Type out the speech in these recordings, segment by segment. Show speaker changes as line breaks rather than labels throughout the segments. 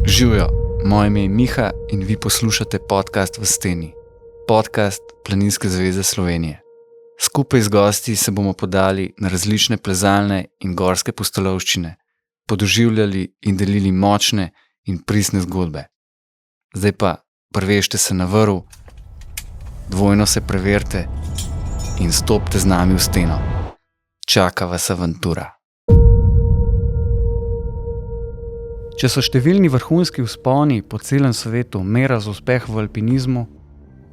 Živijo, moje ime je Miha in vi poslušate podcast V steni, podcast Planinske zveze Slovenije. Skupaj z gosti se bomo podali na različne plezalne in gorske pustolovščine, podoživljali in delili močne in pristne zgodbe. Zdaj pa prevežte se na vrv, dvojno se preverite in stopite z nami v steno. Čaka vas avantura. Če so številni vrhunski vzponi po celem svetu mera za uspeh v alpinizmu,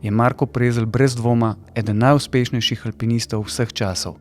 je Marko Prezelj brez dvoma eden najuspešnejših alpinistov vseh časov.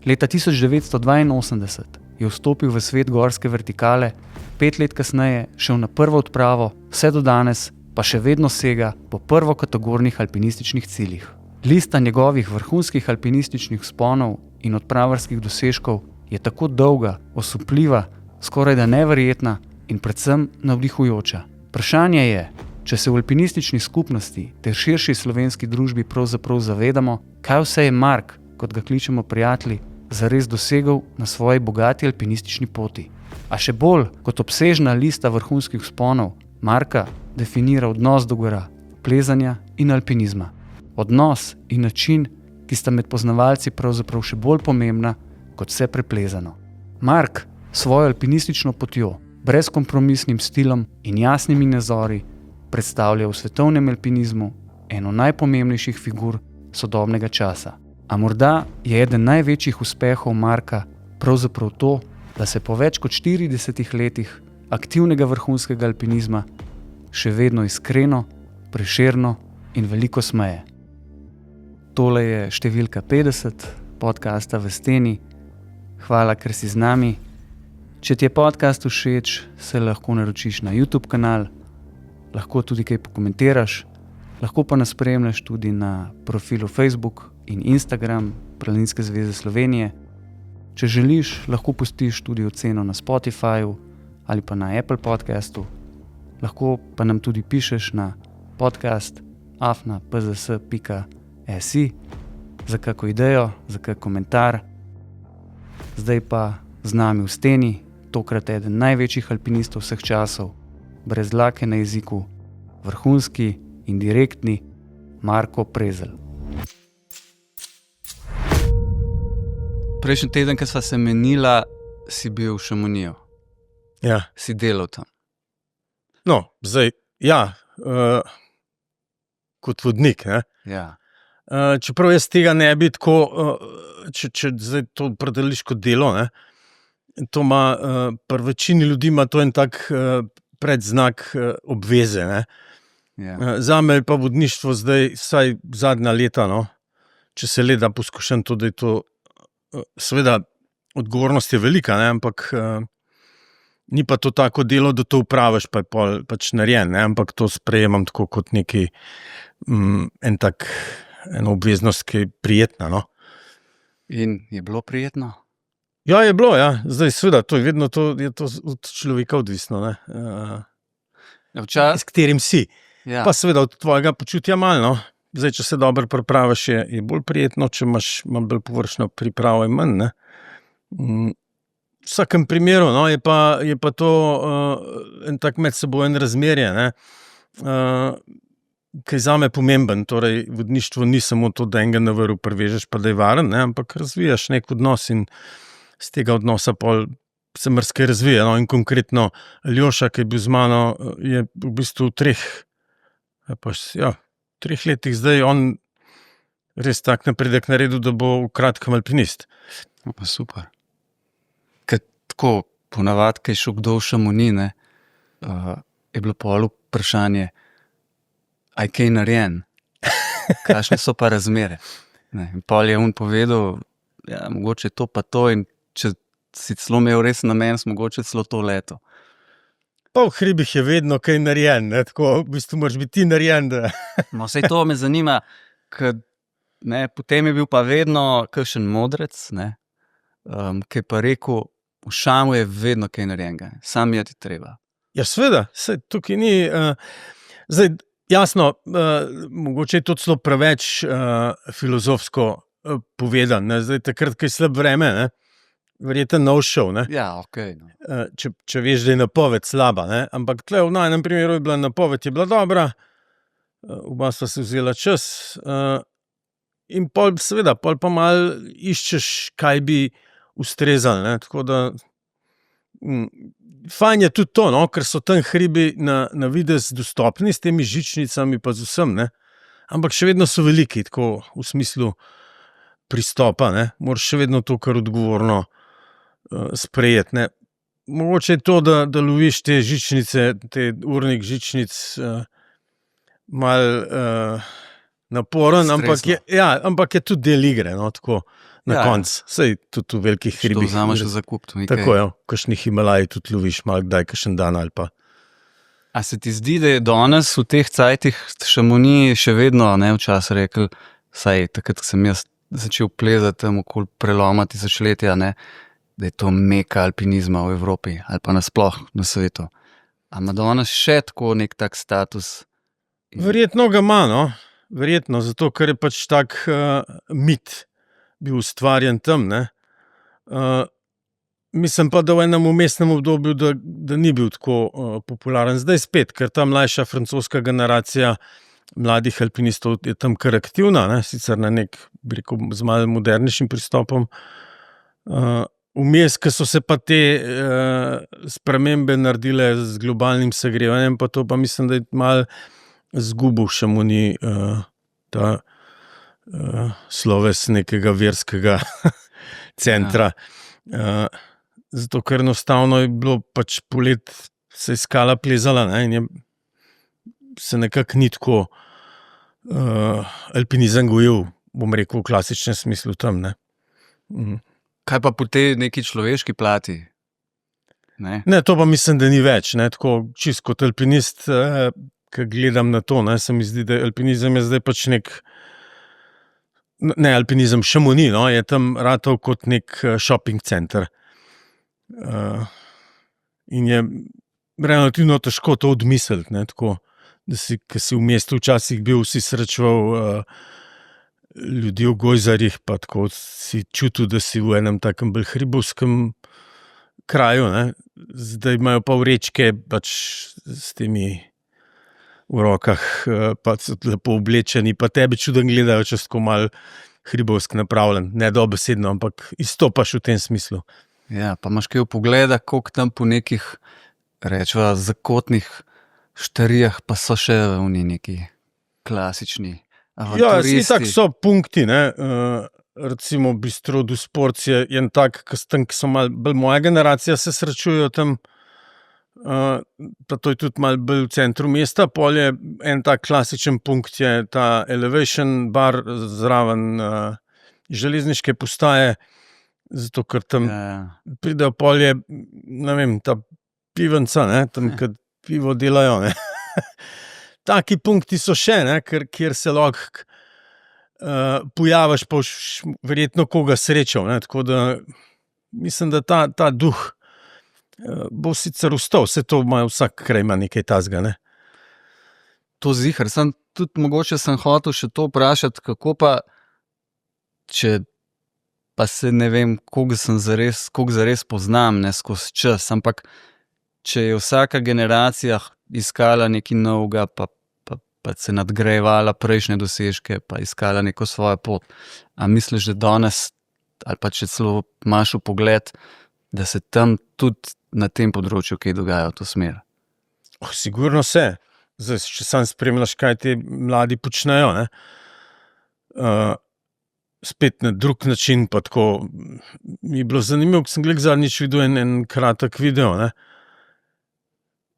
Leta 1982 je vstopil v svet gorske vertikale, 5 let kasneje šel na prvo odpravo, vse do danes pa še vedno sega po prvokategornih alpinističnih ciljih. Lista njegovih vrhunskih alpinističnih vzponov in odpravarskih dosežkov je tako dolga, osupljiva, skorajda neverjetna in predvsem navdihujoča. Vprašanje je, če se v alpinistični skupnosti ter širši slovenski družbi pravzaprav zavedamo, kaj vse je Mark, kot ga kličemo prijatelji, zares dosegel na svoji bogati alpinistični poti. A še bolj kot obsežna lista vrhunskih vzponov, Marka definira odnos do gora, plezanja in alpinizma. Odnos in način, ki sta med poznavalci pravzaprav še bolj pomembna kot vse preplezano. Mark svojo alpinistično potjo, brezkompromisnim stilom in jasnimi nazori predstavlja v svetovnem alpinizmu eno najpomembnejših figur sodobnega časa. A morda je eden največjih uspehov Marka pravzaprav to, da se po več kot 40 letih aktivnega vrhunskega alpinizma še vedno iskreno, prešerno in veliko smeje. Tole je številka 50 podcasta V steni. Hvala, ker si z nami. Če ti je podcast všeč, se lahko naročiš na YouTube kanal, lahko tudi kaj pokomentiraš, lahko pa nas spremljaš tudi na profilu Facebook in Instagram Planinske zveze Slovenije. Če želiš, lahko pustiš tudi oceno na Spotifyju ali pa na Apple podcastu. Lahko pa nam tudi pišeš na podcast@pzs.si za kako idejo, za kak komentar. Zdaj pa z nami v steni, tokrat eden največjih alpinistov vseh časov, brez dlake na jeziku, vrhunski in direktni Marko Prezelj. Prejšnji teden, ko sva se menila, si bil v Šamoniju.
Ja.
Si delal tam.
No, zdaj, ja, kot vodnik, ne.
Ja.
Čeprav jaz tega ne bi tako, če zdaj to predeliš kot delo, ne, to ima, pri večini ljudi ima to en tak predznak obveze, ne.
Ja.
Zame je pa vodništvo zdaj, vsaj zadnja leta, no, če se le da poskušam to, da je to, seveda, odgovornost je velika, ne, ampak ni pa to tako delo, da to upraviš, pa je pol pač narejen, ne, ampak to sprejemam tako kot neki, eno obveznost, ki je prijetna, no.
In je bilo prijetno?
Ja, je bilo, ja. Zdaj, seveda, to je vedno je to od človeka odvisno, ne. S katerim si.
Ja.
Pa seveda od tvojega počutja malo, no. Zdaj, če se dobro pripraviš, je bolj prijetno, če imaš malo bolj površno pripravo, je manj, ne. V vsakem primeru, no, je pa to en tak medsebojen razmerje, ne, ki je zame pomemben. Torej, vodništvo ni samo to, da enega na vrhu prevežeš, pa da je varen, ne, ampak razvijaš nek odnos in z tega odnosa pol se marsikaj razvija. No, in konkretno Aljoša, ki je bil z mano, je v bistvu v 3 letih zdaj on res tak napredek naredil, da bo v kratkem alpinist.
Pa super. Ker tako ponavadi, kaj šel kdo v Šamonij, ne, je bilo pol vprašanje, a je kaj narejen? Kakšne so pa razmere? Ne, in pol je on povedal, ja, mogoče to pa to, in če si celo imel res namen, mogoče celo to leto.
Pa v hribih je vedno kaj narejen, ne, tako v bistvu moraš biti ti narejen, da...
No, saj to me zanima, ker ne, potem je bil pa vedno kakšen modrec, ne, ki je pa rekel, v Šamu je vedno kaj narejenega, sam je ti treba.
Ja, seveda, saj tukaj ni... Zdaj, jasno, mogoče je to celo preveč filozofsko povedano, ne, zdaj takrat, ko je slab vreme, ne, verjetno nov šov, ne?
Ja, ok. No.
Če veš, da je napoved slaba, ne? Ampak tle v najnem primeru je bila napoved dobra, oba sva se vzela čas, in pol pa malo iščeš, kaj bi ustrezalo, ne? Tako da fajn je tudi to, no? Ker so tam hribi na videz dostopni s temi žičnicami pa z vsem, ne? Ampak še vedno so veliki, tako v smislu pristopa, ne? Moraš še vedno to kar odgovorno sprejeti, ne? Mogoče je to, da loviš te žičnice, te urnik žičnic, malo naporen, ampak je tudi del igre, no, tako na koncu. Sej tudi v velikih hribih.
To vzameš za zakup.
Tako je, v kakšnih Himalaji tudi loviš malo kdaj, kakšen dan ali pa.
A se ti zdi, da je danes v teh cajtih Šamonji še vedno, ne, včasih rekel, saj takrat, ko sem jaz začel plezati tam okoli preloma tisočletja, ne, da je to meka alpinizma v Evropi ali pa nasploh na svetu. A ima danes še tako nek tak status?
Verjetno ga ima, no. Verjetno, zato ker je pač tak mit bil ustvarjen tam, ne. Mislim pa, da v enem vmesnem obdobju, da ni bil tako popularen. Zdaj spet, ker ta mlajša francoska generacija mladih alpinistov je tam kar aktivna, ne, sicer na nek, bi rekel, z malo modernejšim pristopom. Vmes, ko so se pa te spremembe naredile z globalnim segrevanjem, pa to pa mislim, da je malo zgubil Šamonji ta sloves nekega verskega centra. Zato, ker enostavno je bilo pač polet, se je skala plezala, ne, in je se nekako ni tako alpinizem gojil, bom rekel, v klasičnem smislu tam, ne.
Kaj pa po tej neki človeški plati? Ne,
to pa mislim, da ni več, ne, tako čisto kot alpinist, ko gledam na to, ne, se mi zdi, da alpinizem je zdaj pač alpinizem Šamonji, no, je tam ratal kot nek shopping center. In je relativno težko to odmisliti, ne, tako, da ko si v mestu včasih bil, si srečeval ljudi v gojzarjih, pa tako si čutil, da si v enem takem bolj hribovskem kraju, ne. Zdaj imajo pa vrečke pač s temi v rokah, pa so lepo oblečeni, pa tebe čuden gledajo, če si tako malo hribovsko napravljen. Ne dobesedno, ampak izstopaš v tem smislu.
Ja, pa imaš kaj vpogleda, koliko tam po nekih, rečeva, zakotnih štarijah, pa so še oni neki klasični avanturisti.
Ja, itak so punkti, ne. Recimo Bistro du Sports je en tak, ki so malo bolj moja generacija se srečujejo tam, pa to je tudi malo bolj v centru mesta. Pol je en tak klasičen punkt, je ta Elevation bar zraven železniške postaje, zato ker tam pridejo, pol je, ne vem, ta pivenca, ne, tam, kad pivo delajo, ne. Taki punkti so še, ne, kjer se lahko pojaviš, pa verjetno koga srečal, ne, tako da mislim, da ta duh bo sicer ostal, vse to ima, vsak kraj ima nekaj tazga, ne.
To ziher, mogoče sem hotel še to vprašati, kako pa, če pa se ne vem, koliko zares poznam, ne, skozi čas, ampak če je vsaka generacija iskala nekaj novega, pa se nadgrajevala prejšnje dosežke, pa iskala neko svojo pot. A misliš, da danes, ali pa če celo imaš vpogled, da se tam tudi na tem področju kaj dogaja v to smer?
Sigurno se. Zdaj, če sam spremljaš, kaj ti mladi počnejo, ne. Spet na drug način, pa tako mi je bilo zanimivo, ko sem glih zadnjič videl en kratek video, ne.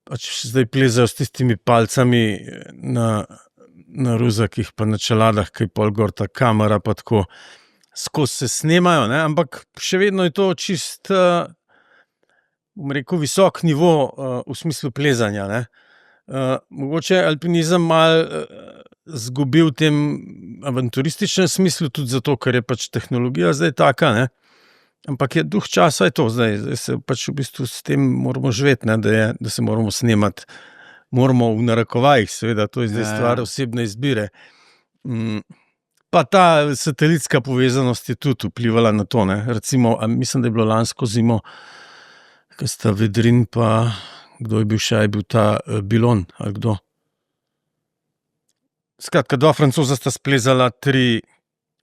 Pač zdaj plezajo s tistimi palcami na ruzakih, pa na čeladah, ki je pol gor ta kamera, pa tako skozi se snemajo, ne, ampak še vedno je to čist, bom rekel, visok nivo v smislu plezanja, ne. Mogoče alpinizem malo zgubil v tem avanturističnem smislu, tudi zato, ker je pač tehnologija zdaj taka, ne. Ampak je duh časa je to zdaj se pač v bistvu s tem moramo živeti, ne, da se moramo snemati. Moramo v narekovajih, seveda, to je zdaj stvar osebne izbire. Pa ta satelitska povezanost je tudi vplivala na to. Ne? Recimo, mislim, da je bilo lansko zimo, ko sta Vedrin pa kdo je bil še, je bil ta Bilon ali kdo. Skratka, dva Francoza sta splezala 3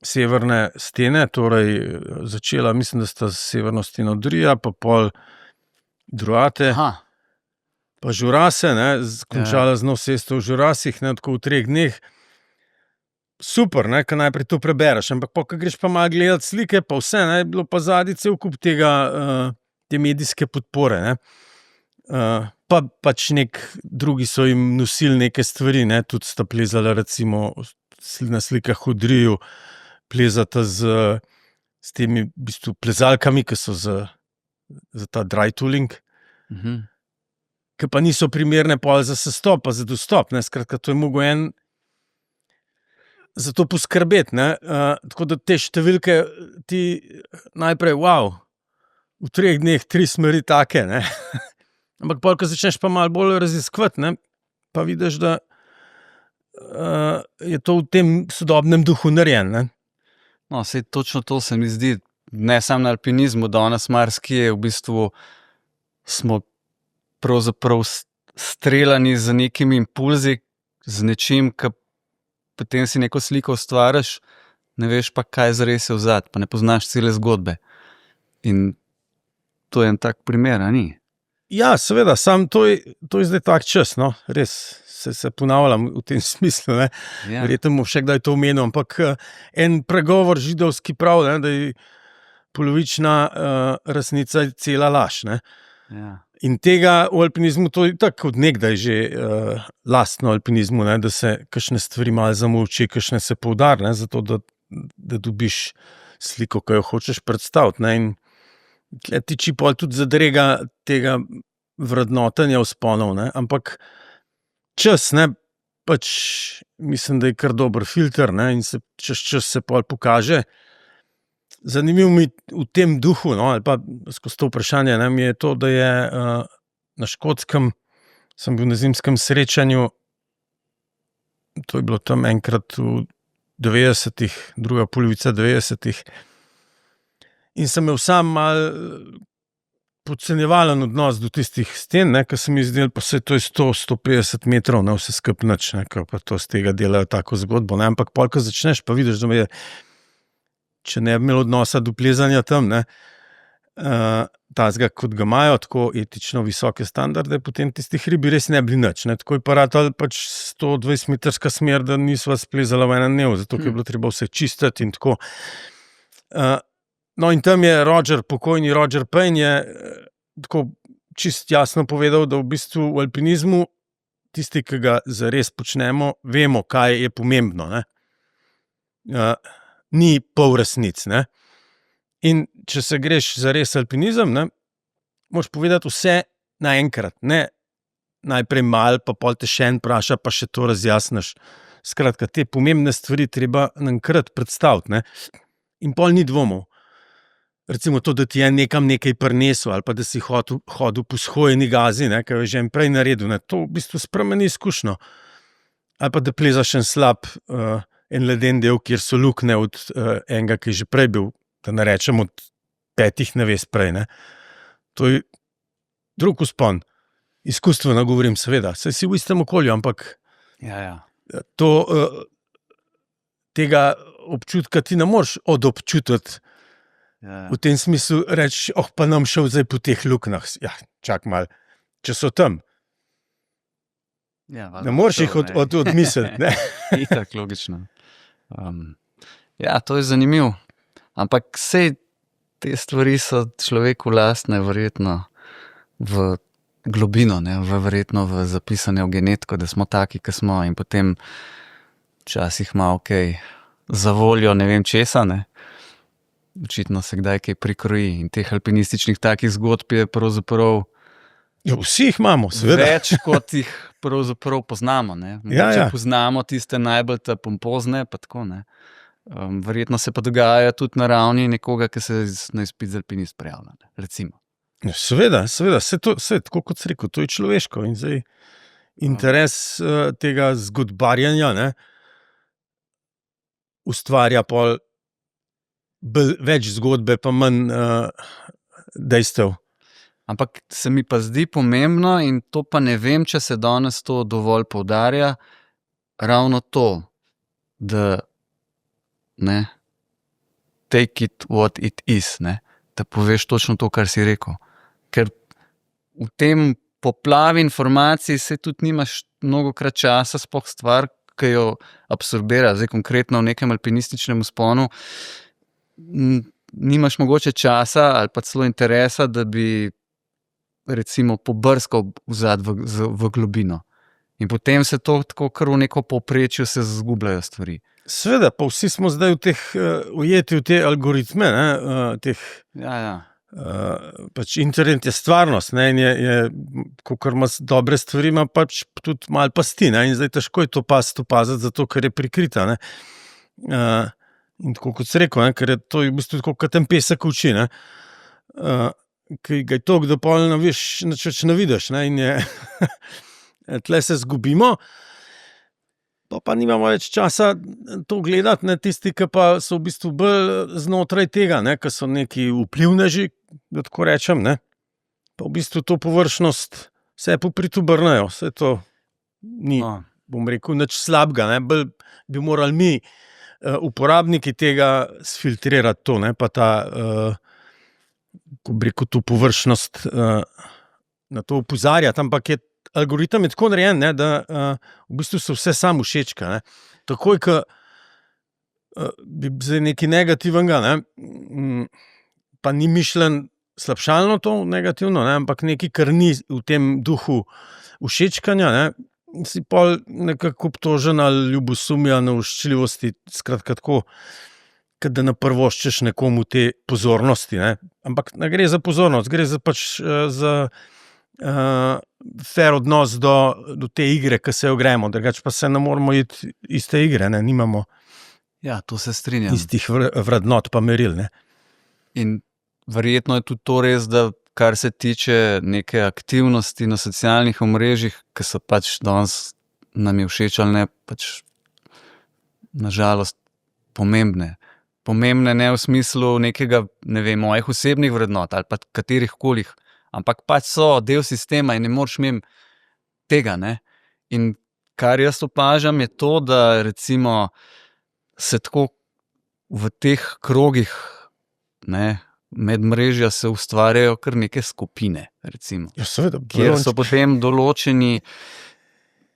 severne stene, torej začela, mislim, da sta severno steno Drija, pa pol Druate,
Aha,
pa Žurase, ne, končala z cesto v Žurasih, ne, tako v 3 dneh. Super, ne, ko najprej to prebereš, ampak ko greš pa malo gledati slike, pa vse, ne, je bilo pa zadnji cel kup tega, te medijske podpore, ne. Pa pač drugi so jim nosili neke stvari, ne, tudi sta plezala recimo na slikah v Driju, plezata s temi v bistvu plezalkami, ki so za ta dry tooling, ki pa niso primerne pol za sestop, pa za dostop, ne, skratka, to je mogel en za to poskrbeti, ne, tako da te številke ti najprej, wow, v 3 dneh 3 smeri take, ne, ampak pol, ko začneš pa malo bolj raziskovati, ne, pa vidiš, da je to v tem sodobnem duhu narejen, ne.
no, sej točno to se mi zdi, ne samo na alpinizmu, danes marsikje v bistvu smo pravzaprav streljani z nekimi impulzi, z nečim, ki potem si neko sliko ustvariš, ne veš pa, kaj zares je vzad, pa ne poznaš cele zgodbe. In to je en tak primer, a ni?
Ja, seveda, sam to je zdaj tak čas, no, res se ponavljam v tem smislu, ne.
Ja.
Verjetno bom še kdaj to omenil, ampak en pregovor židovski prav, ne, da je polovična resnica cela laž, ne.
Ja.
In tega v alpinizmu, to je tako od nekdaj že lastno alpinizmu, ne, da se kakšne stvari malo zamolči, kakšne se poudari, ne, zato da dobiš sliko, ki jo hočeš predstaviti, ne, in tle tiči pol tudi zadrega tega vrednotenja vzponov, ne, ampak čas, ne, pač mislim, da je kar dober filter, ne, in se čez čas se pol pokaže. Zanimivo mi v tem duhu, no, ali pa skozi to vprašanje, ne, mi je to, da je na Škotskem, sem bil na zimskem srečanju, to je bilo tam enkrat v 90-ih, druga polovica 90-ih, in sem imel sam malo podcenjevalen odnos do tistih sten, ne, ker se mi zdelo, pa se to je 100-150 metrov, ne, vse skupaj nič, ne, ker pa to z tega delajo tako zgodbo, ne, ampak pol, ko začneš, pa vidiš, da je, če ne bi imel odnosa do plezanja tam, ne, tazga, kot ga imajo, tako etično visoke standarde, potem tistih hribi res ne bi nič, ne, tako je pa ratal pač 120-metrska smer, da nisva splezala v enem dnevu, zato ker je bilo treba vse čistiti in tako. No, in tam je pokojni Roger Payne je tako čist jasno povedal, da v bistvu v alpinizmu tisti, ki ga zares počnemo, vemo, kaj je pomembno, ne. Ni pol resnic, ne. In če se greš zares alpinizem, ne, moraš povedati vse naenkrat, ne najprej malo, pa pol te še en vpraša, pa še to razjasniš. Skratka, te pomembne stvari treba naenkrat predstaviti, ne. In pol ni dvomov. Recimo to, da ti je nekam nekaj prinesel, ali pa da si hodil po shojeni gazi, ne, kaj je že prej naredil, ne, to v bistvu spremeni izkušnjo. Ali pa da plezaš en slab en leden del, kjer so luknje od enega, ki je že prej bil, da ne rečem od 5 neves prej, ne. To je drug vzpon. Izkustveno govorim, seveda, saj si v istem okolju, ampak
Ja.
to tega občutka ti ne moreš odobčutiti.
Ja.
V tem smislu reči, pa nam šel zdaj po teh luknjah. Ja, čak malo, če so tam.
Ja,
Ne moreš jih odmisliti, ne.
Itak, logično. Ja, to je zanimivo. Ampak sej te stvari so človeku lastne, verjetno v globino, ne, verjetno v zapisane v genetiko, da smo taki, ki smo, in potem včasih malo kaj za voljo ne vem česa, ne. Očitno se kdaj kaj prikroji in teh alpinističnih takih zgodb je pravzaprav
Ja, vsi jih imamo, seveda.
več, kot jih pravzaprav poznamo, ne.
Ja.
Poznamo tiste najbolj te pompozne, pa tako, ne. Verjetno se pa dogaja tudi na ravni nekoga, ki se na izpit za alpinist prijavlja, ne, recimo.
Ja, seveda, vse tako kot si rekel, to je človeško in zdaj interes tega zgodbarjanja, ne, ustvarja pol več zgodbe, pa manj dejstev.
Ampak se mi pa zdi pomembno, in to pa ne vem, če se danes to dovolj poudarja, ravno to, da ne, take it what it is, ne, da poveš točno to, kar si rekel. Ker v tem poplavi informacij se tudi nimaš mnogokrat časa, sploh stvar, ki jo absorbira, zdaj konkretno v nekem alpinističnem vzponu, nimaš mogoče časa ali pa celo interesa, da bi recimo pobrskal vzad v globino. In potem se to tako kar v neko povprečju se zgubljajo stvari.
Seveda, pa vsi smo zdaj ujeti v te algoritme, ne,
Ja.
pač internet je stvarnost, ne, in je kakor ima dobre stvari, ima pač tudi malo pasti, ne, in zdaj težko je to past opaziti, zato ker je prikrita, ne. In tako kot si rekel, ne, ker je to v bistvu tako kot ten pesek v oči, ne. Ki ga je toliko, da pol ne veš, nič več ne vidiš, ne, in je tle se zgubimo, pa nimamo več časa to gledati, ne, tisti, ki pa so v bistvu bolj znotraj tega, ne, ki so neki vplivneži, da tako rečem, ne, pa v bistvu to površnost vse poprit obrnejo, vse to ni, bom rekel, nič slabega, ne, bolj bi morali mi, uporabniki tega sfiltrirati to, ne, pa ta, ko bi rekel, to površnost na to opozarjati, ampak algoritem je tako narejen, ne, da v bistvu se vse samo všečka, ne. Takoj, ko bi zdaj nekaj negativnega, ne, pa ni mišljen slabšalno to negativno, ne, ampak nekaj, kar ni v tem duhu všečkanja, ne, si pol nekako obtožen ali ljubosumja, nevoščljivosti, skratka tako, kot da ne prvoščeš nekomu te pozornosti, ne. Ampak ne gre za pozornost, gre za pač za fair odnos do te igre, ki se jo gremo, drugače pa se ne moramo iti iz te igre, ne, nimamo
To se strinjam.
istih vrednot pa meril, ne.
In verjetno je tudi to res, da kar se tiče neke aktivnosti na socialnih omrežjih, ki so pač danes nam je všeč ali ne, pač nažalost pomembne. Pomembne ne v smislu nekega, ne vem, mojih osebnih vrednot ali pa katerihkoli, ampak pač so del sistema in ne moreš mimo tega, ne. In kar jaz opažam, je to, da recimo se tako v teh krogih, ne, medmrežja se ustvarjajo kar neke skupine, recimo.
Ja, seveda.
Kjer so potem določeni,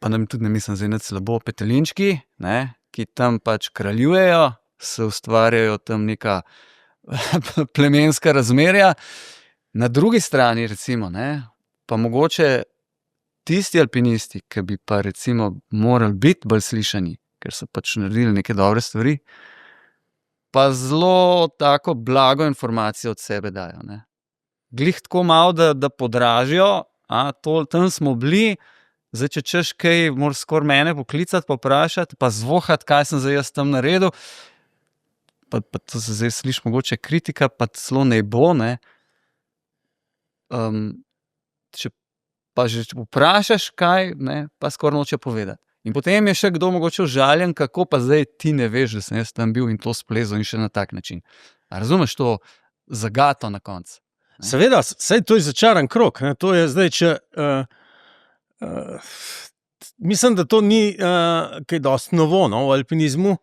pa tudi ne mislim zdaj nič slabo, petelinčki, ne, ki tam pač kraljujejo, se ustvarjajo tam neka plemenska razmerja. Na drugi strani, recimo, ne, pa mogoče tisti alpinisti, ki bi pa recimo morali biti bolj slišani, ker so pač naredili neke dobre stvari, pa zelo tako blago informacijo od sebe dajo, ne. Glih tako malo, da podražijo, tam smo bili, zdaj če češ kaj, moraš skoraj mene poklicati, pa vprašati, pa zvohati, kaj sem zdaj jaz tam naredil, pa to se zdaj sliši mogoče kritika, pa celo ne bo, ne. Če pa že vprašaš kaj, ne, pa skoraj noče povedati. In potem je še kdo mogoče užaljen, kako pa zdaj ti ne veš, da sem jaz tam bil in to splezal in še na tak način. A razumeš to zagato na koncu?
Seveda, saj to je začaran krog, ne, to je zdaj, če mislim, da to ni kaj dosti novo, no, v alpinizmu,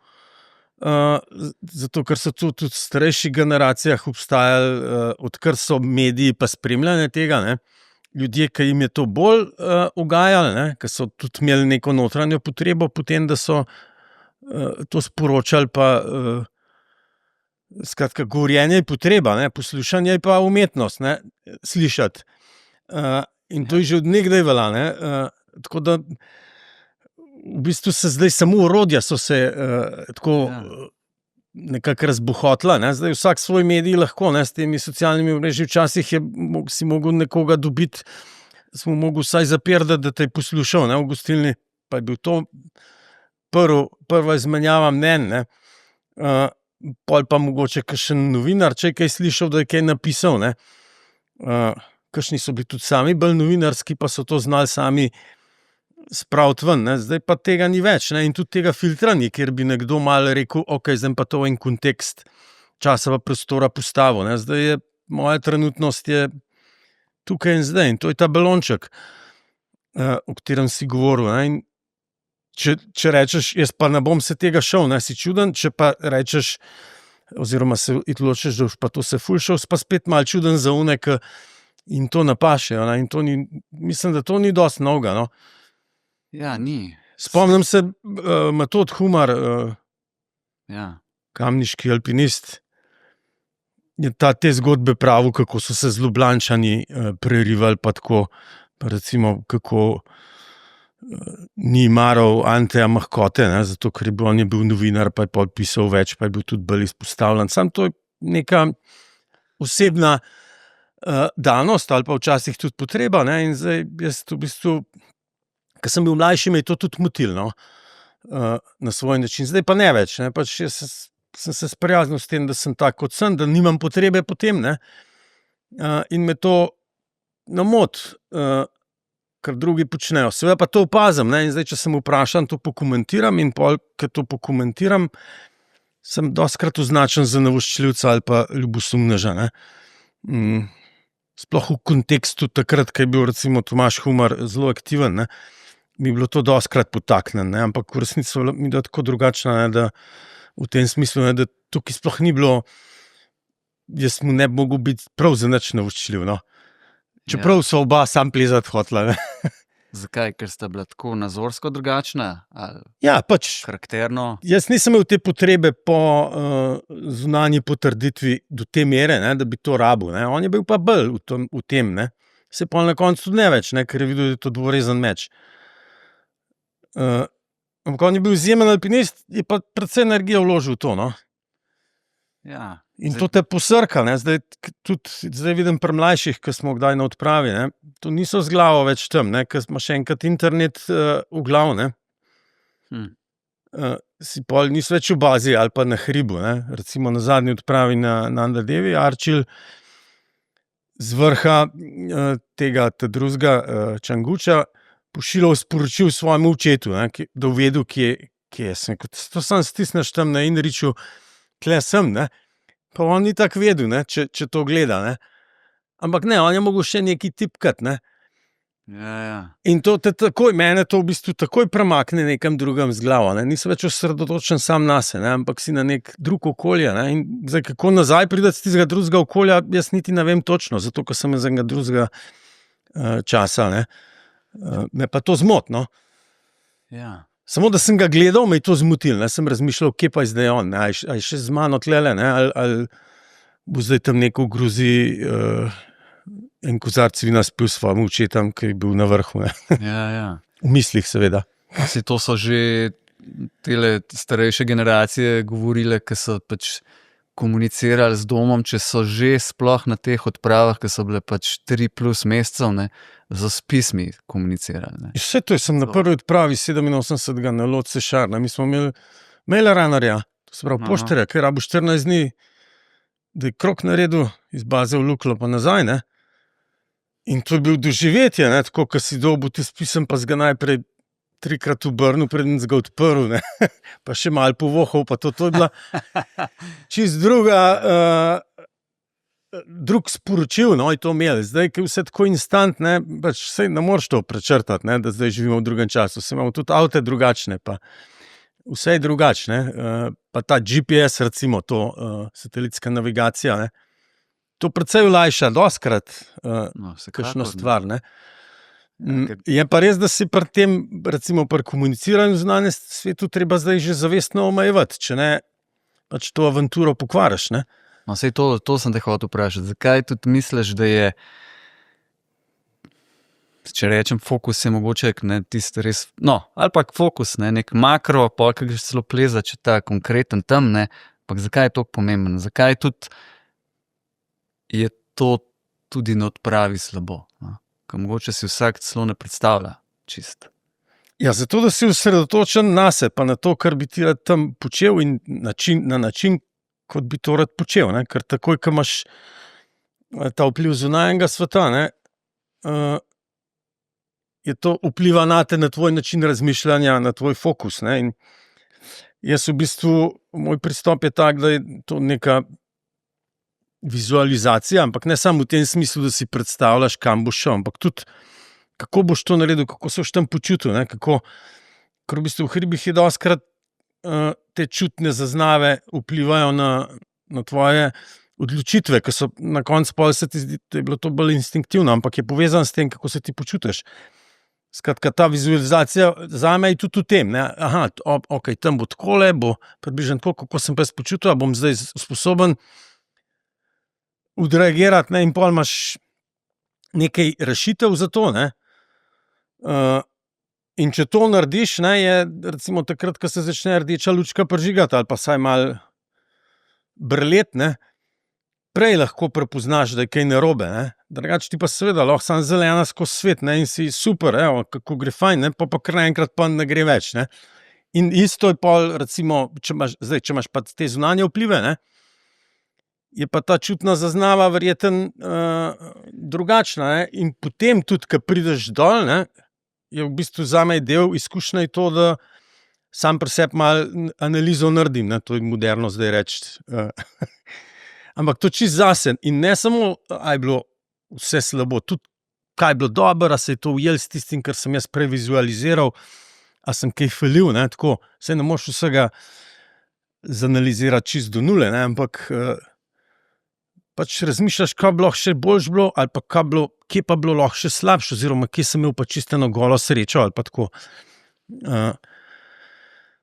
zato ker so tudi v starejših generacijah obstajali, odkar so mediji pa spremljanje tega, ne, ljudje, ki jim je to bolj ugajalo, ne, ki so tudi imeli neko notranjo potrebo potem, da so to sporočali, pa skratka, govorjenje je potreba, ne, poslušanje je pa umetnost, ne, slišati. In to je že od nekdaj velja, ne, tako da v bistvu se zdaj samo orodja so se tako nekako razbohotila, ne, zdaj vsak svoj medij lahko, ne, s temi socialnimi omrežji, včasih si mogel nekoga dobiti, smo mogel vsaj zapirati, da te je poslušal, ne, v gostilni, pa je bil to prva izmenjava mnenj, ne, pol pa mogoče kakšen novinar, če je kaj slišal, da je kaj napisal, ne, kakšni so bili tudi sami bolj novinarski, pa so to znali sami spraviti ven, ne? Zdaj pa tega ni več, ne? In tudi tega filtra ni, kjer bi nekdo malo rekel, ok, zdaj pa to en kontekst časa pa prostora postavil, ne? Zdaj je moja trenutnost je tukaj in zdaj in to je ta balonček, o katerem si govoril, ne? In če rečeš, jaz pa ne bom se tega šel, ne, si čuden, če pa rečeš, oziroma se odločiš, da boš pa to se ful šel, pa spet malo čuden za one, in to napašejo, ne, in to ni, mislim, da to ni dosti novega, no.
Ja, ni.
Spomnim se, Metod Humar,
Ja.
kamniški alpinist, je te zgodbe pravil, kako so se z Ljubljančani prerivali, pa tako, pa recimo, kako ni maral Anteja Mahkote, ne, zato ker on je bil novinar, pa je pisal več, pa je bil tudi bolj izpostavljen. Sam to je neka osebna danost ali pa včasih tudi potreba, ne, in zdaj jaz v bistvu, ko sem bil mlajši, me je to tudi motilno, na svoj način. Zdaj pa ne več, ne, pač jaz sem se sprijaznil s tem, da sem tak kot sem, da nimam potrebe po tem, ne, in me to namoti, kar drugi počnejo. Seveda pa to opazim, ne, in zdaj, če sem vprašan, to pokomentiram in pol, ko to pokomentiram, sem dostikrat označen za nevoščljivca ali pa ljubosumneža, ne. Sploh v kontekstu takrat, ko je bil recimo Tomaž Humar zelo aktiven, ne, mi je bilo to dostikrat potaknjeno, ne, ampak v resnici mi je tako drugačna, ne, da v tem smislu, ne, da tukaj sploh ni bilo, jaz mu ne bi mogel biti prav za nič nevoščljiv, no. Čeprav so oba sam plezati hotla, ne.
Zakaj? Ker sta bila tako nazorsko drugačna? Ali
Ja, pač,
karakterno?
jaz nisem imel te potrebe po zunanji potrditvi do te mere, ne, da bi to rabil, ne. On je bil pa bolj v tem, ne. Se pol na koncu tudi ne več, ne, ker je videl, da je to dvorezen meč. Ampak on je bil izjemen alpinist, je pa precej energije vložil v to, no.
Ja.
In to te posrka, ne, zdaj vidim pri mlajših, ki smo kdaj na odpravi, ne, to niso z glavo več tam, ne, ker imaš enkrat internet v glavu, ne. Si pol niso več v bazi ali pa na hribu, ne, recimo na zadnji odpravi na Andadevi, Arčil, z vrha tega drugega Čanguča, pošiljal sporočil svojemu očetu, ne, da je vedel, kje je. Sem rekel, to samo stisneš tam na InReachu, tule sem, ne. Pa on ni tako vedel, ne, če to gleda, ne. Ampak ne, on je mogel še nekaj tipkati, ne.
Ja.
In to te takoj, mene to v bistvu takoj premakne nekam drugam z glavo, ne. Nisem več osredotočen sam nase, ne, ampak si na nek drug okolje, ne. In zdaj, kako nazaj priti z tistega drugega okolja, jaz niti ne vem točno, zato ker sem iz enega drugega časa, ne. Me pa to zmoti, no.
Ja.
Samo, da sem ga gledal, me je to zmotil, ne, sem razmišljal, kje pa je zdaj on, ne, a je še z mano tlele, ne, ali bo zdaj tam neko grozi en kozarc vina spil svojemu očetam, ki je bil na vrhu, ne.
Ja.
V mislih, seveda.
Saj to so že tele starejše generacije govorile, ki so pač komunicirali z domom, če so že sploh na teh odpravah, ki so bile pač 3+ mesecev, ne, z pismi komunicirali, ne.
Vse to sem na prvi odpravi 87. na Lotse Šarna, mi smo imeli mailerunnerja, to se pravi poštarja, ki je rabil 14 dni, da je krog naredil iz baze v Luklo pa nazaj, ne. In to je bil doživetje, ne, tako, ko si dobil tisti pisem, pa si ga najprej 3-krat obrnil, preden si ga odprl, ne, pa še malo povohal, pa to je bila čisto drug sporočil, no, je to imel. Zdaj, ki je vse tako instant, ne, pač saj ne moreš to prečrtati, ne, da zdaj živimo v drugem času, se imamo tudi avte drugačne, pa vse je drugačne, pa ta GPS, recimo to, satelitska navigacija, ne, to precej olajša, dostikrat, kakšno stvar, ne. Je pa res, da si pri tem, recimo pri komuniciranju v zunanjem svetu treba zdaj že zavestno omejevati, če ne, pač to avanturo pokvariš, ne.
No, sej to sem te hotel vprašati. Zakaj tudi misliš, da je, če rečem fokus, je mogoče, ne, tisti res, no, ali pa fokus, ne, nek makro, pol, ki greš celo plezat, če ta konkreten tam, ne, ampak zakaj je to pomembno? Zakaj tudi je to tudi na odpravi slabo, no? Ker mogoče si vsak celo ne predstavlja čist.
Ja, zato, da si osredotočen nase, pa na to, kar bi ti rad tam počel in na način, kot bi to rad počel, ne, ker takoj, ko imaš ta vpliv zunanjega sveta, ne, je to vpliva na te, na tvoj način razmišljanja, na tvoj fokus. Ne? In jaz v bistvu, moj pristop je tak, da je to neka vizualizacija, ampak ne samo v tem smislu, da si predstavljaš, kam boš šel, ampak tudi, kako boš to naredil, kako se boš tam počutil. Ne? Ker v bistvu v hribih je dostikrat te čutne zaznave vplivajo na tvoje odločitve, ki so na koncu pol se ti zdi, da je bilo to bolj instinktivno, ampak je povezan s tem, kako se ti počutiš. Skratka, ta vizualizacija zame je tudi v tem, ne? Aha, ok, tam bo takole, bo približno tako, kako sem pa jaz počutil, a bom zdaj sposoben odreagirati, ne? In pol imaš nekaj rešitev za to, ne? In če to narediš, ne, je recimo takrat, ko se začne rdeča lučka prižigati ali pa saj malo brlet, ne, prej lahko prepoznaš, da je kaj narobe, ne. Drugače ti pa seveda lahko samo zelena skozi svet, ne, in si super, evo, kako gre fajn, ne, pa kar naenkrat pa ne gre več, ne. In isto je pol recimo, če imaš pa te zunanje vplive, ne, je pa ta čutna zaznava verjetno drugačna, ne, in potem tudi, ko prideš dol, ne, je v bistvu zame del izkušnje to, da sam pri sebi malo analizo naredim, ne, to je moderno zdaj reči. Ampak to čisto zase in ne samo, a je bilo vse slabo, tudi kaj je bilo dobro, a se je to ujel s tistim, kar sem jaz prej vizualiziral, a sem kaj falil, ne, tako, saj ne moš vsega zanalizirati čisto do nule, ne, ampak pač razmišljaš, kaj bi lahko še boljš bilo, ali pa kje pa bilo lahko še slabše, oziroma kje sem imel pa čisto eno golo srečo, ali pa tako.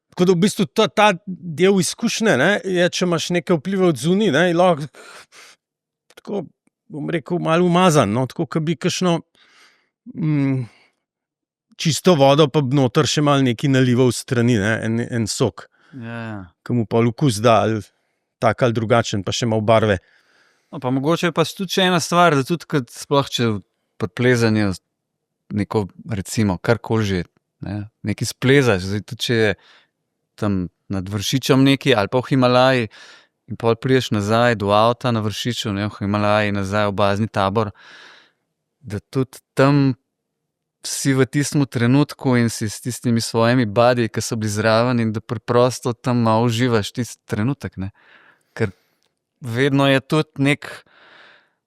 Tako da v bistvu ta del izkušnje, ne, je, če imaš nekaj vpliva od zunaj, ne, je lahko tako, bom rekel, malo umazan, no, tako, kot bi kakšno čisto vodo, pa noter še malo nekaj nalival strani, ne, en sok, ki mu pa okus da, ali tak ali drugačen, pa še malo barve.
No, pa mogoče je pa tudi še ena stvar, da tudi kad sploh če pri plezanju neko, recimo, karkoli že, ne, nekaj splezaš, zdaj tudi če je tam nad Vršičem neki ali pa v Himalaji in pol prideš nazaj do avta na Vršiču, ne, v Himalaji nazaj v bazni tabor, da tudi tam si v tistem trenutku in si s tistimi svojimi buddy, ki so bili zraven in da preprosto tam malo uživaš tisti trenutek, ne, ker vedno je tudi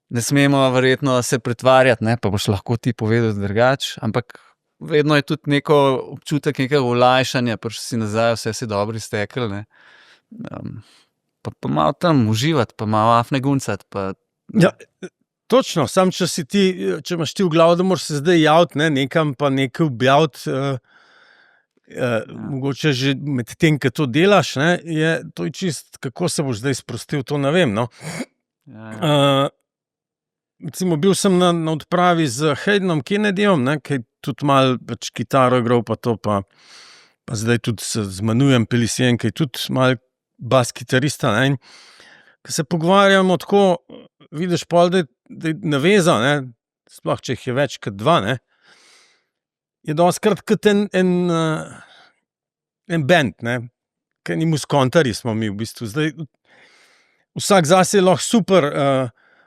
ne smemo verjetno se pretvarjati, ne, pa boš lahko ti povedal drugače, ampak vedno je tudi neko občutek nekega olajšanja, pa si nazaj, vse si dobro iztekel, ne. Pa malo tam uživati, pa malo afne guncati, pa...
Ja, točno, sam če imaš ti v glavu, da moraš se zdaj javiti, ne, nekam pa nekaj objaviti, mogoče že med tem, ko to delaš, ne, to je čist, kako se boš zdaj sprostil, to ne vem, no. Recimo, bil sem na odpravi z Haydenom Kennedyjem, ne, ki je tudi malo pač kitaro igral, pa to, pa zdaj tudi z Manujem Pelisijem, ki je tudi malo bas kitarista, ne, in ko se pogovarjamo tako, vidiš pol, da je naveza, ne, sploh, če jih je več kot dva, ne, je dostikrat kot en band, ne, ker ni muskontarji smo mi v bistvu. Zdaj, vsak zase je lahko super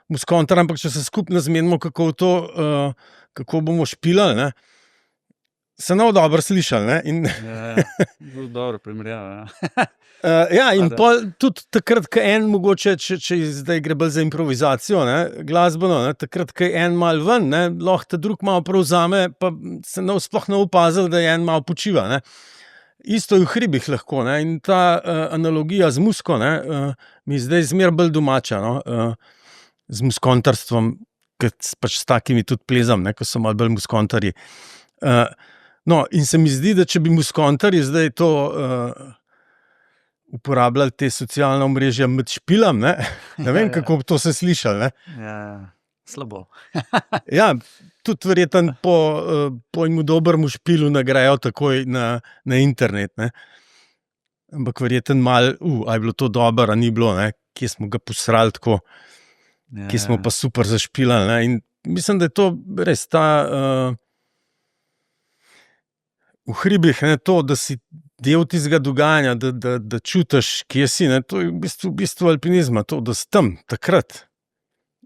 muskontar, ampak če se skupno zmenimo, kako bomo špilali, ne, se ne bo dobro slišali, ne.
Zelo dobro primerjava,
ja, in pol tudi takrat, ko en mogoče, če zdaj gre bolj za improvizacijo, ne, glasbeno, ne, takrat, ko je en malo ven, ne, lahko te drug malo prevzame, pa se sploh ne opazil, da je en malo počiva, ne. Isto je v hribih lahko, ne, in ta analogija z muziko, ne, mi je zdaj zmeraj bolj domača, no, z muskontarstvom, ker pač s takimi tudi plezam, ne, ko so malo bolj muskontarji. No, in se mi zdi, da če bi muskontarji zdaj to uporabljali te socialne omrežja med špilom, ne vem, kako bi to se slišali, ne.
Ja, slabo.
Ja, tudi verjetno po enem dobremu špilu nagrajo takoj na internet, ne. Ampak verjetno malo, a je bilo to dobro, a ni bilo, ne, kje smo ga posrali tako, kje smo pa super zašpilali, ne, in mislim, da je to res ta v hribih, ne, to, da si del tistega dogajanja, da čutiš, kje si, ne, to je v bistvu alpinizma, to, da si tam, takrat.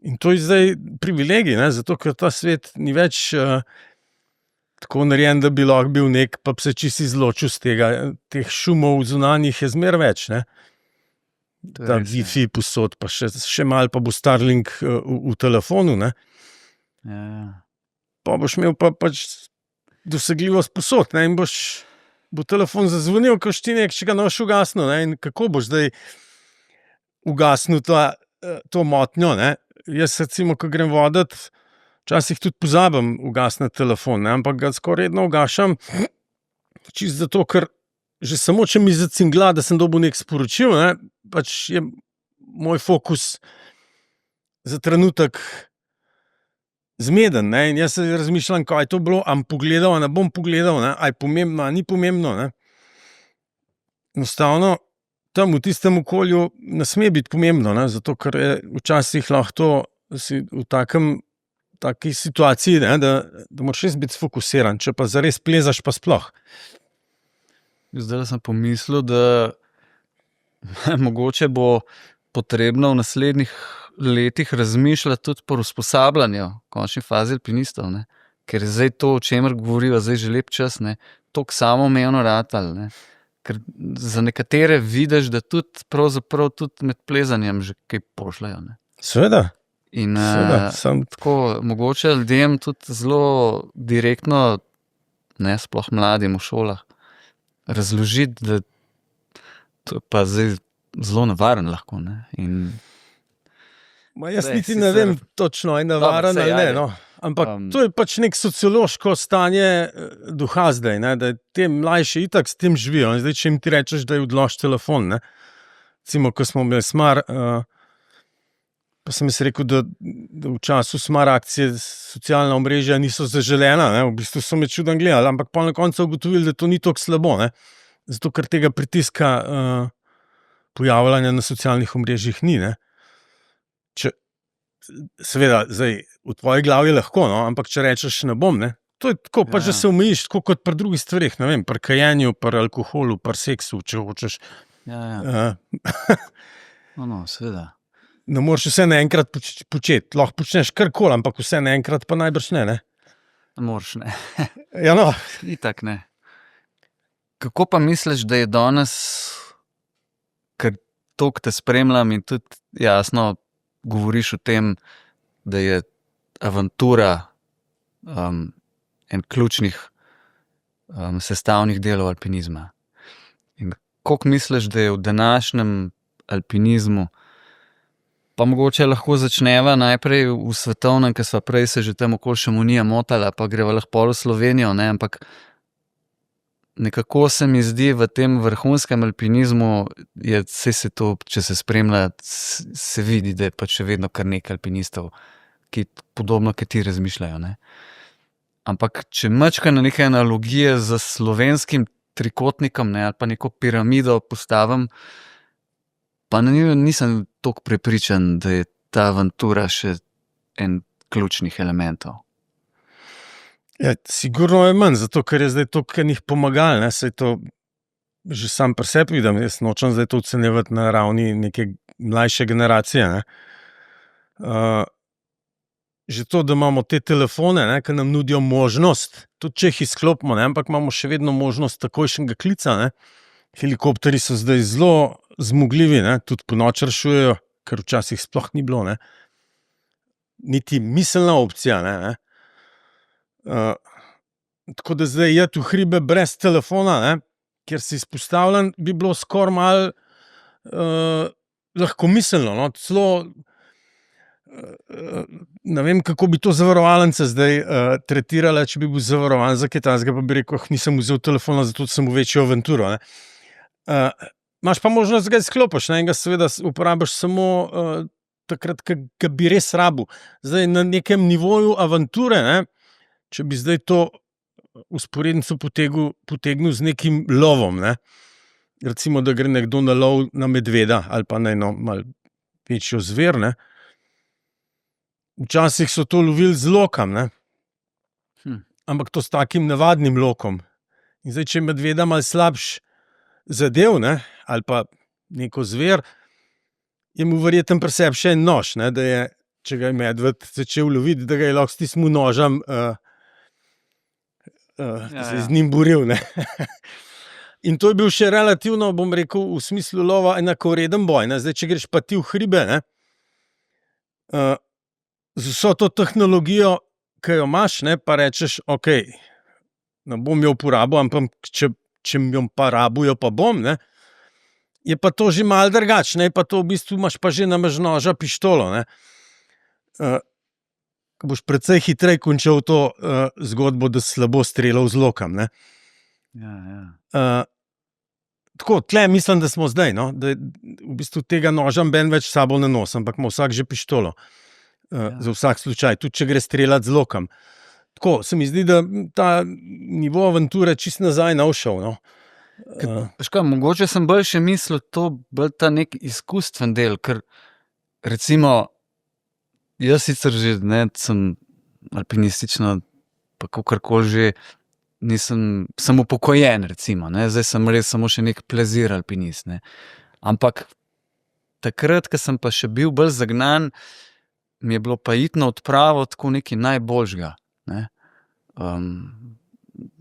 In to je zdaj privilegij, ne, zato, ker ta svet ni več tako narejen, da bi lahko bil nek, pa bi se čisto izločil z tega. Teh šumov zunanjih je zmer več, ne?
To je
Ta
res, ja.
Wi-Fi posod, pa še malo pa bo Starlink v telefonu, ne?
Ja.
Pa boš imel pa pač dosegljivost posod, ne? In bo telefon zazvonil, ko štinek, če ga ne boš ugasnil, ne? In kako boš zdaj ugasnil to motnjo, ne? Jaz recimo, ko grem vodat, včasih tudi pozabim ugasniti telefon, ne? Ampak ga skoraj redno ugašam, čisto zato, ker že samo, če mi zacingla, da sem dobil nek sporočil, ne? Pač je moj fokus za trenutek zmeden, ne? In jaz se razmišljam, kaj je to bilo, am pogledal, a ne bom pogledal, ne? A je pomembno, a ni pomembno, ne? Enostavno, tam v tistem okolju ne sme biti pomembno, ne? Zato, ker je včasih lahko to, si v taki situaciji, ne? Da moraš res biti sfokusiran, če pa zares plezaš, pa sploh.
Zdaj sem pomislil, da mogoče bo potrebno v naslednjih letih razmišljati tudi po usposabljanju v končni fazi alpinistov, ne? Ker je zdaj to, o čemer govorijo, zdaj že lep čas, ne? Toliko samoumevno ratalo, ne? Ker za nekatere vidiš, da tudi pravzaprav tudi med plezanjem že kaj pošljajo, ne?
Seveda.
In
Sam
tako, mogoče ljudem tudi zelo direktno, ne, sploh mladim v šolah, razložiti, da to je pa zdaj zelo nevaren lahko, ne? In
jaz
Zdaj,
niti ne
sicer-
vem točno, je nevaren
Dobro, saj,
ali ne,
ajde.
no. Ampak to je pač nek sociološko stanje duha zdaj, ne? Da te mlajši itak s tem živijo. In zdaj, če jim ti rečeš, da je odlož telefon, ne? Recimo, ko smo imeli Smar, pa sem jaz rekel, da v času Smar akcije socialna omrežja niso zaželena, ne? V bistvu so me čudno gledali, ampak pa na koncu ugotovili, da to ni tako slabo, ne? Zato, ker tega pritiska pojavljanja na socialnih omrežjih ni, ne? Seveda, zdaj, v tvoji glavi je lahko, no? Ampak če rečeš, ne bom, ne? To je tako, pač, da se omejiš, tako kot pri drugih stvareh, ne vem, pri kajenju, pri alkoholu, pri seksu, če hočeš.
ja. No, seveda.
Ne moreš vse naenkrat početi. Lahko počneš karkoli, ampak vse naenkrat pa najbrž ne, ne?
Ne moreš, ne.
Ja, no.
Itak ne. Kako pa misliš, da je danes, ker toliko te spremljam in tudi jasno govoriš o tem, da je avantura en ključnih sestavnih delov alpinizma. In koliko misliš, da je v današnjem alpinizmu, pa mogoče lahko začneva najprej v svetovnem, ker sva prej se že tam okoli Šamonija motala, pa greva lahko v Slovenijo, ne, ampak nekako se mi zdi v tem vrhunskem alpinizmu, se to, če se spremlja, se vidi, da je pač še vedno kar nekaj alpinistov, ki podobno, kot ti razmišljajo, ne. Ampak če mačka na neke analogije z slovenskim trikotnikom, ne, ali pa neko piramido postavim, pa nisem toliko prepričan, da je ta avantura še en ključnih elementov.
Ja, sigurno je manj, zato ker je zdaj toliko enih pomagal, ne, saj to že sam pri sebi vidim, jaz nočem zdaj to ocenjevati na ravni neke mlajše generacije, ne. Že to, da imamo te telefone, ne, ki nam nudijo možnost, tudi če jih izklopimo, ne, ampak imamo še vedno možnost takojšnjega klica, ne. Helikopterji so zdaj zelo zmogljivi, ne, tudi ponoči rešujejo, kar včasih sploh ni bilo, ne. Niti miselna opcija, ne. Tako da zdaj iti v hribe brez telefona, ne, ker si izpostavljen, bi bilo skoraj malo lahkomiselno, no, celo ne vem, kako bi to zavarovalnice zdaj tretirale, če bi bil zavarovan za kaj takega, pa bi rekel, nisem vzel telefona, zato sem v večjo avanturo, ne. Imaš pa možnost, da ga izklopiš, ne, in ga seveda uporabiš samo takrat, ko ga bi res rabil. Zdaj na nekem nivoju avanture, ne, če bi zdaj to vzporednico potegnil z nekim lovom, ne. Recimo, da gre nekdo na lov na medveda ali pa na eno malo večjo zver, ne. Včasih so to lovili z lokom, ne. Ampak to s takim navadnim lokom. In zdaj, če je medveda malo slabš zadev, ne, ali pa neko zver, je mu verjetno pri sebi še en nož, ne, da je, če ga je medved začel loviti, da ga je lahko s tistim nožem se z njim boril. Ne? In to je bil še relativno, bom rekel, v smislu lova enakovreden boj. Ne? Zdaj, če greš pa ti v hribe, ne? Z vso to tehnologijo, ki jo imaš, ne, pa rečeš, ok, ne bom jo uporabil, ampak če jo pa rabujo, pa bom, ne, je pa to že malo drugače, ne, pa to v bistvu imaš pa že namež noža pištolo, ne. Boš precej hitreje končal to zgodbo, da slabo streljal z lokom, ne. Tako, tle mislim, da smo zdaj, no, da v bistvu tega noža ben več s sabo ne nosi, ampak ima vsak že pištolo. Za vsak slučaj, tudi če gre streljati z lokom. Tako, se mi zdi, da ta nivo avanture čist nazaj navšel, no.
Mogoče sem bolj še mislil to, bolj ta nek izkustven del, ker recimo jaz sicer že ne, sem alpinistično, pa kakorkoli že, sem upokojen, recimo, ne, zdaj sem res samo še nek plezir alpinist, ne. Ampak takrat, ko sem pa še bil bolj zagnan, mi je bilo pa iti na odpravo tako nekaj najboljšega, ne.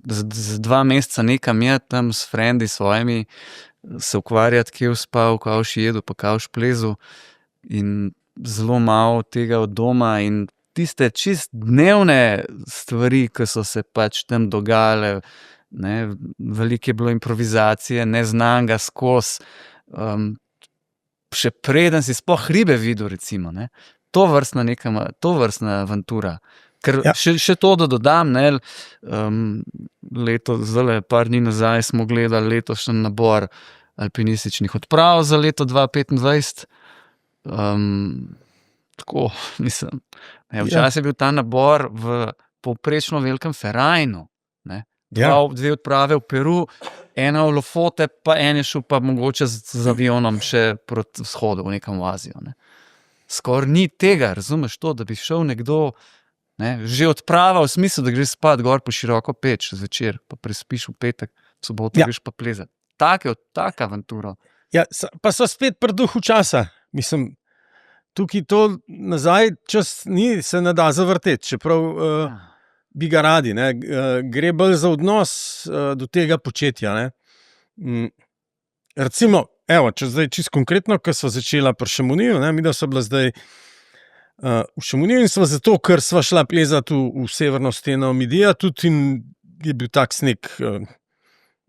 Za 2 meseca nekam je tam s frendi svojimi se ukvarjati, kje spal, kavš jedel, pa kavš plezel in zelo malo tega od doma in tiste čist dnevne stvari, ki so se pač tam dogajale, ne, veliko je bilo improvizacije, neznanega skozi, še preden si sploh hribe videl, recimo, ne. To vrstna avantura. Ker še to, da dodam, ne, zdajle par dni nazaj smo gledali letošnji nabor alpinističnih odprav za leto 2025. Tako, mislim, včasih je bil ta nabor v povprečno velikem Ferajnu, ne. 2 odprave v Peru, 1 v Lofote, pa en je šel pa mogoče z avionom še proti vzhodu, v nekam v Azijo, ne. Skoraj ni tega, razumeš to, da bi šel nekdo, ne, že odprava v smislu, da greš spat gor po široko peč zvečer, pa prespiš v petek, v soboto greš pa plezati. Taka avantura.
Ja, pa so spet pri duhu časa. Mislim, tukaj to nazaj čas se ne da zavrteti, čeprav bi ga radi, ne. Gre bolj za odnos do tega početja, ne. Recimo, evo, če zdaj čisto konkretno, ko sva začela pri Šamoniju, ne, midva sva bila zdaj v Šamoniju in sva zato, ker sva šla plezati v severno steno Midija, tudi in je bil tak sneg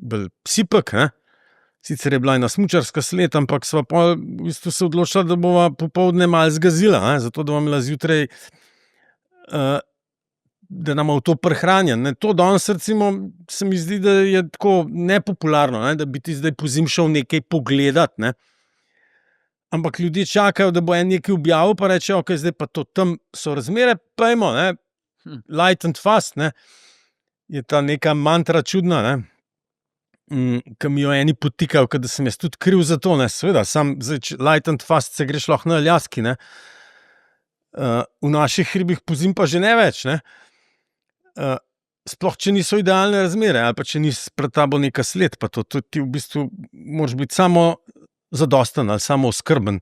bolj sipek, ne. Sicer je bila ena smučarska sled, ampak sva pa v bistvu se odločila, da bova popoldne malo zgazila, ne, zato da bova imela zjutraj, da nam bo to prehranjen, ne. To danes recimo se mi zdi, da je tako nepopularno, ne, da bi ti zdaj pozimi šel nekaj pogledat, ne. Ampak ljudje čakajo, da bo en nekaj objavil, pa reče, ok, zdaj pa to tam so razmere, pojmo, ne. Light and fast, ne. Je ta neka mantra čudna, ne. Ki mi jo eni podtikajo, da sem jaz tudi kriv za to, ne. Seveda, sam zdaj, light and fast se greš lahko na Aljaski, ne. V naših hribih pozimi pa že ne več, ne. Sploh, če niso idealne razmere, ali pa če nisi pred tabo neka sled, pa to ti v bistvu moraš biti samo zadosten ali samo oskrben,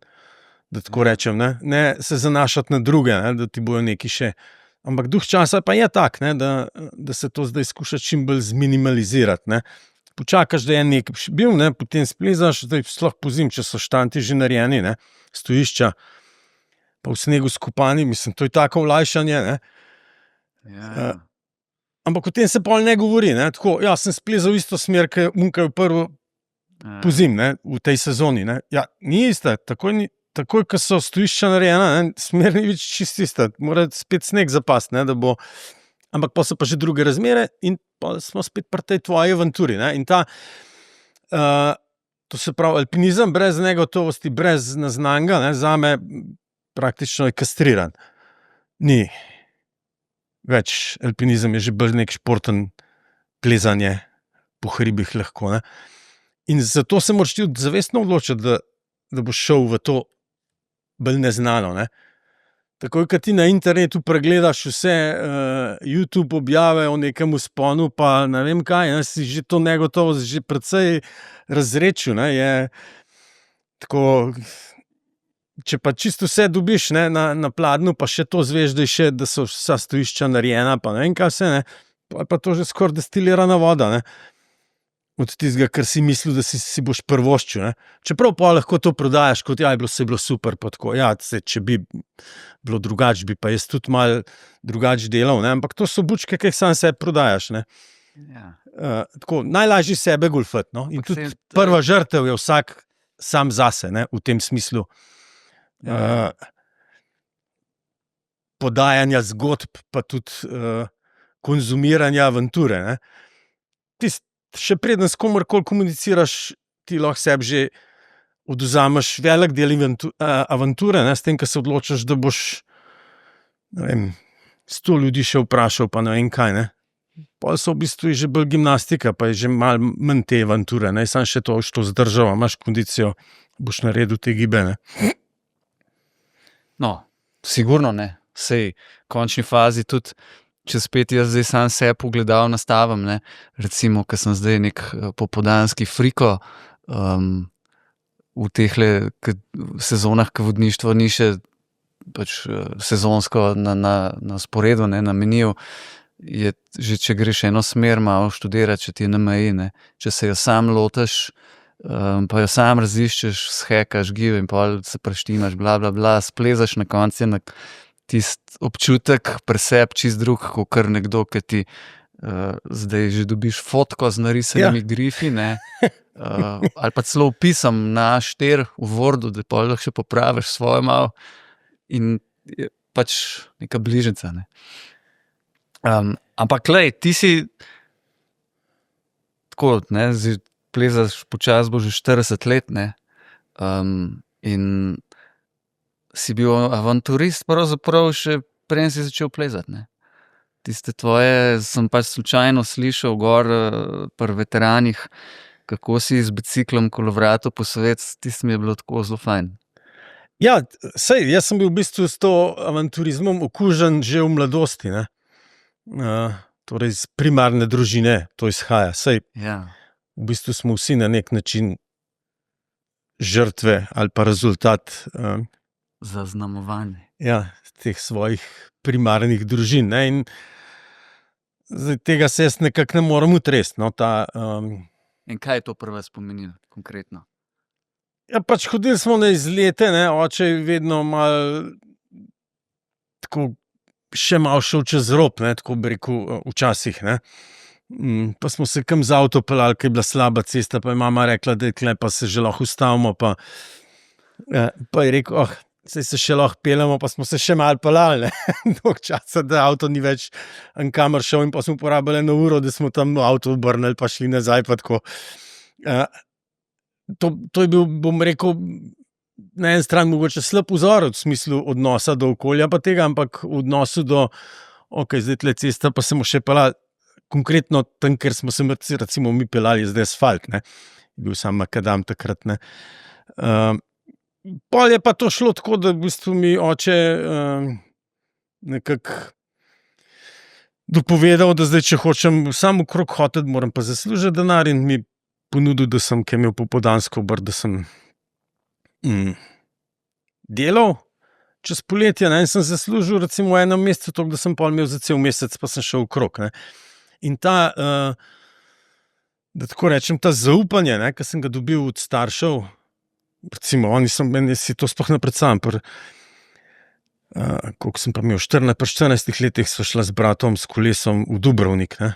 da tako rečem, ne. Ne se zanašati na druge, ne, da ti bojo neki še. Ampak duh časa pa je tak, ne, da se to zdaj skuša čim bolj zminimalizirati, ne. Počakaš, da je nekaj bil, ne, potem splezaš, zdaj sploh pozimi, če so štanti že narejeni, ne, stojišča, pa v snegu skopani, mislim, to je tako olajšanje, ne. Ampak o tem se pol ne govori, ne, tako, ja, sem splezal isto smer, ki je prvo pozimi, ne, v tej sezoni, ne. Ja, ni ista, takoj, ko so stojišča narejena, ne, smer ni več čisto ista, mora spet sneg zapasti, ne, da bo, ampak pa so pa že druge razmere in pa smo spet pri tej tvoji avanturi, ne, in ta, to se pravi, alpinizem brez negotovosti, brez neznanega, ne, zame praktično je kastriran. Ni več alpinizem, je že bolj nek športen plezanje po hribih lahko, ne. In zato se moraš ti zavestno odločiti, da boš šel v to bolj neznano, ne. Takoj, ko ti na internetu pregledaš vse YouTube objave o nekem vzponu, pa ne vem kaj, ne, si že to negotovost že precej razredčil, ne, je tako, če pa čisto vse dobiš, ne, na pladnju, pa še to izveš, da so vsa stojišča narejena, pa ne vem kaj vse, ne, pa to že skoraj destilirana voda, ne? Od tistega, kar si mislil, da si boš prvoščil, ne? Čeprav pa lahko to prodajaš kot, ja, je bilo super, pa tako, ja, če bi bilo drugače, bi pa jaz tudi malo drugače delal, ne? Ampak to so bučke, ki jih sam sebi prodajaš, ne?
Ja.
Tako, najlažje sebe golfati, no? In tudi prva žrtev je vsak sam zase, ne? V tem smislu podajanja zgodb, pa tudi konzumiranja avanture, ne? Še preden s komorkoli komuniciraš, ti lahko sebi že odvzameš velik del avanture, ne? S tem, ko se odločiš, da boš, ne vem, 100 ljudi še vprašal, pa ne vem kaj, ne? Pol so v bistvu že bolj gimnastika, pa je že malo manj te avanture, ne? Sam še to zdržal, imaš kondicijo, boš naredil te gibe, ne?
No, sigurno ne. Sej, v končni fazi tudi, če spet jaz zdaj sam sebe pogledal nastavim, ne, recimo, ker sem zdaj nek popoldanski friko, v tehle sezonah, ko vodništvo ni še pač sezonsko na sporedu, ne, na meniju, je že, če greš eno smer malo študirati, če ti je na meji, ne, če se jo sam lotiš, pa jo sam raziščeš, shekaš, give in pol se preštimaš, bla, bla, bla, splezaš na konci na tisti občutek pri sebi čist drug, kakor nekdo, ki ti zdaj že dobiš fotko z narisanimi grifi, ne, ali pa celo vpisam na A4 v Wordu, da pol lahko še popraviš svoje malo in je pač neka bližnjica, ne. Ampak glej, ti si tako, ne, zdaj plezaš počasi bo že 40 let, ne, in si bil avanturist pravzaprav še preden si začel plezati, ne. Tiste tvoje sem pač slučajno slišal gor pri veteranih, kako si z biciklom kolovratil po svet, tisto mi je bilo tako zelo fajn.
Ja, sej, jaz sem bil v bistvu s to avanturizmom okužen že v mladosti, ne. Torej iz primarne družine to izhaja, sej.
Ja.
V bistvu smo vsi na nek način žrtve ali pa rezultat
Zaznamovanje.
ja, teh svojih primarnih družin, ne, in zdaj tega se jaz nekako ne morem utresti, no,
In kaj je to pri vas pomenilo konkretno?
ja, pač hodili smo na izlete, ne, oče je vedno malo tako še malo šel čez rob, ne, tako bi rekel, včasih, ne. Pa smo se kam z avto peljali, ko je bila slaba cesta, pa je mama rekla, da je tule, pa se že lahko ustavimo, pa je rekel, saj se še lahko peljemo, pa smo se še malo peljali, ne, dolgo časa, da avto ni več nikamor šel in pa smo porabili 1 uro, da smo tam avto obrnili, pa šli nazaj, pa tako. To je bil, bom rekel, na eni strani mogoče slab vzor v smislu odnosa do okolja pa tega, ampak v odnosu do, okej, zdaj tule cesta, pa se bomo še peljali, konkretno tam, kjer smo se recimo mi peljali, je zdaj asfalt, ne, je bil sam makadam takrat, ne. Pol je pa to šlo tako, da v bistvu mi oče nekako dopovedal, da zdaj, če hočem sam okrog hoteti, moram pa zaslužiti denar in mi ponudil, da sem, ke je imel popoldansko obrt, da sem delal čez poletje, ne, in sem zaslužil recimo v enem mesecu toliko, da sem pol imel za cel mesec, pa sem šel okrog, ne. In ta, da tako rečem, ta zaupanje, ne, ke sem ga dobil od staršev, recimo oni so meni, si to sploh ne predstavljam, koliko sem pa imel, pri 14 letih sva šla z bratom s kolesom v Dubrovnik, ne,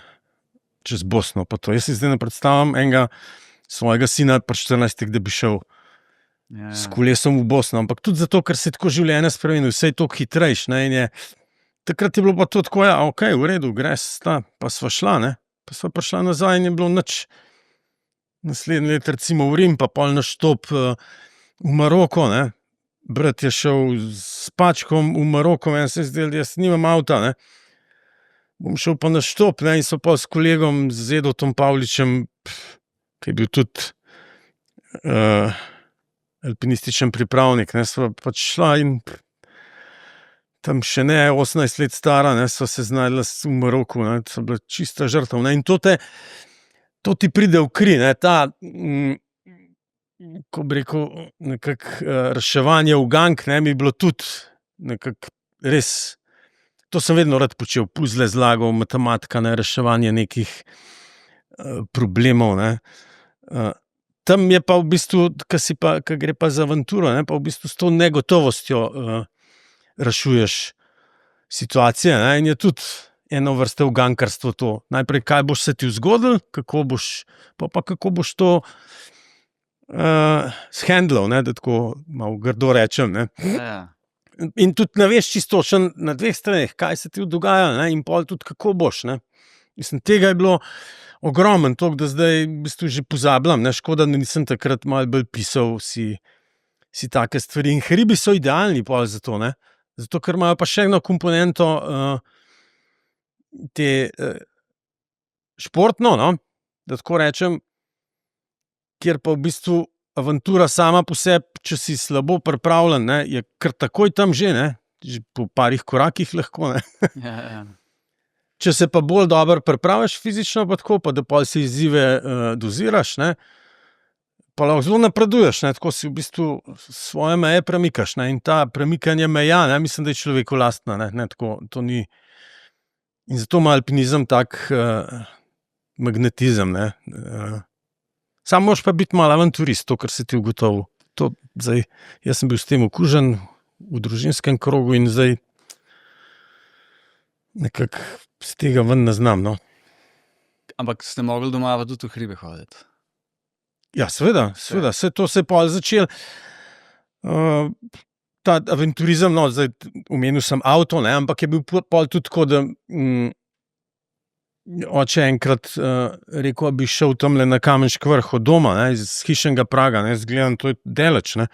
čez Bosno, pa to. Jaz si zdaj ne predstavljam enega svojega sina pri 14, da bi šel s kolesom v Bosno, ampak tudi zato, ker se je tako življenje spremenilo, vse je toliko hitrejš, ne, in je, takrat je bilo pa to tako, ja, okej, v redu, greš, pa sva šla, ne, pa sva prišla nazaj in je bilo nič. Naslednje leto recimo v Rim, pa pol naštop v Maroko, ne, brat je šel s pačkom v Maroko, meni se je zdelo, da jaz nimam avta, ne, bom šel pa naštop, ne, in so pol s kolegom, z Edotom Pavličem, ki je bil tudi alpinističen pripravnik, ne, sva pač šla in tam še ne 18 let stara, ne, sva se znašla v Maroku, ne, sva bila čista žrtev, ne, in to ti pride v kri, ne, ta, ko bi rekel, nekako reševanje ugank, ne, mi je bilo tudi nekako res, to sem vedno rad počel, puzle zlagal, matematika, ne, reševanje nekih problemov. Ne. Tam je pa v bistvu, ko gre pa za avanturo, ne, pa v bistvu s to negotovostjo rešuješ situacije, ne, in je tudi eno vrste ugankarstvo to. Najprej, kaj boš se ti zgodil, kako boš to shendlal, ne, da tako malo grdo rečem. Ne.
Ja.
In tudi ne veš čisto točno na dveh straneh, kaj se ti dogaja, ne, in pol tudi kako boš. Ne. Mislim, tega je bilo ogromen, toliko, da zdaj v bistvu že pozabljam. Ne. Škoda, da nisem takrat malo bolj pisal si take stvari. In hribi so idealni pol za to, ne. Zato, ker imajo pa še eno komponento športno, no, da tako rečem, kjer pa v bistvu avantura sama po sebi, če si slabo pripravljen, ne, je kar takoj tam že, ne, že po parih korakih lahko. Ne.
Ja.
Če se pa bolj dobro pripraviš fizično, pa tako, pa da pol si izzive doziraš, ne, pa lahko zelo napreduješ, ne, tako si v bistvu svoje meje premikaš. Ne, in ta premikanje meja, ne, mislim, da je človeku lastna. Ne, tako, to ni... In zato ima alpinizem tak magnetizem. Ne. Sam moraš pa biti malo avanturist, to, kar si ti ugotovil. Jaz sem bil s tem okužen v družinskem krogu in zdaj nekako z tega ven ne znam. No.
Ampak ste mogli doma pa tudi v hribe hoditi?
Ja, seveda. Vse to se je pol začel. Ta avanturizem, no, zdaj omenil sem avto, ne, ampak je bil pol tudi tako, da oče enkrat rekel, bi šel tamle na Kamenški vrh od doma, ne, iz hišnega praga, ne, zgledam, to je daleč, ne.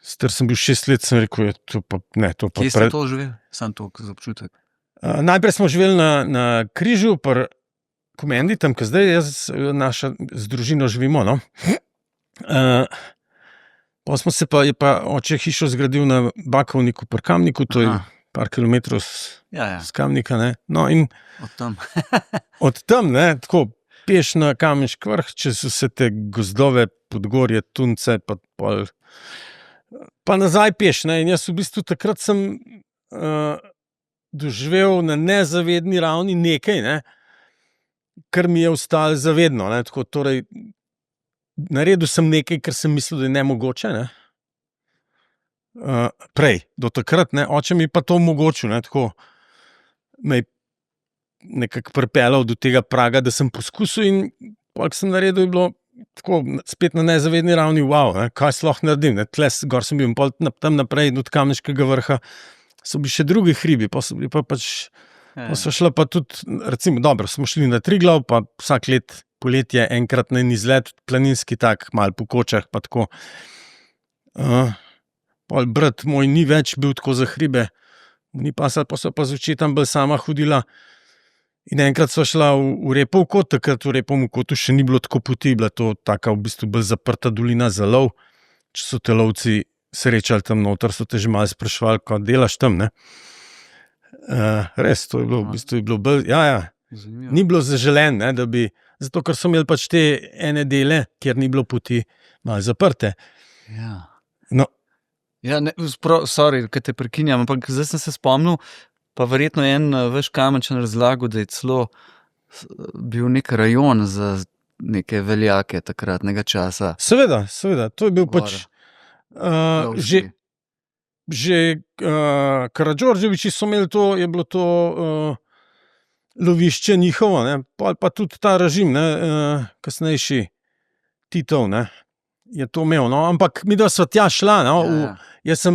Star sem bil 6 let, sem rekel, to pa ne, to pa...
Kje ste to živeli? Sam to za občutek.
Najprej smo živeli na Križu, pri Komendi, tam, ko zdaj jaz z družino živimo, no. Pa je pa oče hišo zgradil na Bakovniku pri Kamniku, to je par kilometrov z Kamnika, ne. No, in od tam, ne, tako peš na Kamenški vrh, čez vse te gozdove, Podgorje, Tunce, pa nazaj peš, ne. In jaz v bistvu takrat sem doživel na nezavedni ravni nekaj, ne, kar mi je ostalo zavedno, ne, tako, torej, naredil sem nekaj, kar sem mislil, da je nemogoče, ne. Prej, do takrat, ne, oče mi pa to omogočil, ne, tako, me je nekako pripeljal do tega praga, da sem poskusil in koliko sem naredil, je bilo tako, spet na nezavedni ravni, wow, ne, kaj sploh naredim, ne, tle gor sem bil in pol tam naprej od Kamenškega vrha so bili še drugi hribi, pa so bili pa pač, pa so šla pa tudi, recimo, dobro, smo šli na Triglav, pa vsak let poletje enkrat na en izlet, planinski tak, malo po kočah, pa tako. Pol brat moj ni več bil tako za hribe, ni pasal, pa so pa z očetom bolj sama hodila. In enkrat sva šla v Repov kot, takrat v Repovem kotu še ni bilo tako poti, bila to taka v bistvu bolj zaprta dolina za lov. Če so te lovci srečali tam noter, so te že malo spraševali, kaj delaš tam, ne. Res, to je bilo, v bistvu je bilo bolj, ni bilo zaželen, ne, da bi, zato ker so imeli pač te ene dele, kjer ni bilo poti, malo zaprte.
Ja.
No.
Ja, ne, sorry, ker te prekinjam, ampak zdaj sem se spomnil, pa verjetno en vaš Kamenčan razlagal, da je celo bil nek rajon za neke veljake takratnega časa.
Seveda, to je bil pač že Karadžordževiči so imeli to, je bilo to lovišče njihovo, ne, pa tudi ta režim, ne, kasnejši Titov, ne, je to imel, no, ampak midva sva tja šla, no,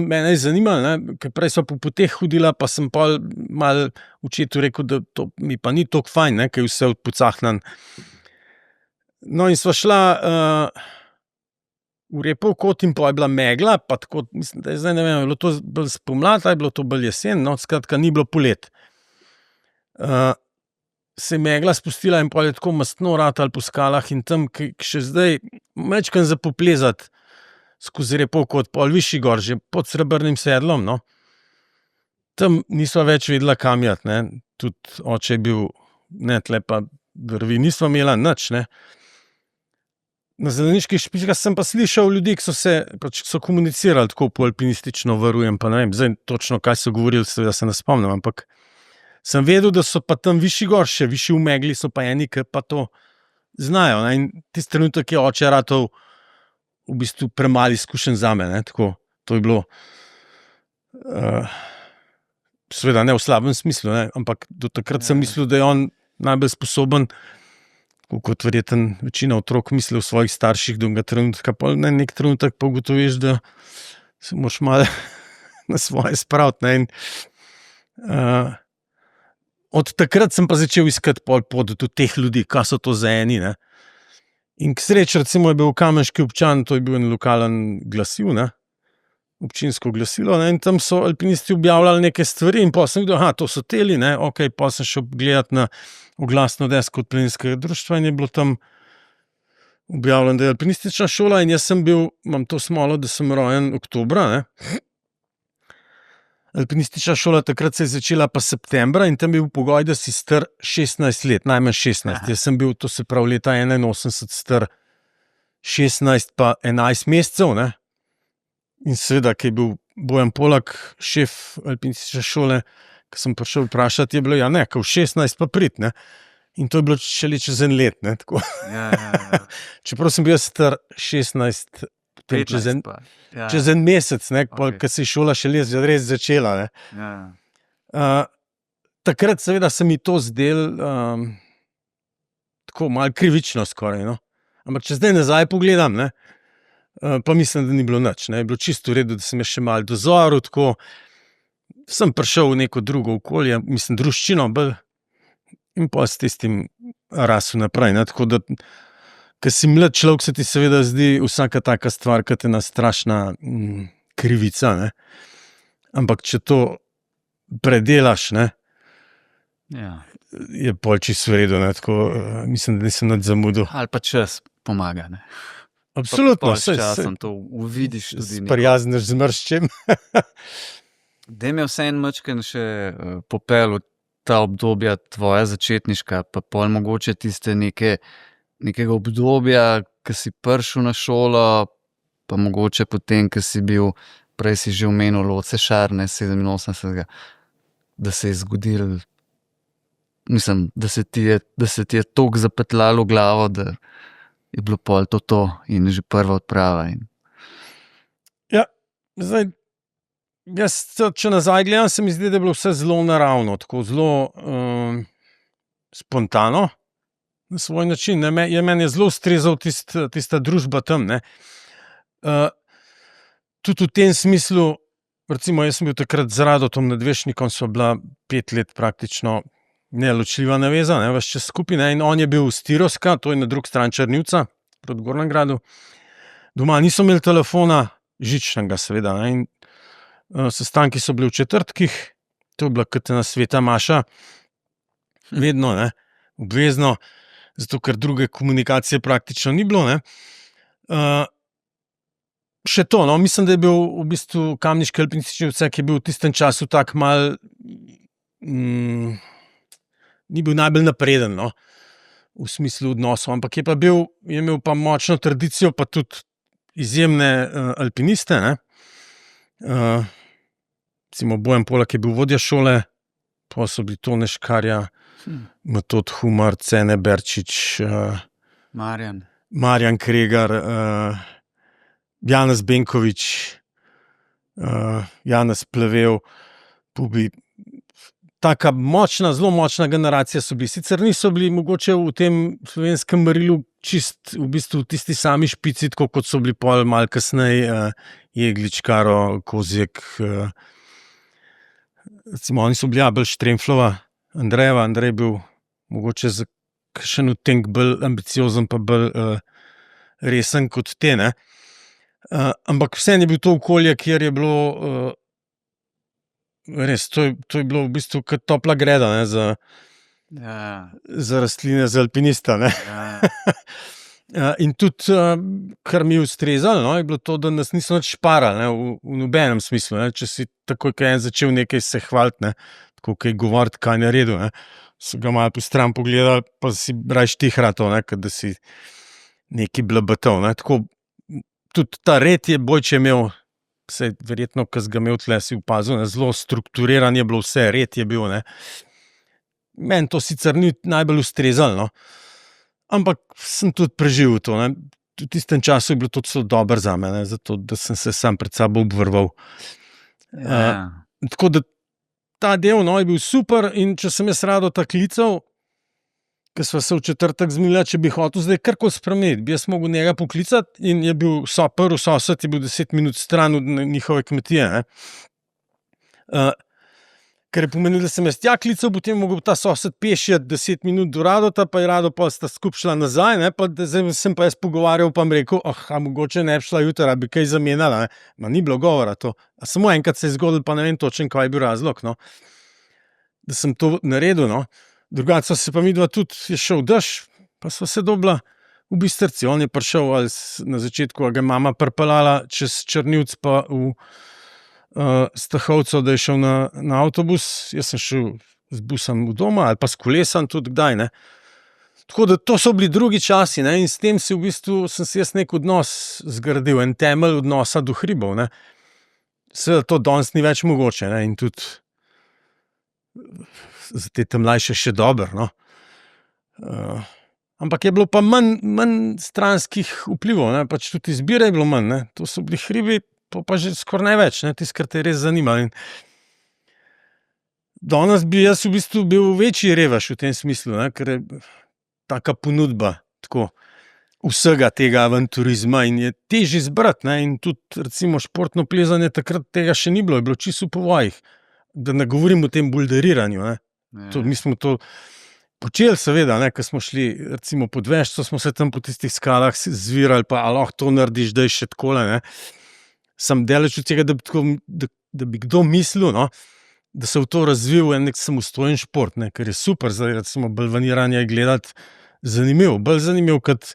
mene je zanimalo, ne, ker prej sva po poteh hodila, pa sem pa malo očetu rekel, da to mi pa ni toliko fajn, ne, ker je vse odpocahnan. No, in sva šla v Repov kot in pa je bila megla, pa tako, mislim, da je zdaj, ne vem, je bilo to bolj spomlad, je bilo to bolj jesen, no, skratka, ni bilo polet. Se je megla spustila in pa je tako mastno ratalo po skalah in tam, ki še zdaj mečkam za poplezati skozi Repov kot, pol višji gor, že pod Srebrnim sedlom, no. Tam nisva več vedela kam jati, ne, tudi oče je bil, ne, tle pa vrvi, nisva imela nič, ne. Na zeleniških špičkah sem pa slišal ljudi, ki so komunicirali tako po alpinistično varujem, pa ne vem, zdaj točno kaj so govorili, seveda se ne spomnim, ampak sem vedel, da so pa tam višji gor, še višji v megli, so pa eni, ki pa to znajo. Ne? In tisti trenutek je oče ratov v bistvu premali izkušen za me. Tako, to je bilo seveda ne v slabem smislu, ne? Ampak do takrat sem mislil, da je on najbolj sposoben, kot verjeten večina otrok misli o svojih starših, do trenutka, pa ne nek trenutek pa ugotoviš, da se moraš malo na svoje spraviti. Od takrat sem pa začel iskati pot do teh ljudi, kaj so to za eni. Ne? In k sreči, recimo, je bil Kamenški občan, to je bil en lokalen glasil, ne? Občinsko glasilo, ne? In tam so alpinisti objavljali neke stvari in pa sem videl, to so teli, ne? Ok, pa sem šel gledati na oglasno desko od planinskega društva in je bilo tam objavljeno, da je alpinistična šola in jaz sem bil, imam to smolo, da sem rojen oktobra, ne? Alpinistična šola takrat se je začela pa septembra in tam je bil pogoj, da si star 16 let, najmanj 16. Jaz sem bil, to se pravi, leta 81 star 16 pa 11 mesecev, ne? In seveda, ki je bil Bojan Polak, šef alpinistične šole, ko sem prišel vprašati, je bilo, ne, ko v 16 pa prid, ne? In to je bilo šele čez en let, ne, tako.
Ja.
Čeprav sem bil star 16, čez en mesec, ne, ko se je šola šele res začela, ne.
Ja.
Takrat seveda se mi to zdelo tako malo krivično skoraj, no. Ampak če zdaj nazaj pogledam, ne, pa mislim, da ni bilo nič, ne, je bilo čisto v redu, da sem še malo dozoril, tako, sem prišel v neko drugo okolje, mislim, druščino, in pa s tistim rasel naprej, ne, tako da, ko si mlad človek, se ti seveda zdi vsaka taka stvar, kot ena strašna krivica, ne, ampak če to predelaš, ne,
Ja.
je pol čisto v redu, ne, tako, mislim, da nisem nič zamudil.
Ali pa čas pomaga, ne.
Absolutno,
S časom to uvidiš tudi.
Sprijazneš z mrščem.
Daj me vseeno majčkeno še popel v ta obdobja tvoja začetniška, pa pol mogoče tiste nekega obdobja, ko si prišel na šolo, pa mogoče potem, ko si bil, prej si že omenil Loce Šarne 87, da se je zgodil, mislim, da se ti je toliko zapetljalo v glavo, da je bilo pol to in že prva odprava.
Ja, zdaj, jaz, če nazaj gledam, se mi zdi, da je bilo vse zelo naravno, tako zelo spontano na svoj način. Meni je zelo ustrezal tista družba tam. Ne. Tudi v tem smislu, recimo, jaz sem bil takrat z Radotom Nadvešnikom, so bila 5 let praktično neločljiva naveza, ne, ves čas skupaj, ne, in on je bil z Tiroska, to je na drugi strani Črnivca, proti Gornjem Gradu. Doma niso imeli telefona, žičnega seveda, ne, in sestanki so bili v četrtkih, to je bila kot ena sveta maša, vedno, ne, obvezno, zato ker druge komunikacije praktično ni bilo, ne. Še to, no, mislim, da je bil v bistvu Kamniški alpinistični odsek je bil v tistem času tak mal ni bil najbolj napreden, no, v smislu odnosov, ampak je imel pa močno tradicijo, pa tudi izjemne alpiniste, ne. Recimo Bojan Polak je bil vodja šole, pa so bili Tone Škarja, Metod Humar, Cene Berčič, Marjan Kregar, Janez Benkovič, Janez Plevel, Pubi. Taka močna, zelo močna generacija so bili. Sicer niso bili mogoče v tem slovenskem merilu čist v bistvu tisti sami špici, tako kot so bili pol malo kasneje Jeglič, Karo, Kozjek. Recimo, oni so bili bolj Štremflova, Andrej je bil mogoče za kakšen odtenek bolj ambiciozen, pa bolj resen kot te, ne. Ampak vseeno je bil to okolje, kjer je bilo res, to je bilo v bistvu kot topla greda, ne, za rastline, za alpinista, ne. In tudi, kar mi je ustrezalo, no, je bilo to, da nas niso nič šparali, ne, v nobenem smislu, ne, če si takoj, ko je začel nekaj se hvaliti, ne, tako kaj govoriti, kaj naredil, ne, so ga malo po stran pogledali, pa si rajš tih ratov, ne, kot da si neki blabatov. Tako, tudi ta red je boj, če imel, verjetno, ki ga imel tle, si opazil, zelo strukturiran je bilo vse, red je bil. Meni to sicer ni najbolj ustrezalo, ampak sem tudi preživel to. V tistem času je bilo to celo dobro za me, zato da sem se sam pred sabo obvrval. Tako da ta del je bil super in če sem jaz rado ta klical, ker sva se v četrtek zmenila, če bi hotel zdaj karkoli spremeniti, bi jaz mogel njega poklicati in je bil prvi sosed, je bil 10 minut stran od njihove kmetije. Ker je pomenil, da sem jaz tja klical, potem je mogel ta sosed pešjati 10 minut do Radota, pa je Rado pa sta skupaj šla nazaj, pa zdaj sem pa jaz pogovarjal, pa mi rekel, mogoče ne bi šla jutra, bi kaj zamenjala. Ni bilo govora to. Samo enkrat se je zgodilo, pa ne vem točen, kaj je bil razlog, da sem to naredil. Drugače se pa midva tudi, je šel dež, pa sva se dobila v Bistrci. On je prišel na začetku, ga je mama pripeljala čez Črnivc pa v Stahovco, da je šel na avtobus. Jaz sem šel z busom v doma ali pa s kolesom tudi kdaj. Tako da to so bili drugi časi in s tem sem si jaz nek odnos zgradil, en temelj odnosa do hribov. Seveda to danes ni več mogoče in tudi za te mlajše še dobro. Ampak je bilo pa manj stranskih vplivov, pač tudi izbire je bilo manj. To so bili hribi, pa že skoraj največ, tisto, kar te res zanima. Danes bi jaz v bistvu bil večji revež v tem smislu, ker je taka ponudba tako vsega tega avanturizma in je težje zbrati. In tudi recimo športno plezanje takrat tega še ni bilo, je bilo čisto v povojih. Da ne govorim o tem bulderiranju. Mi smo to počeli, seveda, ko smo šli recimo pod Veščo, smo se tam po tistih skalah zvirali, pa lahko to narediš, da je še takole. Sem daleč od tega, da bi kdo mislil, da se v to razvil en nek samostojen šport, ker je super, zdaj recimo balvaniranje gledati zanimivo, bolj zanimivo kot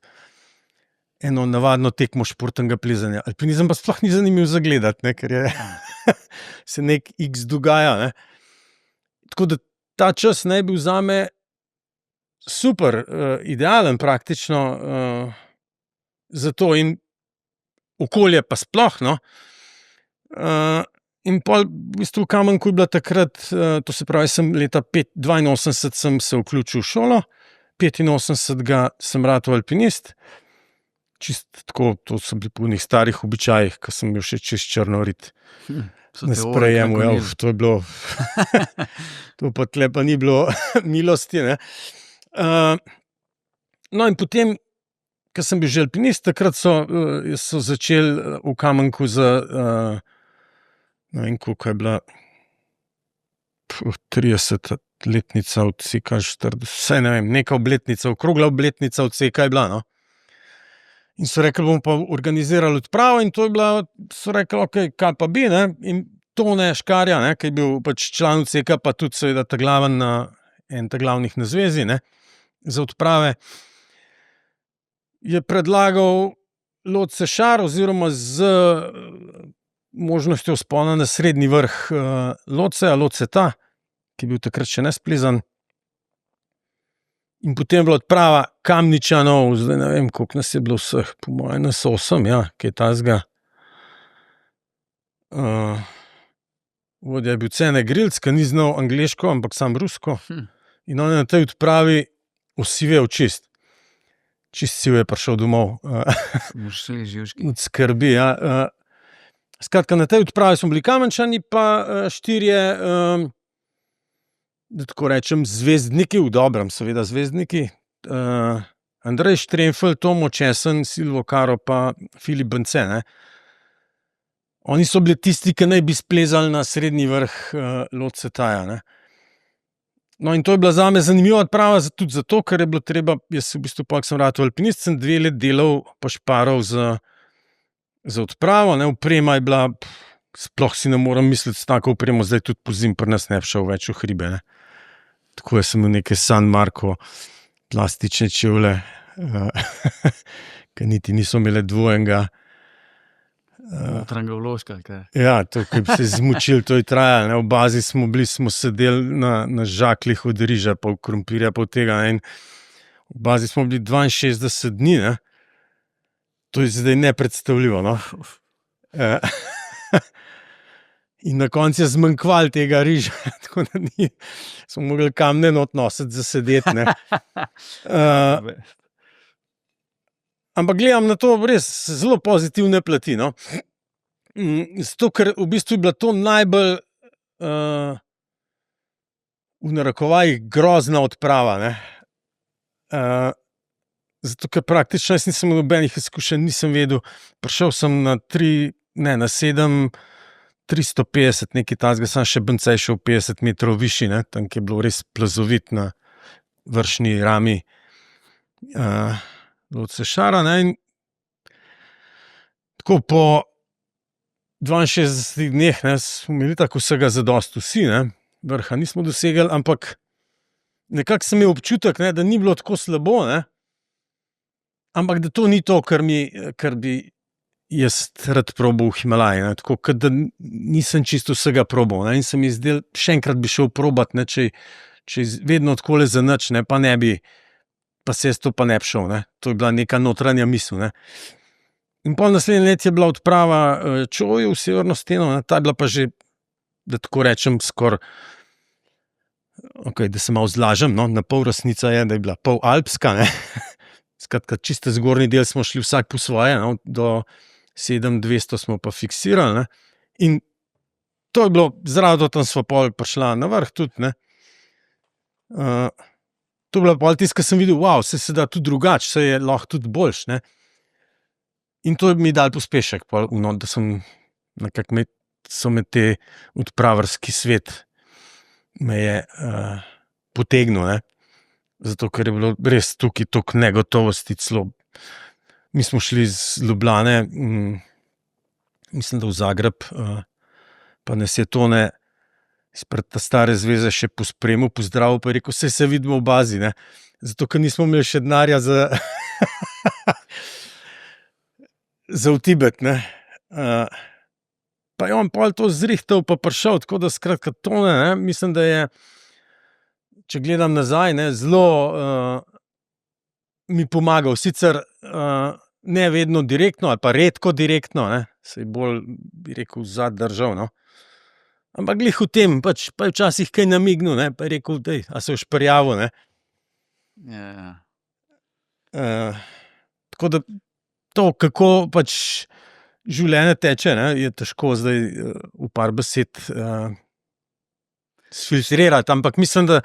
eno navadno tekmo športnega plezanja. Alpinizem pa sploh ni zanimiv za gledati, ker se nek X dogaja. Tako da ta čas naj bil zame super, idealen praktično za to in okolje pa sploh. In pol v bistvu v Kamenku je bila takrat, to se pravi, sem leta 82 sem se vključil v šolo, 85 sem ratal alpinist, čist tako, to sem bil po njih starih običajih, ko sem bil še čist črnorit. Na sprejemu, to je bilo, to pa tle pa ni bilo milosti. No in potem, ko sem bil že alpinist, takrat so začeli v Kamenku ne vem, koliko je bila 30-letnica odseka, 40, vse ne vem, neka obletnica, okrogla obletnica odseka je bila, In so rekli, bomo pa organizirali odpravo in to je bila, so rekli, ok, kaj pa bi, in Tone Škarja, ki je bil pač član odseka, pa tudi seveda en glavnih na zvezi, za odprave, je predlagal Lotse Šar oziroma z možnostjo vzpona na srednji vrh Lotseta, ki je bil takrat še nesplezan. In potem je bila odprava Kamničanov, zdaj ne vem, koliko nas je bilo vseh, po mojem nas 8, kaj je tazga. Vodja je bil Cene Grilc, ki ni znal angleško, ampak sam rusko. In on je na tej odpravi osivel čist. Čist siv je prišel domov. Od skrbi, Skratka, na tej odpravi smo bili Kamenčani, pa 4 da tako rečem, zvezdniki, v dobrem, seveda zvezdniki, Andrej Štremfelj, Tomo Česen, Silvo Karo pa Filip Bence. Oni so bili tisti, ki naj bi splezali na srednji vrh Lotsetaja. No in to je bila zame zanimiva odprava, tudi zato, ker je bilo treba, jaz v bistvu sem ratal alpinist, sem 2 let delal pa šparal za odpravo, oprema je bila, sploh si ne morem misliti s tako opremo, zdaj tudi pozim pri nas ne bi šel več v hribe. Tako je sem imel neke San Marco plastične čevlje, ki niti niso imele dvojenega.
Notranjega vložka, kaj?
Ja, to, ki bi se zmučili, to je trajalo. V bazi smo sedeli na žaklih od riža, pa v krompirja, pa od tega. In v bazi smo bili 62 dni, To je zdaj nepredstavljivo. No? In na koncu je zmanjkval tega riža, tako da smo mogli kamne not nositi za sedeti. Ampak gledam na to res zelo pozitivne plati. No? Zato, ker v bistvu je bila to najbolj v narekovajih grozna odprava. Ne? Zato, ker praktično jaz nisem imel nobenih izkušenj, nisem vedel. Prišel sem na 7, 350, nekaj takega, sem še bencej šel 50 metrov višji, ne? Tam je bilo res plazovit na vršni rami od Sešara. Ne? In tako po 62 dneh, ne, smo imeli tako vsega zadosti vsi, ne? Vrha nismo dosegli, ampak nekako sem imel občutek, ne, da ni bilo tako slabo, ne? Ampak da to ni to, kar bi jaz rad probal v Himalaji, ne? Tako, da nisem čisto vsega probal, ne? In se mi zdel, še enkrat bi šel probat, ne? Če vedno takole za nič, ne? Pa ne bi, pa se jaz to pa ne bi šel, ne? To je bila neka notranja misel, ne? In pol naslednje let je bila odprava Čoju v severno steno, ne? Ta je bila pa že, da tako rečem, skoraj, da se malo zlažem, no? Na pol resnica je, da je bila pol alpska, ne? Skratka, čisto zgornji del smo šli vsak po svoje, no? Do 7200 smo pa fiksirali, ne? In to je bilo, zraven tam smo pol prišla na vrh tudi, ne? To je bila pol tisto, ko sem videl, wow, se da tudi drugače, se je lahko tudi boljš, ne? In to je mi dal pospešek, pol, da sem nekako so me te odpravarski svet me je potegnil, ne? Zato, ker je bilo res tukaj toliko negotovosti celo. Mi smo šli z Ljubljane, mislim, da v Zagreb, pa nas je Tone izpred ta stare zveze še pospremil, pozdravil, pa je rekel, saj se vidimo v bazi, ne? Zato, ker nismo imeli še denarja za v Tibet, ne? Pa je on pol to zrihtal, pa prišel, tako da skratka Tone, ne? Mislim, da je, če gledam nazaj, ne, zelo mi pomagal, sicer ne vedno direktno, ali pa redko direktno, ne, se je bolj, bi rekel, zadržal, no. Ampak glih v tem, pač, pa je včasih kaj namignil, ne, pa je rekel, dej, a se boš prijavil, ne. Tako da to, kako pač življenje teče, ne, je težko zdaj v par besed sfiltrirati, ampak mislim, da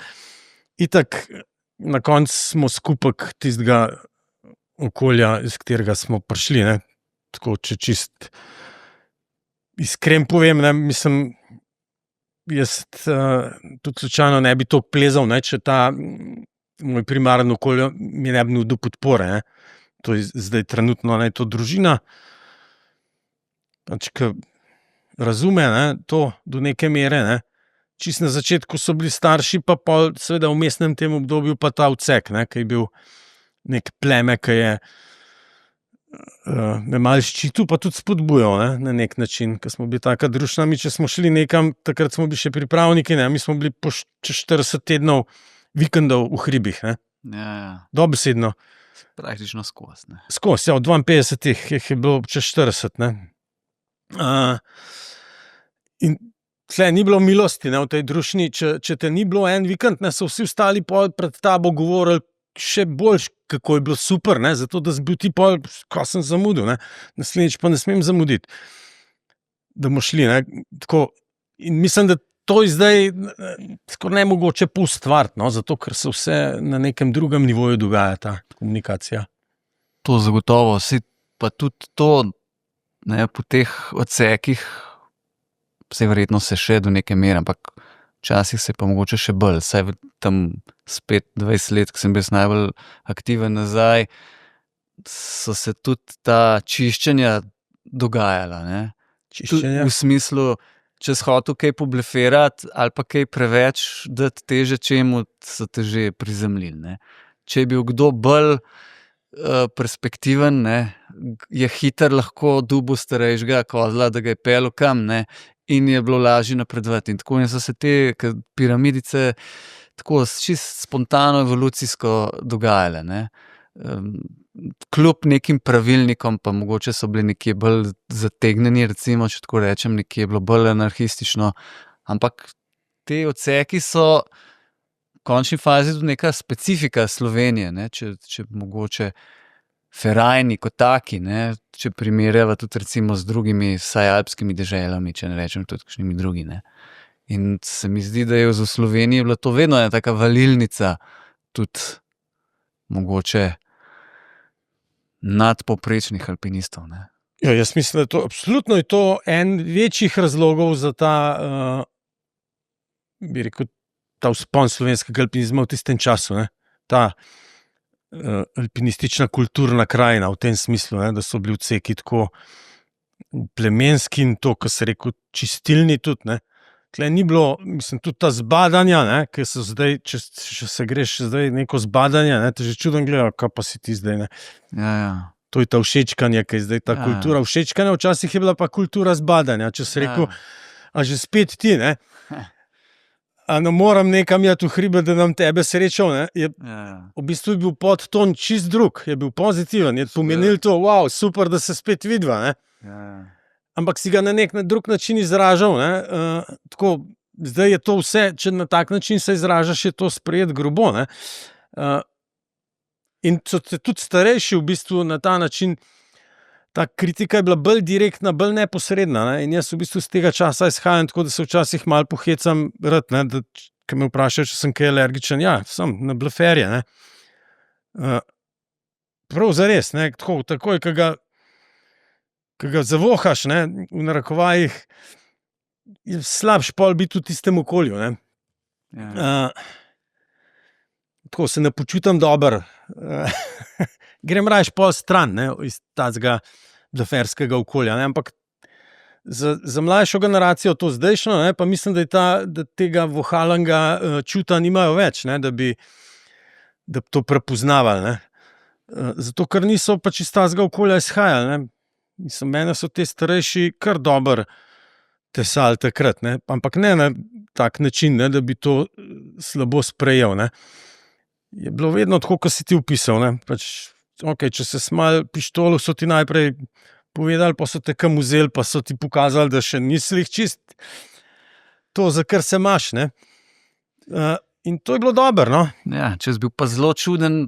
itak na koncu smo skupek tistega okolja, iz katerega smo prišli, ne. Tako, če čist iskren povem, ne, mislim, jaz tudi slučajno ne bi toliko plezal, ne, če ta moj primarni okolje mi ne bi nudil podpore, ne. To je zdaj trenutno, ne, to družina, pač, ki razume, ne, to do neke mere, ne. Čisto na začetku so bili starši, pa pol seveda v vmesnem tem obdobju pa ta odsek, ne, ki je bil nek pleme, ki je me malo ščitil, pa tudi spodbujal, ne, na nek način, ker smo bili taka družina, mi če smo šli nekam, takrat smo bili še pripravniki, ne, mi smo bili po 40 tednov vikendov v hribih, ne. Dobesedno.
Praktično skozi, ne.
Skozi, ja, v 52 jih je bilo čez 40, ne. In tle ni bilo milosti, ne, v tej družini, če te ni bilo en vikend, ne, so vsi ostali pol pred tabo govorili še boljš, kako je bilo super, ne, zato da si bil ti pol, ko sem zamudil, ne, naslednjič pa ne smem zamuditi, da bomo šli, ne, tako, in mislim, da to je zdaj skoraj nemogoče poustvariti, no, zato ker se vse na nekem drugem nivoju dogaja ta komunikacija.
To zagotovo, pa tudi to, ne, po teh odsekih, vse verjetno se še do neke mere, ampak včasih se pa mogoče še bolj, saj tam spet 20 let, ko sem bil najbolj aktiven nazaj, so se tudi ta čiščenja dogajala, ne.
Čiščenja?
V smislu, če si hotel kaj poblefirati ali pa kaj preveč dati teže čemu, so te že prizemljili, ne. Če je bil kdo bolj perspektiven, ne, je hitro lahko dobil starejšega kozla, da ga je peljal kam, ne, in je bilo lažje napredovati. In tako so se te piramidice tako čisto spontano, evolucijsko dogajale, ne. kljub nekim pravilnikom, pa mogoče so bili nekje bolj zategnjeni, recimo, če tako rečem, nekje je bilo bolj anarhistično, ampak te odseki so v končni fazi tudi neka specifika Slovenije, ne? Če mogoče Ferajni kot taki, ne? Če primerjava tudi recimo z drugimi, vsaj alpskimi deželami, če ne rečem tudi kakšnimi drugi, ne? In se mi zdi, da je v Sloveniji bila to vedno ena taka valilnica, tudi mogoče nadpovprečnih alpinistov, ne.
Ja, jaz mislim, da absolutno je to en večjih razlogov za ta, bi rekel, ta vzpon slovenskega alpinizma v tistem času, ne. Ta alpinistična kulturna krajina v tem smislu, ne, da so bili odseki tako plemenski in to, ko se rekel, čistilni tudi, ne. Tle ni bilo, mislim, tudi ta zbadanja, ne, ki so zdaj, če se greš zdaj neko zbadanje, ne, te že čudno gledajo, kaj pa si ti zdaj, ne.
Ja.
To je ta všečkanje, ki je zdaj ta kultura všečkanja, včasih je bila pa kultura zbadanja, če si rekel, a že spet ti, ne. A ne moram nekam jati v hribe, da nam tebe srečal, ne. V bistvu je bil podton čist drug, je bil pozitiven, je pomenil to, wow, super, da se spet vidva, ne. Ampak si ga na nek drug način izražal, ne, tako, zdaj je to vse, če na tak način se izražaš, je to sprejet grobo, ne. In so te tudi starejši v bistvu na ta način, ta kritika je bila bolj direktna, bolj neposredna, ne, in jaz v bistvu z tega časa izhajam tako, da se včasih malo pohecam rad, ne, da, ko me vprašajo, če sem kaj alergičen, ja, sem na bleferje, ne. Prav zares, ne, tako, takoj, ko ga zavohaš, ne, v narekovajih, je slabš pol biti v tistem okolju, ne. Tako se ne počutim dobro. Grem rajš pol stran, ne, iz tazga bleferskega okolja, ne, ampak za mlajšo generacijo to zdajšnjo, ne, pa mislim, da tega vohalenega čuta nimajo več, ne, da bi to prepoznavali, ne. Zato, ker niso pač iz tazga okolja izhajali, ne. Mislim, mene so te starejši kar dobro tesali takrat, ne, ampak ne na tak način, ne, da bi to slabo sprejel, ne. Je bilo vedno tako, kot si ti opisal, ne, pač, okej, če se smali pištolo, so ti najprej povedali, pa so te kam vzeli, pa so ti pokazali, da še nisi glih čist to, za kar se imaš, ne. In to je bilo dobro, no.
Ja, če si bil pa zelo čuden,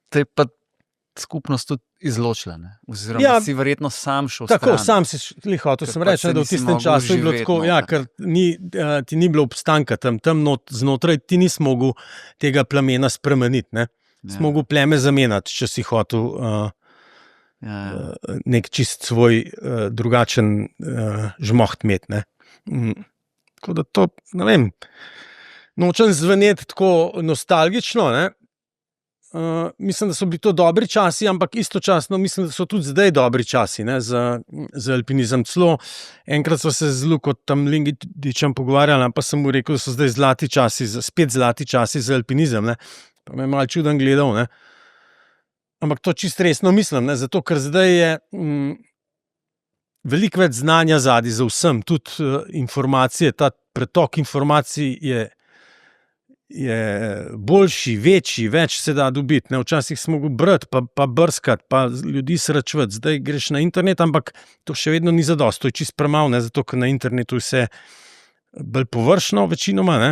te pa skupnost tudi izločila, ne? Oziroma si verjetno sam šel stran.
Tako, sam si hotel sem reči, da v tistem času je bilo tako, ja, ker ti ni bilo obstanka tam znotraj, ti nisi mogel tega plemena spremeniti, ne. Si mogel pleme zamenjati, če si hotel nek čist svoj drugačen žmoht imeti, ne. Tako da to, ne vem, nočem zveneti tako nostalgično, ne. Mislim, da so bili to dobri časi, ampak istočasno mislim, da so tudi zdaj dobri časi, ne, za alpinizem. Celo enkrat sva se z Lukom Lingidičem pogovarjala, pa sem mu rekel, da so zdaj spet zlati časi za alpinizem, ne. Pa me je malo čuden gledal, ne. Ampak to čisto resno mislim, ne, zato ker zdaj je veliko več znanja zadaj za vsem, tudi informacije, ta pretok informacij je boljši, večji, več se da dobiti, ne, včasih smo mogli brati, pa brskati, pa ljudi srečevati, zdaj greš na internet, ampak to še vedno ni zadosti, to je čisto premalo, ne, zato ker na internetu vse bolj površno večinoma, ne,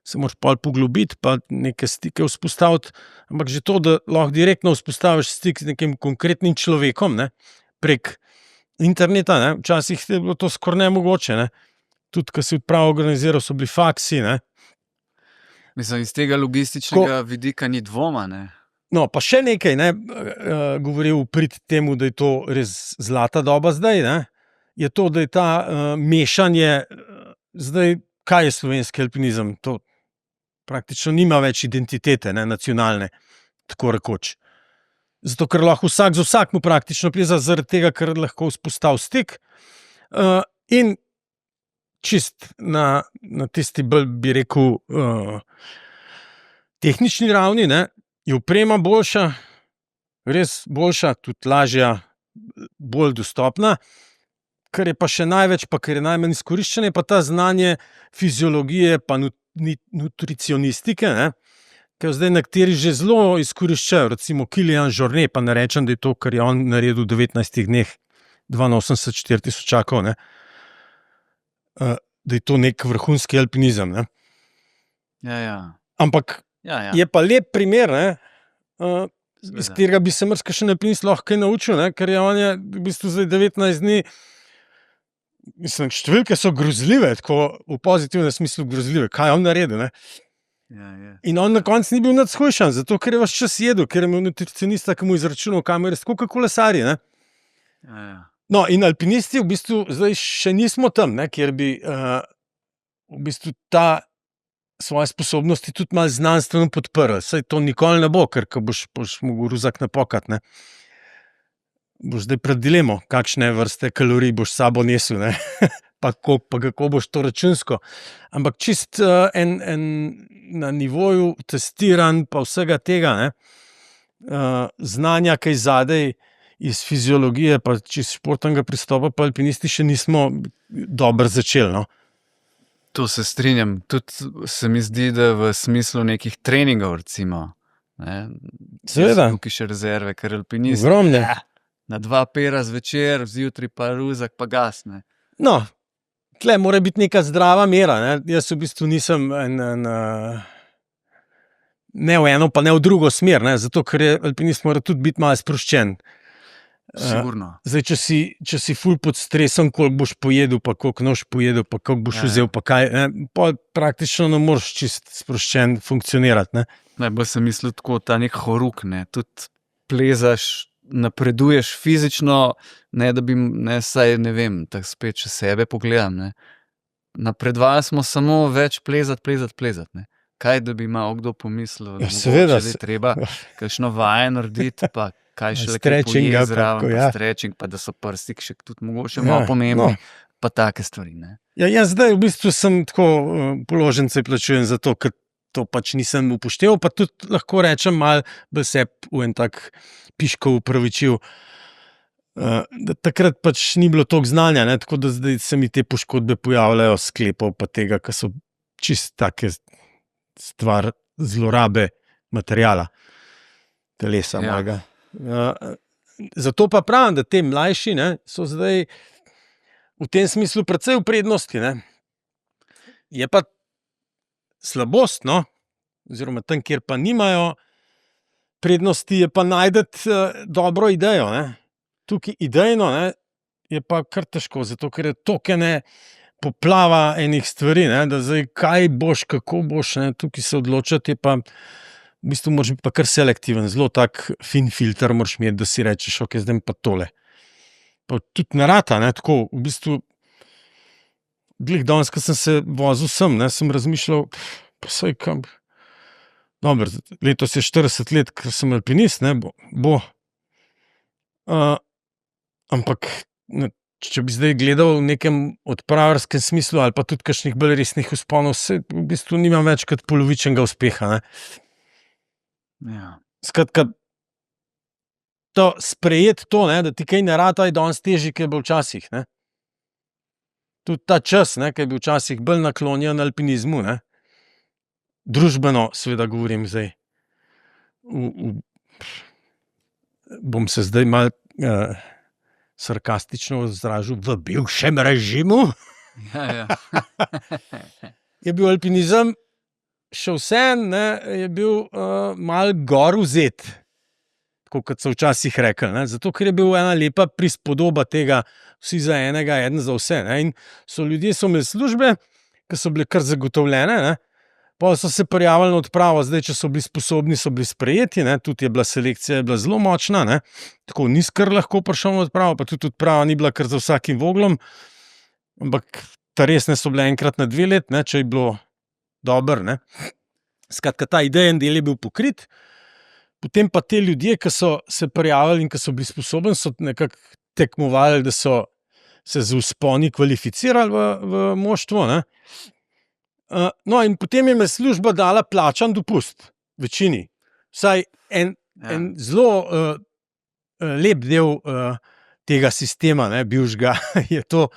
se moraš pol poglobiti, pa neke stike vzpostaviti, ampak že to, da lahko direktno vzpostaviš stik z nekim konkretnim človekom, ne, prek interneta, ne, včasih je bilo to skoraj nemogoče, ne, tudi, ko si odpravo organiziral, so bili faksi, ne.
Mislim, iz tega logističnega vidika ni dvoma, ne.
No, pa še nekaj, ne, govoril v prid temu, da je to res zlata doba zdaj, ne, je to, da je ta mešanje, zdaj, kaj je slovenski alpinizem, to praktično nima več identitete, ne, nacionalne, tako rekoč. Zato, ker lahko vsak z vsakmu praktično pleza, zaradi tega, ker lahko vzpostavi stik, in čist na tisti bolj, bi rekel, tehnični ravni, ne, je oprema boljša, res boljša, tudi lažja, bolj dostopna, kar je pa še največ, pa kar je najmanj izkoriščeno, je pa ta znanje fiziologije, pa nutricionistike, ne, ki jo zdaj nekateri že zelo izkoriščajo, recimo Kilian Jornet, pa ne rečem, da je to, kar je on naredil v 19 dneh, 82 tisočakov, ne, da je to nek vrhunski alpinizem. Ne.
Ja.
Ampak je pa lep primer, ne, iz katerega bi se marsikaj alpinist lahko kaj naučil, ne, ker je on je v bistvu zdaj 19 dni. Mislim, številke so grozljive, tako v pozitivnem smislu grozljive. Kaj je on naredil? Ne? In on na koncu ni bil nič shujšan, zato ker je vaš čas jedel, ker je imel nutricionista, ki mu izračunal, kam je res tako kolesarji. No, in alpinisti v bistvu zdaj še nismo tam, ne, kjer bi v bistvu ta svoje sposobnosti tudi malo znanstveno podprli. Saj to nikoli ne bo, ker ko boš mogel ruzak napokat, ne. Boš zdaj pred dilemo, kakšne vrste kalorij boš s sabo nesel, ne? pa kako boš to računsko. Ampak čist na nivoju testiran pa vsega tega, ne? Znanja, kaj zadej iz fiziologije, pa čist športnega pristopa, pa alpinisti še nismo dobro začeli. No?
To se strinjam. Tudi se mi zdi, da v smislu nekih treningov, recimo, ne?
Seveda.
Tukaj še rezerve, ker alpinisti.
Ogromne.
Na 2 pera zvečer, zjutraj pa ruzak, pa gasne.
No, tle mora biti neka zdrava mera. Ne? Jaz v bistvu nisem ne v eno, pa ne v drugo smer, ne? Zato ker je alpinist mora tudi biti malo sproščen.
Sigurno.
Zdaj, če si ful pod stresom, koliko boš pojedel, pa koliko nož pojedel, pa koliko boš vzel, pa kaj, ne? Pa praktično ne moreš čist sproščen funkcionirati. Ne?
Najbolj sem mislil tako, ta nek horuk, ne? Tudi plezaš, napreduješ fizično, ne da bi, saj ne vem, tako spet še sebe pogledam, ne. Napredovali smo samo več plezati, ne. Kaj, da bi malo kdo pomislil, da
seveda,
mogoče treba kakšno vaje narediti, pa kaj še
stretching,
zraven, pa stretching, pa da so prsti še tudi mogoče malo pomembni, pa take stvari, ne.
Ja, jaz zdaj v bistvu sem tako položence plačujem za to, ker to pač nisem upošteval, pa tudi lahko rečem malo bolj sebi v en tak piškov upravičil. Takrat pač ni bilo toliko znanja, ne? Tako da zdaj se mi te poškodbe pojavljajo sklepov pa tega, ki so čist take stvar zlorabe materijala telesa mojega. Zato pa pravim, da te mlajši, ne, so zdaj v tem smislu precej v prednosti. Ne? Je pa slabost, no, oziroma tam, kjer pa nimajo prednosti, je pa najdeti dobro idejo. Ne? Tukaj idejno, ne, je pa kar težko, zato ker je toliko ene poplava enih stvari, ne, da zdaj kaj boš, kako boš, ne, tukaj se odločati, je pa v bistvu moraš biti pa kar selektiven, zelo tak fin filter moraš imeti, da si rečeš, ok, zdaj pa tole. Pa tudi ne rata, ne, tako, v bistvu glih danes, ko sem se vozil sem, ne, sem razmišljal, pa saj kam, dobro, letos je 40 let, ker sem alpinist, ne, bo. Ampak, ne, če bi zdaj gledal v nekem odpravarskem smislu ali pa tudi kakšnih bolj resnih vzponov, se v bistvu nimam več kot polovičnega uspeha, ne.
Ja.
Skratka, to sprejeti to, ne, da ti kaj ne rata, je danes težji, kot je bilo včasih, ne. Tudi ta čas, ne, ki je bil včasih bolj naklonjen alpinizmu, ne. Družbeno, seveda govorim zdaj, bom se zdaj malo sarkastično izrazil, v bivšem režimu,
Ja.
je bil alpinizem še vseeno, ne, je bil malo gor vzet, tako kot so včasih rekli, ne, zato ker je bil ena lepa prispodoba tega, vsi za enega, eden za vse, ne, in ljudje so imeli službe, ki so bile kar zagotovljene, ne, pa so se prijavili na odpravo, zdaj, če so bili sposobni, so bili sprejeti, ne, tudi je bila selekcija je bila zelo močna, ne, tako nisi kar lahko prišel na odpravo, pa tudi odprava ni bila kar za vsakim voglom, ampak ta resne so bile enkrat na 2 let, ne, če je bilo dobro, ne. Skratka, ta idejen del je bil pokrit, potem pa te ljudje, ki so se prijavili in ki so bili sposobni, so nekako tekmovali, da so se z vzponi kvalificirali v moštvo, ne. No, in potem je me služba dala plačan dopust, večini. Vsaj en zelo lep del tega sistema, ne, bivšega, je to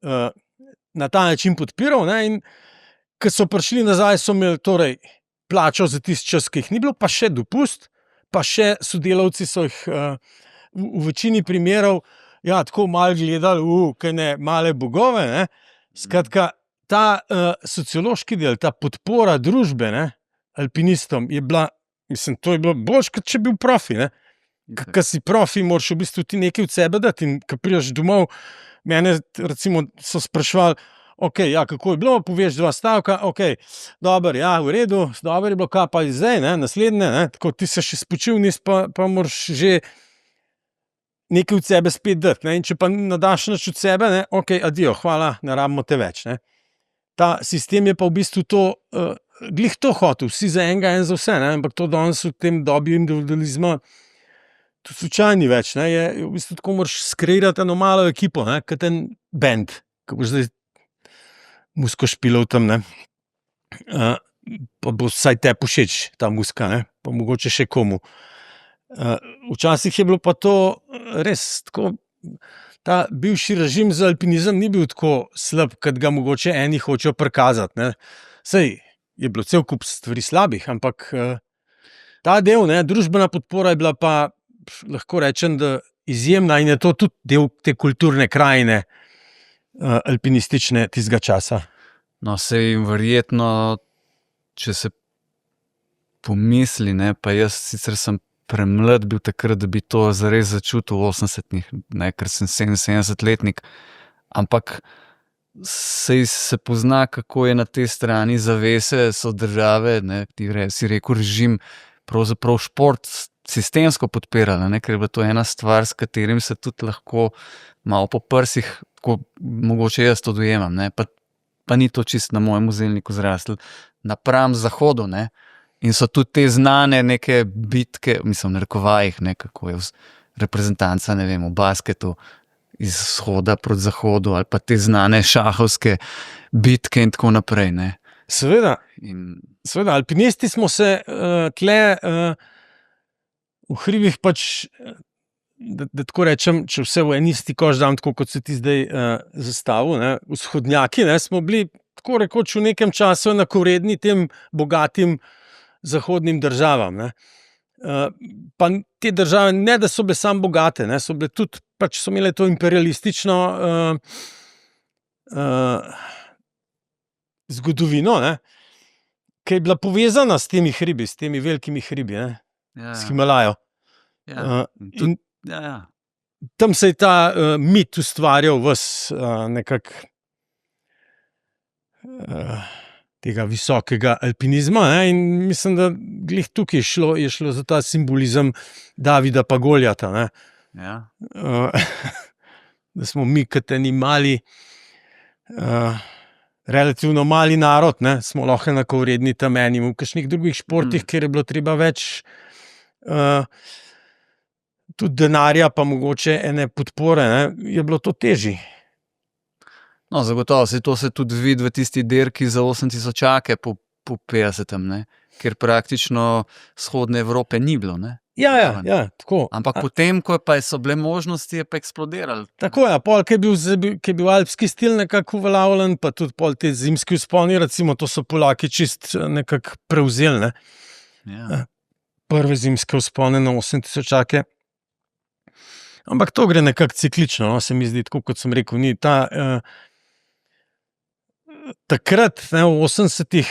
na ta način podpiral, ne, in ko so prišli nazaj, so imeli torej plačal za tisti čas, ki jih ni bilo, pa še dopust, pa še sodelavci so jih v večini primerov tako malo gledali, kaj ne, male bogove, ne. Skratka, ta sociološki del, ta podpora družbe, ne, alpinistom je bila, mislim, to je bilo boljše, kot če bi bil profi, ne. Ko si profi, moraš v bistvu ti nekaj od sebe dati in ko prideš domov, mene recimo so spraševali, kako je bilo, poveš 2 stavka, dobro, v redu, dobro je bilo, kaj pa zdaj, ne, naslednje, ne, tako ti se še spočil, pa moraš že nekaj od sebe spet dati, ne, in če pa nadaš nič od sebe, ne, adijo, hvala, ne rabimo te več, ne. Ta sistem je pa v bistvu to, glih to hotel, vsi za enega, en za vse, ne, ampak to danes v tem dobi individualizma to slučajno ni več, ne, je v bistvu tako moraš skreirati eno malo ekipo, ne, kot en band, ko boš zdaj musko špilal tam, ne, pa bo vsaj te všeč ta muska, ne, pa mogoče še komu. Včasih je bilo pa to res tako, ta bivši režim za alpinizem ni bil tako slab, kot ga mogoče eni hočejo prikazati, ne. Sej je bilo cel kup stvari slabih, ampak ta del, ne, družbena podpora je bila pa, lahko rečem, da izjemna in je to tudi del te kulturne krajine alpinistične tistega časa.
No, sej verjetno, če se pomisli, ne, pa jaz sicer sem premlad bil takrat, da bi to zares začutil v 80-ih, ne, ker sem 77-letnik, ampak sej se pozna, kako je na tej strani zavese so države, ne, si rekel režim, pravzaprav šport sistemsko podpirala, ne, ker je bila to ena stvar, s katerim se tudi lahko malo po prsih, ko mogoče jaz to dojemam, ne, pa ni to čisto na mojem zelniku zraslo, napram zahodu, ne, in so tudi te znane neke bitke, mislim, v narekovajih, ne, kako je reprezentanca, ne vem, v basketu iz vzhoda proti zahodu, ali pa te znane šahovske bitke in tako naprej, ne.
Seveda, alpinisti smo se tle v hribih pač, da tako rečem, če vse v en isti koš dam, tako kot se ti zdaj zastavil, ne, vzhodnjaki, ne, smo bili tako rekoč v nekem času enakovredni tem bogatim zahodnim državam, ne. Pa te države, ne da so bile samo bogate, ne, so bile tudi, pač so imele to imperialistično zgodovino, ne, ki je bila povezana s temi hribi, s temi velikimi hribi, ne. S Himalajo. Tam se je ta mit ustvarjal nekako tega visokega alpinizma, ne, in mislim, da glih tukaj je šlo za ta simbolizem Davida pa Goljata, ne. Da smo mi kot eni mali, relativno mali narod, ne, smo lahko enakovredni tam enim. V kakšnih drugih športih, kjer je bilo treba več tudi denarja, pa mogoče ene podpore, ne, je bilo to težje.
No, zagotovo, to se tudi vidi v tisti dirki za 8000 po 50, ne, ker praktično vzhodne Evrope ni bilo, ne.
Ja, tako.
Ampak potem, ko so bile možnosti, je pa eksplodiral.
Tako, pol, ki je bil alpski stil nekako uveljavljen, pa tudi pol te zimski vzponi, recimo, to so Polaki čist nekako prevzeli, ne. Prve zimske vzpone na 8000. Ampak to gre nekako ciklično, no, se mi zdi, tako kot sem rekel, ni ta takrat, ne, v 80-ih,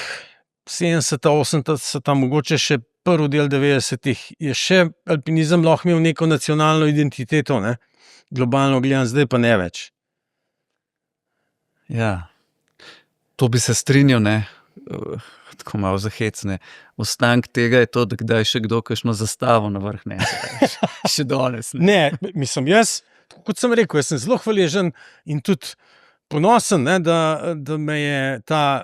70-ta, 80-ta, mogoče še prvi del 90-ih, je še alpinizem lahko imel neko nacionalno identiteto, ne, globalno gledano, zdaj pa ne več.
Ja, to bi se strinjal, ne, tako malo zahecne. Ostank tega je to, da kdaj še kdo kakšno zastavo na vrh nese. Še danes.
Ne, mislim, jaz, kot sem rekel, jaz sem zelo hvaležen in tudi ponosen, ne, da me je ta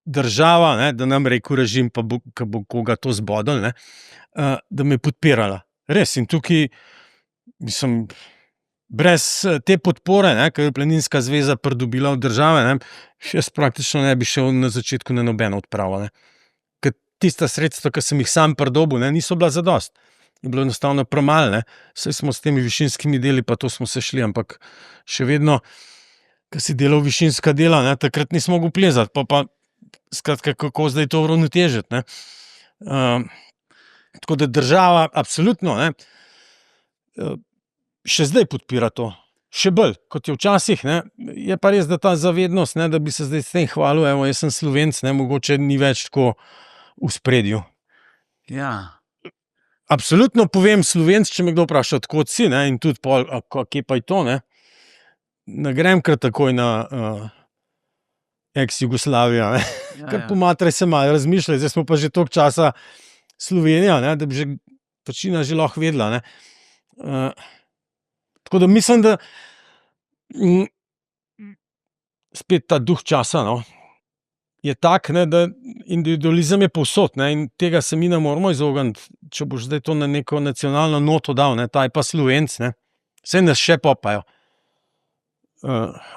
država, ne, da nam rekel režim, pa bo koga to zbodel, ne, da me je podpirala. Res, in tukaj, mislim, brez te podpore, ne, ki je Planinska zveza pridobila od države, ne, jaz praktično ne bi šel na začetku na nobeno odpravo, ne. Ker tista sredstva, ki sem jih sam pridobil, ne, niso bila zadost. Je bilo enostavno premalo, ne. Saj smo s temi višinskimi deli, pa to smo se šli, ampak še vedno, ko si delal višinska dela, ne, takrat nismo mogli plezati, pa skratka, kako zdaj to uravnotežiti, ne. Tako da država absolutno, ne, še zdaj podpira to. Še bolj, kot je včasih, ne. Je pa res, da ta zavednost, ne, da bi se zdaj s tem hvalil, evo, jaz sem Slovenec, ne, mogoče ni več tako v ospredju.
Ja.
Absolutno povem Slovenec, če me kdo vpraša, od kod si, ne, in tudi pol, kje pa je to, ne. Ne grem kar takoj na ex-Jugoslavijo, ne. Kar po materi se malo razmišljaj, zdaj smo pa že toliko časa Slovenija, ne, da bi že večina že lahko vedela, ne. Tako da mislim, da spet ta duh časa, no, je tak, ne, da individualizem je povsod, ne, in tega se mi ne moramo izogniti. Če boš zdaj to na neko nacionalno noto dal, ne, ta je pa Slovenec, ne, saj nas še popajo.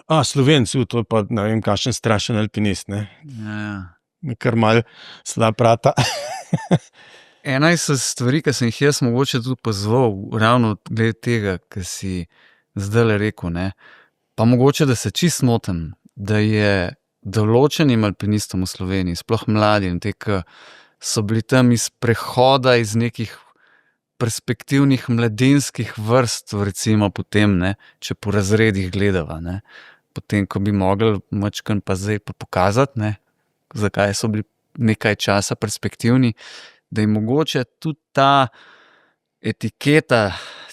Slovenec, to je pa ne vem kakšen strašen alpinist, ne. Me kar malo slab rata.
Ena iz stvari, ki sem jih jaz mogoče tudi pozval, ravno glede tega, ki si zdajle rekel, ne, pa mogoče, da se čisto motim, da je določenim alpinistom v Sloveniji, sploh mladim, te, ki so bili tam iz prehoda, iz nekih perspektivnih mladinskih vrst, recimo potem, ne, če po razredih gledava, ne, potem, ko bi mogli majčkeno pa zdaj pa pokazati, ne, zakaj so bili nekaj časa perspektivni, da je mogoče tudi ta etiketa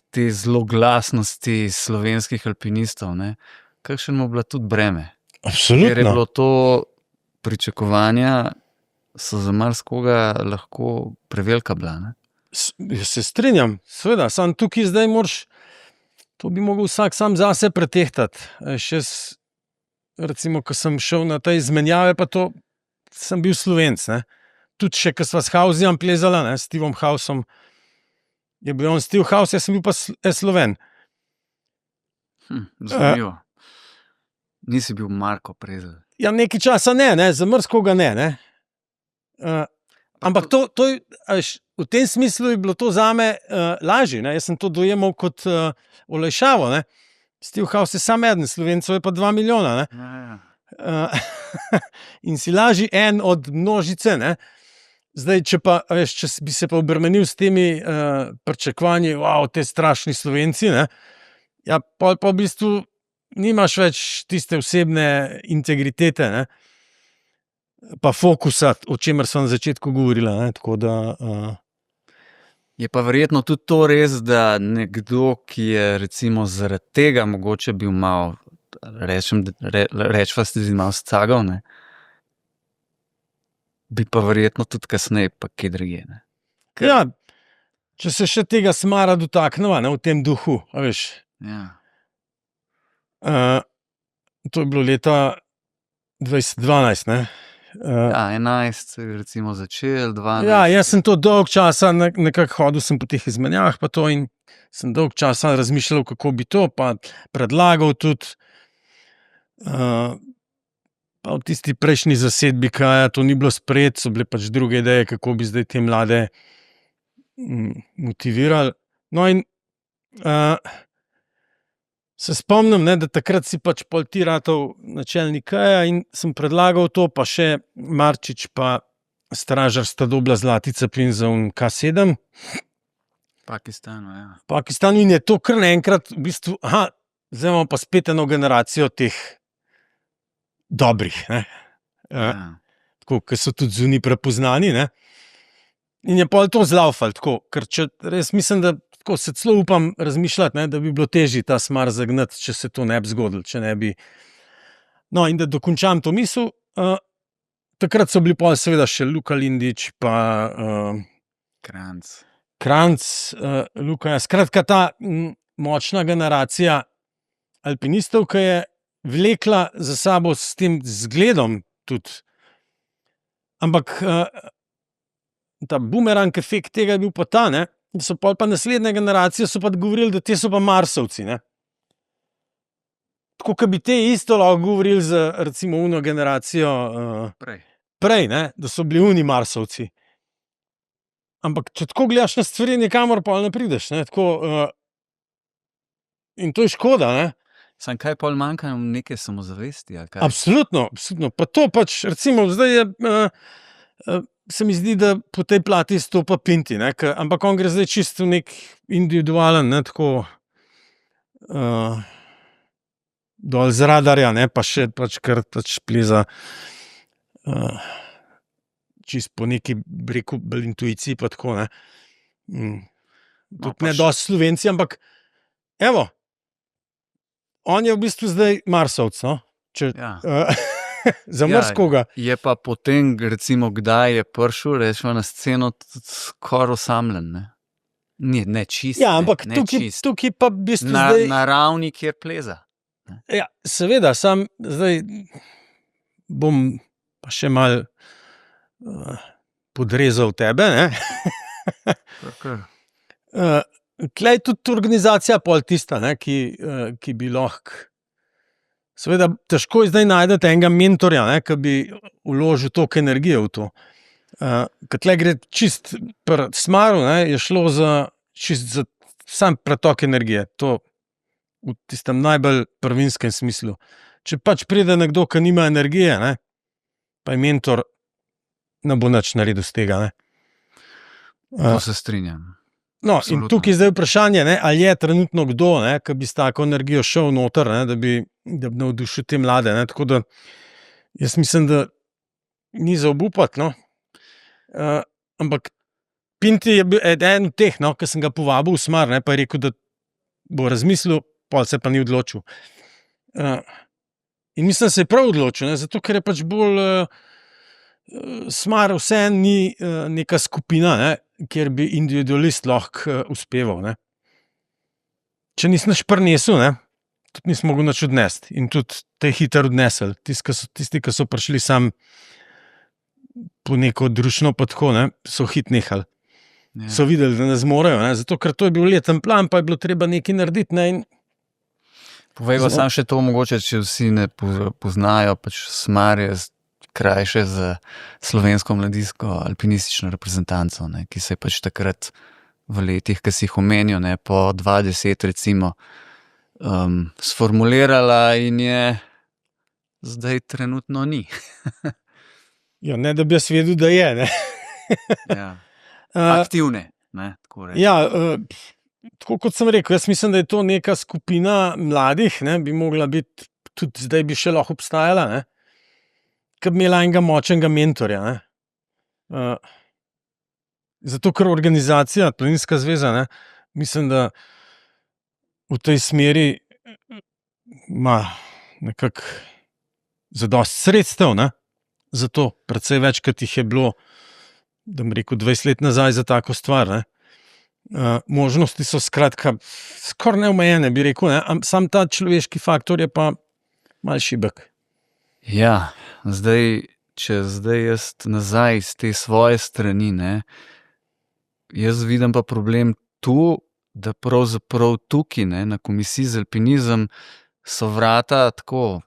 te zloglasnosti slovenskih alpinistov, ne, kakšen mu bila tudi breme.
Absolutno.
Ker je bilo to pričakovanja, so za marsikoga lahko prevelika bila, ne.
Jaz se strinjam, seveda, samo tukaj zdaj moraš, to bi mogel vsak sam zase pretehtati. Recimo, ko sem šel na te izmenjave, pa to sem bil Slovenec, ne. Tudi še, ko sva s Hausijem plezala, ne, s Stevom Hausom, je bil on Steve Haus, jaz sem bil pa Sloven.
Zanimivo. Nisi bil Marko Prezelj.
Ja, nekaj časa ne, za marsikoga ne. Ampak to je, v tem smislu je bilo to zame lažje, ne, jaz sem to dojemal kot olajšavo, ne. Steve Haus je samo eden, Slovencev je pa 2 milijona, ne. In si lažji en od množice, ne. Zdaj, če bi se pa obremenil s temi pričakovanji, te strašni Slovenci, ne, ja, pol pa v bistvu nimaš več tiste osebne integritete, ne, pa fokusa, o čemer sem na začetku govorila, ne, tako da.
Je pa verjetno tudi to res, da nekdo, ki je recimo zaradi tega mogoče bil malo, rečva se malo scagal, ne, bi pa verjetno tudi kasneje pa kje drugje, ne.
Ja, če se še tega smara dotakneva, ne, v tem duhu, a veš.
Ja.
To je bilo leta 2012, ne.
11 se je recimo začel, 12.
Ja, jaz sem to dolgo časa nekako hodil sem po teh izmenjavah pa to in sem dolgo časa razmišljal, kako bi to, pa predlagal tudi. Pa v tisti prejšnji zasedbi, kaj to ni bilo sprejeto, so bile pač druge ideje, kako bi zdaj te mlade motivirali. No, in se spomnim, ne, da takrat si pač pol ti ratal načelnik Kaja in sem predlagal to, pa še Marčič pa Stražar sta dobila zlati ceplin za K7.
Pakistanu, ja.
Pakistanu in je to kar naenkrat v bistvu, zdaj imamo pa spet eno generacijo teh dobrih, ne. Tako, ki so tudi zunaj prepoznani, ne. In je pol to zlaufal, tako, ker če res mislim, da tako se celo upam razmišljati, ne, da bi bilo težje ta smar zagnati, če se to ne bi zgodilo, če ne bi. No, in da dokončam to misel, takrat so bili pol seveda še Luka Lindić pa Kranjc, Luka, skratka ta močna generacija alpinistov, ki je vlekla za sabo s tem zgledom tudi. Ampak ta bumerang efekt tega je bil pa ta, ne, da so pol pa naslednje generacije so pa govorili, da te so pa Marsovci, ne. Tako, kot bi te isto lahko govorili za recimo uno generacijo prej, ne, da so bili oni Marsovci. Ampak, če tako gledaš na stvari, nikamor pol ne prideš, ne, tako. In to je škoda, ne.
Sam kaj pol manjka nam neke samozavesti, ali kaj?
Absolutno, absolutno. Pa to pač, recimo, zdaj je, se mi zdi, da po tej plati stopa Pinti, ne, ampak on gre zdaj čisto nek individualen, ne, tako dol z radarja, ne, pa še pač kar pač pleza čisto po neki, bi rekel, bolj intuiciji, pa tako, ne. Tudi ne dosti Slovenci, ampak evo, on je v bistvu zdaj Marsovec, no? Za marsikoga.
Je pa potem, recimo, kdaj je prišel, rečemo, na sceno skoraj osamljen, ne? Ne čist.
Ja, ampak tukaj pa v bistvu zdaj...
Na ravni, kjer pleza.
Ja, seveda, sam zdaj bom pa še malo podrezal tebe, ne? Tlej je tudi organizacija pol tista, ne, ki bi lahko. Seveda, težko je zdaj najti enega mentorja, ne, ki bi vložil toliko energije v to. Ker tlej gre čist pri Smaru, ne, je šlo za sam pretok energije. To v tistem najbolj prvinskem smislu. Če pač pride nekdo, ki nima energije, ne, pa je mentor, ne bo nič naredil z tega. Ne.
To se strinjam.
No, in tukaj je zdaj vprašanje, ne, ali je trenutno kdo, ne, ki bi s tako energijo šel noter, ne, da bi navdušil te mlade. Ne, tako da jaz mislim, da ni za obupati. No. Ampak Pinti je bil eden od teh, no, ki sem ga povabil v Smar, ne, pa je rekel, da bo razmislil, pol se pa ni odločil. In mislim, da se je prav odločil, ne, zato ker je pač bolj Smar vseeno ni neka skupina, ne, kjer bi individualist lahko uspeval. Ne. Če nisi nič prinesel, ne, tudi nisi mogel nič odnesti. In tudi te hitro odnesel. Tisti, ki so prišli sam po neko družino, pa tako, ne, so hit nehali. Ja. So videli, da ne zmorejo, ne, zato ker to je bil leten plan, pa je bilo treba nekaj narediti. Ne, in...
Povejva sam še to, mogoče, če vsi ne poznajo, pač Smar je krajše za slovensko mladinsko alpinistično reprezentanco, ne, ki se je pač takrat v letih, ki si jih omenil, ne, po 20 recimo, sformulirala in je zdaj trenutno ni.
Ja, ne, da bi jaz vedel, da je, ne.
Ja. Aktivne, ne, tako reči.
Ja, tako kot sem rekel, jaz mislim, da je to neka skupina mladih, ne, bi mogla biti, tudi zdaj bi še lahko obstajala, ne, ki bi imela enega močnega mentorja, ne. Zato, ker organizacija, Planinska zveza, ne, mislim, da v tej smeri ima nekako zadosti sredstev, ne, zato precej več, kot jih je bilo, da bom rekel, 20 let nazaj za tako stvar, ne. Možnosti so skratka skoraj neomejene, bi rekel, ne, sam ta človeški faktor je pa malo šibek.
Ja, če jaz nazaj z te svoje strani, ne, jaz vidim pa problem tu, da pravzaprav tukaj, ne, na Komisiji za alpinizem so vrata tako,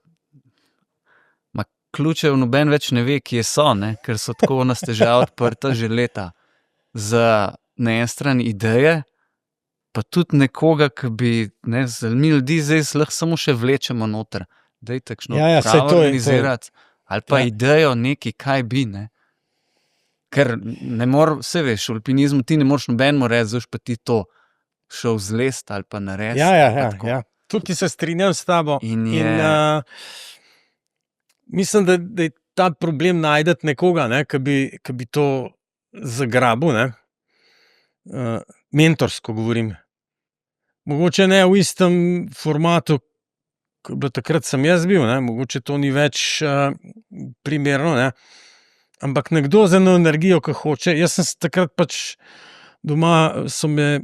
ključev noben več ne ve, kje so, ne, ker so tako na stežaj odprta že leta. Za na eni strani ideje, pa tudi nekoga, ki bi, ne, mi ljudi zdaj lahko samo še vlečemo noter. Daj takšno pravo organizirati. Ali pa idejo neki, kaj bi, ne. Ker ne vse veš, v alpinizmu ti ne moreš nobenemu reči, zdaj pa ti to šel zlest ali pa narediti.
Ja. Tukaj se strinjam s tabo. Mislim, da je ta problem najti nekoga, ne, ki bi to zagrabil, ne. Mentorsko govorim. Mogoče ne v istem formatu, kot takrat sem jaz bil, ne. Mogoče to ni več primerno, ne. Ampak nekdo z eno energijo, ki hoče. Jaz sem takrat pač doma, so me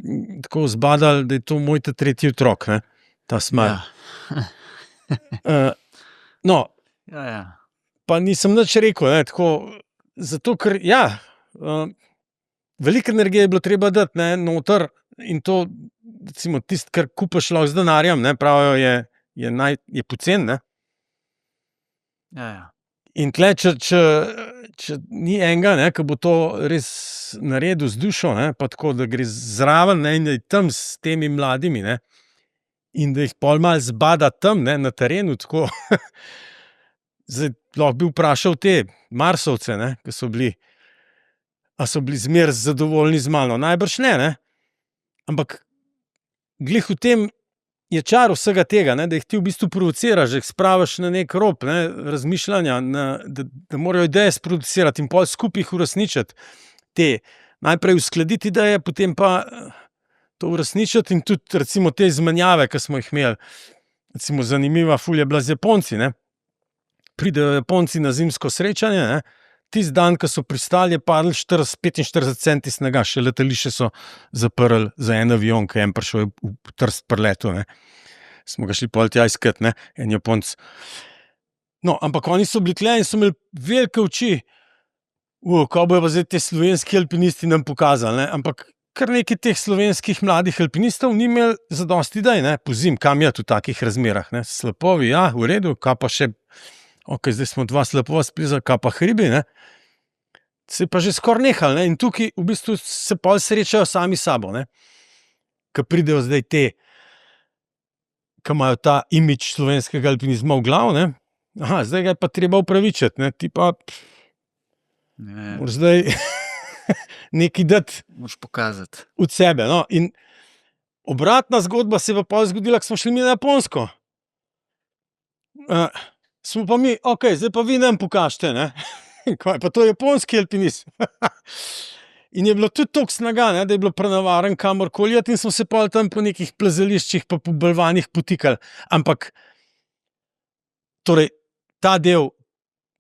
tako zbadali, da je to moj tretji otrok, ne, ta Smar. Ja. No,
ja.
Pa nisem nič rekel, ne, tako, zato ker, ja, veliko energije je bilo treba dati, ne, noter in to, recimo, tisto, kar kupaš lahko z denarjem, ne, pravijo, je pocen, ne.
Ja.
In tle, če ni enega, ne, ki bo to res naredil z dušo, ne, pa tako, da gre zraven, ne, in da je tam s temi mladimi, ne, in da jih pol malo zbada tam, ne, na terenu, tako. Zdaj, lahko bi vprašal te Marsovce, ne, ki so bili, a so bili zmer zadovoljni z mano. Najbrž ne, ampak glih v tem je čar vsega tega, ne, da jih ti v bistvu provociraš, da jih spraviš na nek rob, ne, razmišljanja, da morajo ideje sproducirati in pol skupaj jih uresničiti. Najprej uskladiti ideje, potem pa to uresničiti in tudi recimo te izmenjave, ki smo jih imeli. Recimo zanimiva ful je bila z Japonci, ne. Pridejo Japonci na zimsko srečanje, ne. Tisti dan, ko so pristali, je padlo 45 centi snega, še letališče so zaprli za en avion, ki je en prišel v Trst pri letu, ne. Smo ga šli pol tja iskat, ne, en Japonc. No, ampak oni so bili tle in so imeli velike oči, ko bojo pa zdaj te slovenski alpinisti nam pokazali, ne, ampak kar nekaj teh slovenskih mladih alpinistov ni imel zadosti idej, ne, pozim, kam je v takih razmerah, ne, slapovi, ja, v redu, kaj pa še, ok, zdaj smo dva slapova splezali, kaj pa hribi, ne, se je pa že skoraj nehal, ne, in tukaj v bistvu se pol srečajo sami sabo, ne, ko pridejo zdaj te, ki imajo ta imidž slovenskega alpinizma v glavu, ne, aha, zdaj ga je pa treba upravičiti, ne, ti pa moraš zdaj nekaj dati
Moraš pokazati.
od sebe, no, in obratna zgodba se je pa pol zgodila, ko smo šli mi na Japonsko. Smo pa mi, ok, zdaj pa vi nam pokažite, ne, kaj pa to japonski alpinist. In je bilo tudi toliko snega, ne, da je bilo prenavaren kamorkoli iti in smo se pol tam po nekih plezališčih pa po balvanih potikali. Ampak, torej, ta del,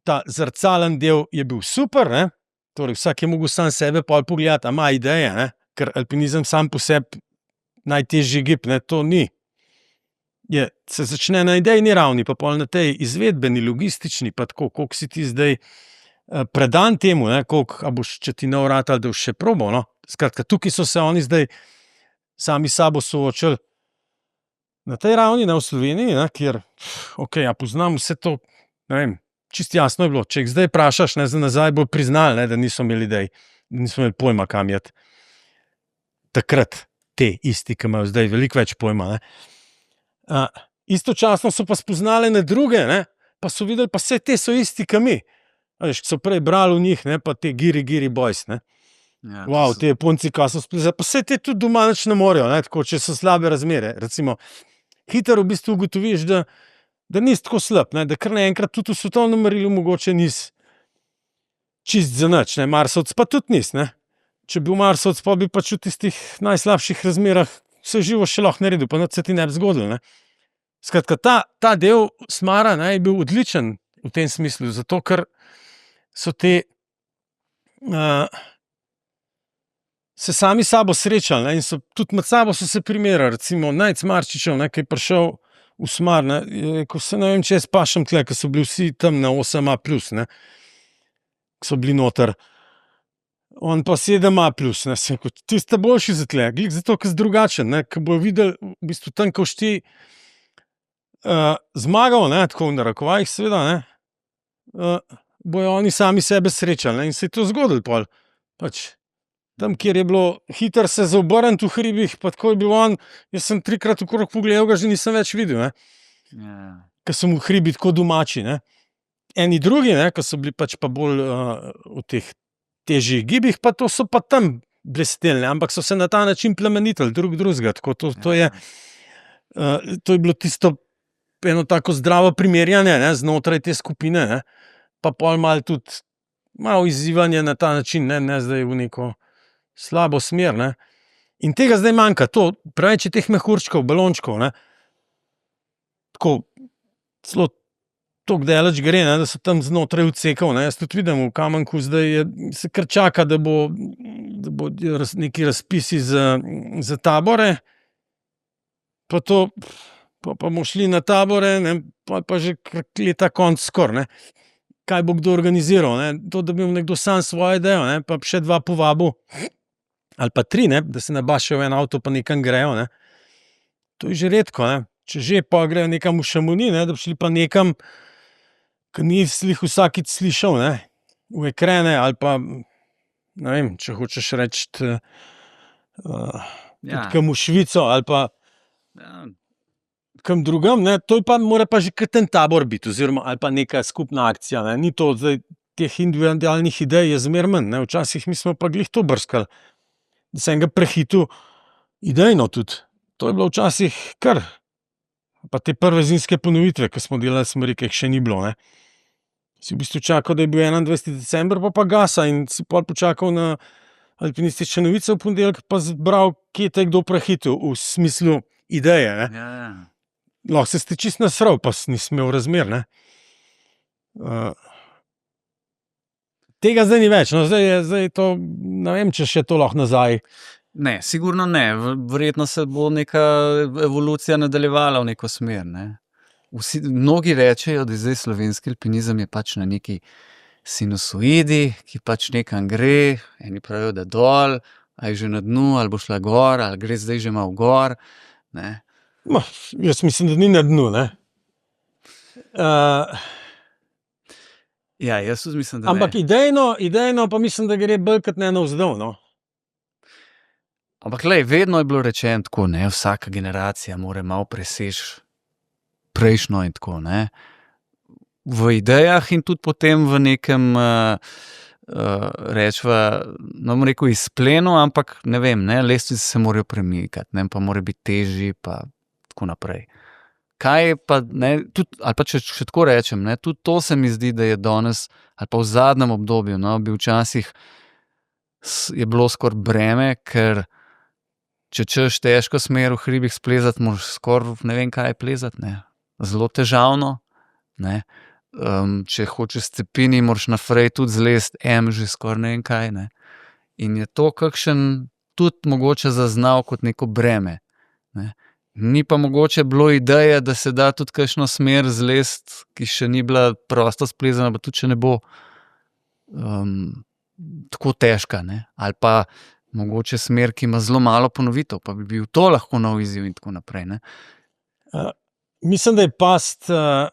ta zrcalen del je bil super, ne, torej vsak je mogel sam sebe pol pogledati, a ima ideje, ne, ker alpinizem sam po sebi najtežji gib, ne, to ni. Se začne na idejni ravni, pa pol na tej izvedbeni, logistični, pa tako, koliko si ti zdaj predan temu, ne, koliko, a boš, če ti ne vratal, da boš še probal, no. Skratka, tukaj so se oni zdaj sami sabo soočili na tej ravni, ne, v Sloveniji, ne, kjer, ok, ja poznam vse to, ne vem, čisto jasno je bilo, če jih zdaj vprašaš, ne, za nazaj bo priznali, ne, da niso imeli idej, da niso imeli pojma, kam iti. Takrat te isti, ki imajo zdaj veliko več pojma, ne. Istočasno so pa spoznali na druge, ne, pa so videli, pa vse te so isti, kot mi. Veš, so prej brali v njih, ne, pa te Giri boys, ne.
Ja,
Wow, te Japonci, kaj so splezali, pa vse te tudi doma nič ne morejo, ne, tako, če so slabe razmere. Recimo, hitro v bistvu ugotoviš, da nisi tako slab, ne, da kar naenkrat tudi v svetovnem merilu mogoče nisi čist za nič, ne, Marsovec pa tudi nisi, ne. Če bi bil Marsovec, pa bi pač v tistih najslabših razmerah vse živo še lahko naredil, pa nič se ti ne bi zgodilo, ne. Skratka, ta del smara, ne, je bil odličen v tem smislu, zato ker so te se sami sabo srečali, ne, in so tudi med sabo so se primerjali, recimo Najc Marčičev, ne, ki je prišel v smar, ne, je rekel, se ne vem, če jaz pašem tle, ker so bili vsi tam na 8A+, ne, ki so bili noter. On pa 7A+, ne, se rekel, ti ste boljši za tle, glih zato, ker si drugačen, ne, ker bojo videli, v bistvu tam, ko boš ti zmagal, ne, tako v narekovajih seveda, ne, bojo oni sami sebe srečali, ne, in se je to zgodilo pol. Pač, tam, kjer je bilo hitro se zaobrniti v hribih, pa tako je bil on, jaz sem 3-krat okrog pogledal, ga že nisem več videl, ne.
Ja.
Ker so mu hribi tako domači, ne. Eni drugi, ne, ki so bili pač pa bolj v teh težjih gibih, pa to so pa tam blesteli, ne, ampak so se na ta način plemenitili drugega, tako to je bilo tisto eno tako zdravo primerjanje, ne, znotraj te skupine, ne, pa pol malo izzivanje na ta način, ne zdaj v neko slabo smer, ne. In tega zdaj manjka, preveč je teh mehurčkov, balončkov, ne. Tako, celo toliko daleč gre, ne, da so tam znotraj odsekov, ne, jaz tudi vidim v Kamenku zdaj se kar čaka, da bo neki razpisi za tabore, pa to, pa bomo šli na tabore, ne, pa že leta konc skoraj, ne. Kaj bo kdo organiziral, ne, to, da bi imel nekdo sam svojo idejo, ne, pa še 2 povabil, ali pa 3, ne, da se nabašajo v en avto, pa nekam grejo, ne. To je že redko, ne. Če že, pa grejo nekam v Šamoni, ne, da bi šli pa nekam, ki ni slih vsakič slišal, ne, v Ekrene, ali pa, ne vem, če hočeš reči, tudi kam v Švico, ali pa kam drugam, ne, to pa mora pa že kar ten tabor biti, oziroma ali pa neka skupna akcija. Ne. Ni to, zdaj, teh individualnih idej je zmer manj. Ne. Včasih mi smo pa glih to brskali, da sem ga prehitil idejno tudi. To je bilo včasih kar. Pa te prve zimske ponovitve, ki smo delali smeri, ki jih še ni bilo. Ne. Si v bistvu čakal, da je bil 21. december, pa gasa in si pol počakal na Alpinistične novice v ponedeljek, pa zbral, kje te je kdo prehitil, v smislu ideje. Ne.
Ja.
Lahko se ste čist nasral, pa nisem imel razmer. Ne. Tega zdaj ni več, no, zdaj je to, ne vem, če še to lahko nazaj.
Ne, sigurno ne. Verjetno se bo neka evolucija nadaljevala v neko smer. Ne. Mnogi rečejo, da zdaj slovenski alpinizem je pač na neki sinusoidi, ki pač nekam gre, eni pravijo, da dol, ali je že na dnu, ali bo šla gor, ali gre zdaj že malo gor. Ne.
Jaz mislim, da ni na dnu. Ne.
Ja, jaz tudi mislim, da
ampak idejno pa mislim, da gre bolj kot ne navzdol. No.
Ampak lej, vedno je bilo rečeno tako, ne, vsaka generacija mora malo preseči prejšnjo in tako, ne. V idejah in tudi potem v nekem, rečva, ne bom rekel izplenu, ampak ne vem, ne, lestvice se morajo premikati, ne, pa mora biti težji, pa tako naprej. Kaj pa, ne, tudi, ali pa če tako rečem, ne, tudi to se mi zdi, da je danes, ali pa v zadnjem obdobju, no, bi včasih je bilo skoraj breme, ker če češ težko smer v hribih splezati, moraš skoraj ne vem kaj plezati, ne. Zelo težavno, ne. Če hočeš stepini, moraš na frej tudi zlesti, že skoraj ne vem kaj, ne. In je to kakšen tudi mogoče zaznal kot neko breme, ne. Ni pa mogoče bilo ideje, da se da tudi kakšno smer zlesti, ki še ni bila prosto splezana, pa tudi če ne bo tako težka, ne. Ali pa mogoče smer, ki ima zelo malo ponovitev, pa bi bil to lahko nov izziv in tako naprej, ne.
Mislim, da je past, v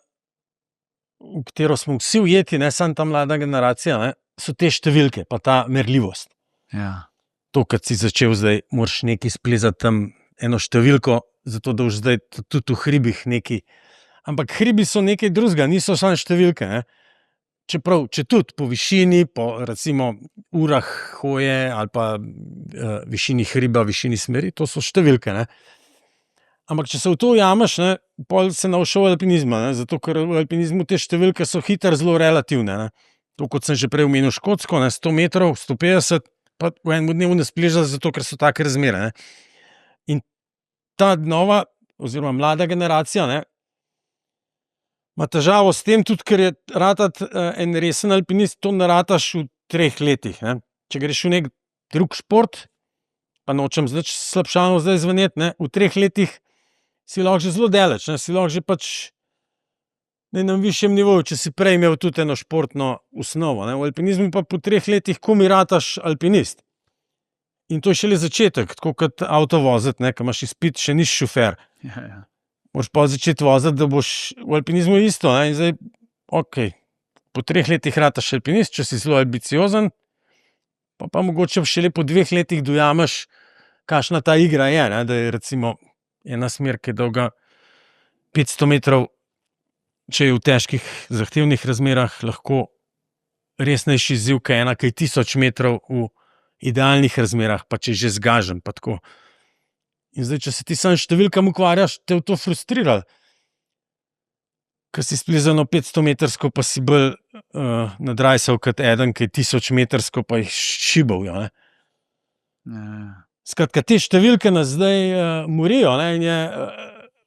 katero smo vsi ujeti, ne samo ta mlada generacija, ne, so te številke, pa ta merljivost.
Ja.
To, kad si začel zdaj, moraš nekaj splezati tam eno številko, zato da boš zdaj tudi v hribih nekaj. Ampak hribi so nekaj drugega, niso samo številke. Ne. Čeprav, če tudi po višini, po recimo urah hoje ali pa višini hriba, višini smeri, to so številke. Ne. Ampak če se v to ujameš, ne, pol se naučil alpinizma, ne, zato ker v alpinizmu te številke so hitro zelo relativne. Ne. To, kot sem že prej omenil Škotsko, ne, 100 metrov, 150, pa v enem dnevu ne splezeš, zato ker so take razmere. Ne. In ta nova oziroma mlada generacija, ne, ima težavo s tem tudi, ker je ratati en resen alpinist, to ne rataš v 3 letih. Ne. Če greš v nek drug šport, pa nočem zdaj slabšalno zdaj zveneti, ne, v 3 letih si lahko že zelo daleč, ne, si lahko že pač na enem višjem nivoju, če si prej imel tudi eno športno osnovo. Ne. V alpinizmu pa po 3 letih komaj rataš alpinist. In to je šele začetek, tako kot avto voziti, ne, ko imaš izpit, še nisi šofer.
Ja.
Moraš pa začeti voziti, da boš v alpinizmu isto. Ne, in zdaj, okej, po 3 letih rataš alpinist, če si zelo ambiciozen, pa mogoče šele po 2 letih dojameš, kakšna ta igra je, ne, da je recimo ena smer, ki je dolga 500 metrov, če je v težkih, zahtevnih razmerah, lahko resnejši izziv, kot ena, ki je 1000 metrov v idealnih razmerah, pa če je že zgažen, pa tako. In zdaj, če se ti sam številkam ukvarjaš, te v to frustriralo. Ker si splezano 500 metrsko, pa si bolj nadrajsal kot eden, ki je 1000 metrsko, pa jih šibal. Ja, skratka, te številke nas zdaj morijo, ne, in je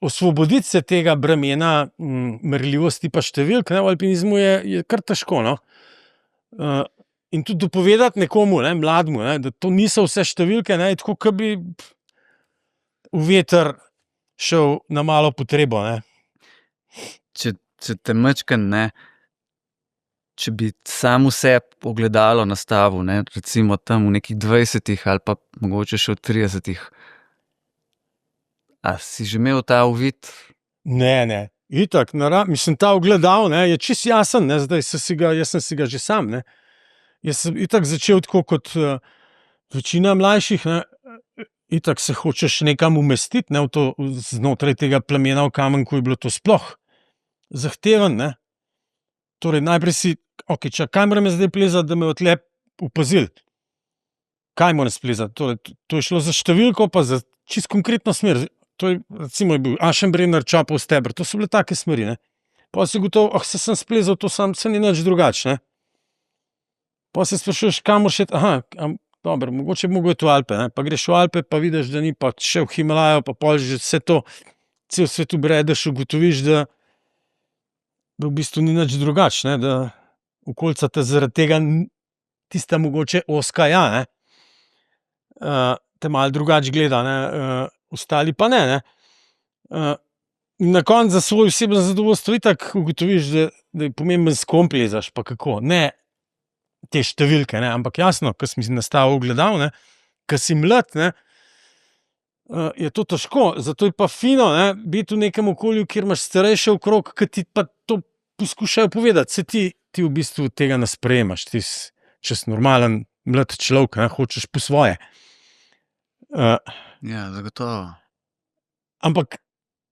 osvoboditi se tega bremena merljivosti pa številk, ne, v alpinizmu je kar težko. No. In tudi dopovedati nekomu, ne, mlademu, ne, da to niso vse številke, ne, tako, kot bi v veter šel na malo potrebo. Ne.
Če te mečken, ne, če bi sam vse ogledalo nastavil, ne, recimo tam v nekih 20 ali pa mogoče še v 30, a si že imel ta uvid?
Ne. Itak, mislim, ta ogledal, ne, je čisto jasen, ne, zdaj jaz sem si ga že sam. Ne. Jaz sem itak začel tako kot večina mlajših, ne, itak se hočeš nekam umestiti, ne, v to, znotraj tega plamena v Kamenku je bilo to sploh zahteven, ne. Torej, najprej si, okej, kaj moram jaz zdaj plezati, da me bodo tule opazili? Kaj moram splezati? Torej, to je šlo za številko, pa za čisto konkretno smer. To je, recimo, je bil Aschenbrenner, Čapov steber, to so bile take smeri, ne. Pol si ugotovil, saj sem splezal, to se ni nič drugače, ne. Pol se sprašuješ, kam moraš iti, dobro, mogoče bi mogel iti v Alpe, ne, pa greš v Alpe, pa vidiš, da ni, pa še v Himalajo, pa pol že vse to, cel svet obredeš, ugotoviš, da v bistvu ni nič drugače, ne, da okolica te zaradi tega tista mogoče ozka, ja, ne, te malo drugače gleda, ne, ostali pa ne, ne. In na koncu za svoj osebno zadovoljstvo itak ugotoviš, da je pomemben, s kom plezaš, pa kako, ne te številke, ne, ampak jasno, ko si nastavil ogledalo, ne, ko si mlad, ne, je to težko, zato je pa fino, ne, biti v nekem okolju, kjer imaš starejše okrog, ki ti pa to poskušajo povedati, saj ti v bistvu tega ne sprejemaš, ti če si normalen mlad človek, ne, hočeš po svoje.
Ja, zagotovo.
Ampak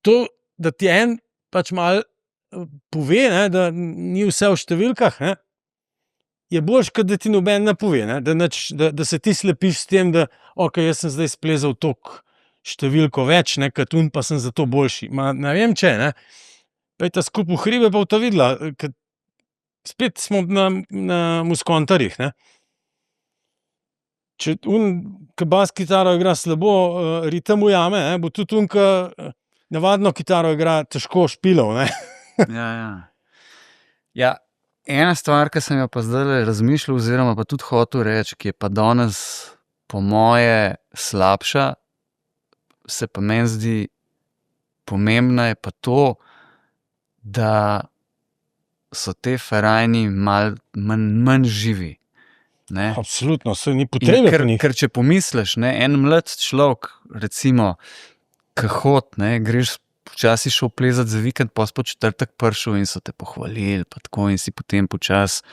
to, da ti en pač malo pove, ne, da ni vse v številkah, ne, je boljše, kot da ti noben ne pove, ne, da se ti slepiš s tem, da okej, jaz sem zdaj splezal toliko številko več, ne, kot pa sem zato boljši. Ne vem, če, ne. Pejta skupaj v hribe, pa bosta videla, ker spet smo na muskontarjih, ne. Če ke bas kitaro igra slabo, ritem ujame, ne, bo tudi ke navadno kitaro igra težko špilal, ne.
Ja, ena stvar, ki sem jo pa zdajle razmišljal oziroma pa tudi hotel reči, ki je pa danes po moje slabša, se pa meni zdi pomembna, je pa to, da so te ferajni malo manj živi. Ne?
Absolutno, saj ni potrebe po njih.
Ker če pomisliš, ne, en mlad človek, recimo, ke hod, ne, greš počasi šel plezat za vikend, pol si po četrtek prišel in so te pohvalili, pa tako, in si potem počasi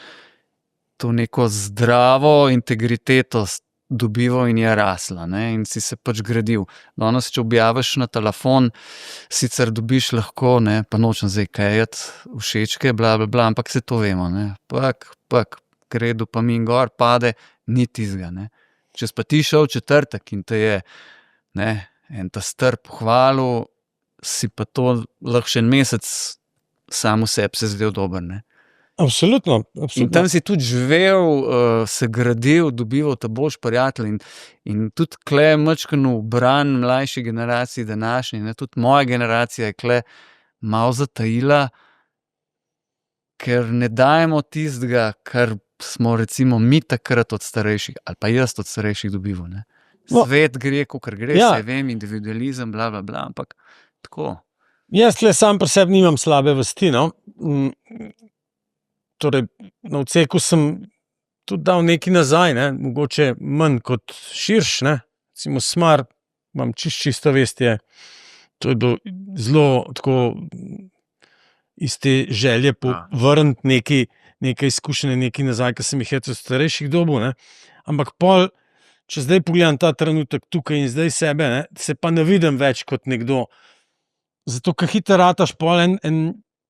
to neko zdravo integriteto dobival in je rasla, ne, in si se pač gradil. Danes, če objaviš na telefon, sicer dobiš lahko, ne, pa nočem zdaj kajati, všečke, bla, bla, bla, ampak se to vemo, ne, gre dopamin gor, pade, ni tizga, ne. Če si pa ti šel v četrtek in te je, ne, en ta star pohvalil, si pa to lahko še en mesec sam v sebi se zdel dober, ne.
Absolutno.
In tam si tudi živel, se gradil, dobival ta boljši prijatelj in tudi tule majčkeno v bran mlajši generaciji današnji, ne, tudi moja generacija je tule malo zatajila, ker ne dajemo tistega, kar smo recimo mi takrat od starejših, ali pa jaz od starejših dobival, ne. Svet gre, kakor gre, saj vem, individualizem, bla, bla, bla, ampak tako.
Jaz tule sam pri sebi nimam slabe vesti, no. Torej, na odseku sem tudi dal nekaj nazaj, ne, mogoče manj kot širš, ne. Recimo Smar, imam čista vest je, to je bilo zelo tako iz te želje vrniti nekaj izkušenj, nekaj nazaj, ki sem jih od starejših dobil, ne. Ampak pol, če zdaj pogledam ta trenutek tukaj in zdaj sebe, ne, se pa ne vidim več kot nekdo. Zato, ker hitro rataš pol en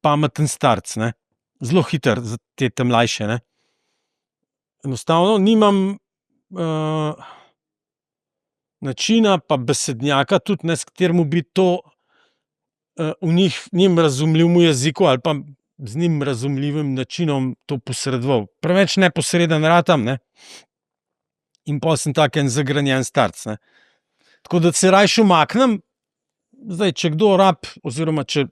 pameten starec, ne. Zelo hitro za te mlajše, ne. Enostavno nimam načina pa besednjaka tudi, ne, s katerim bi to v njim razumljivem jeziku ali pa z njim razumljivim načinom to posredoval. Preveč neposreden ratam, ne. In pol sem tak en zagrenjen starec, ne. Tako da se rajši umaknem, zdaj, če kdo rab, oziroma če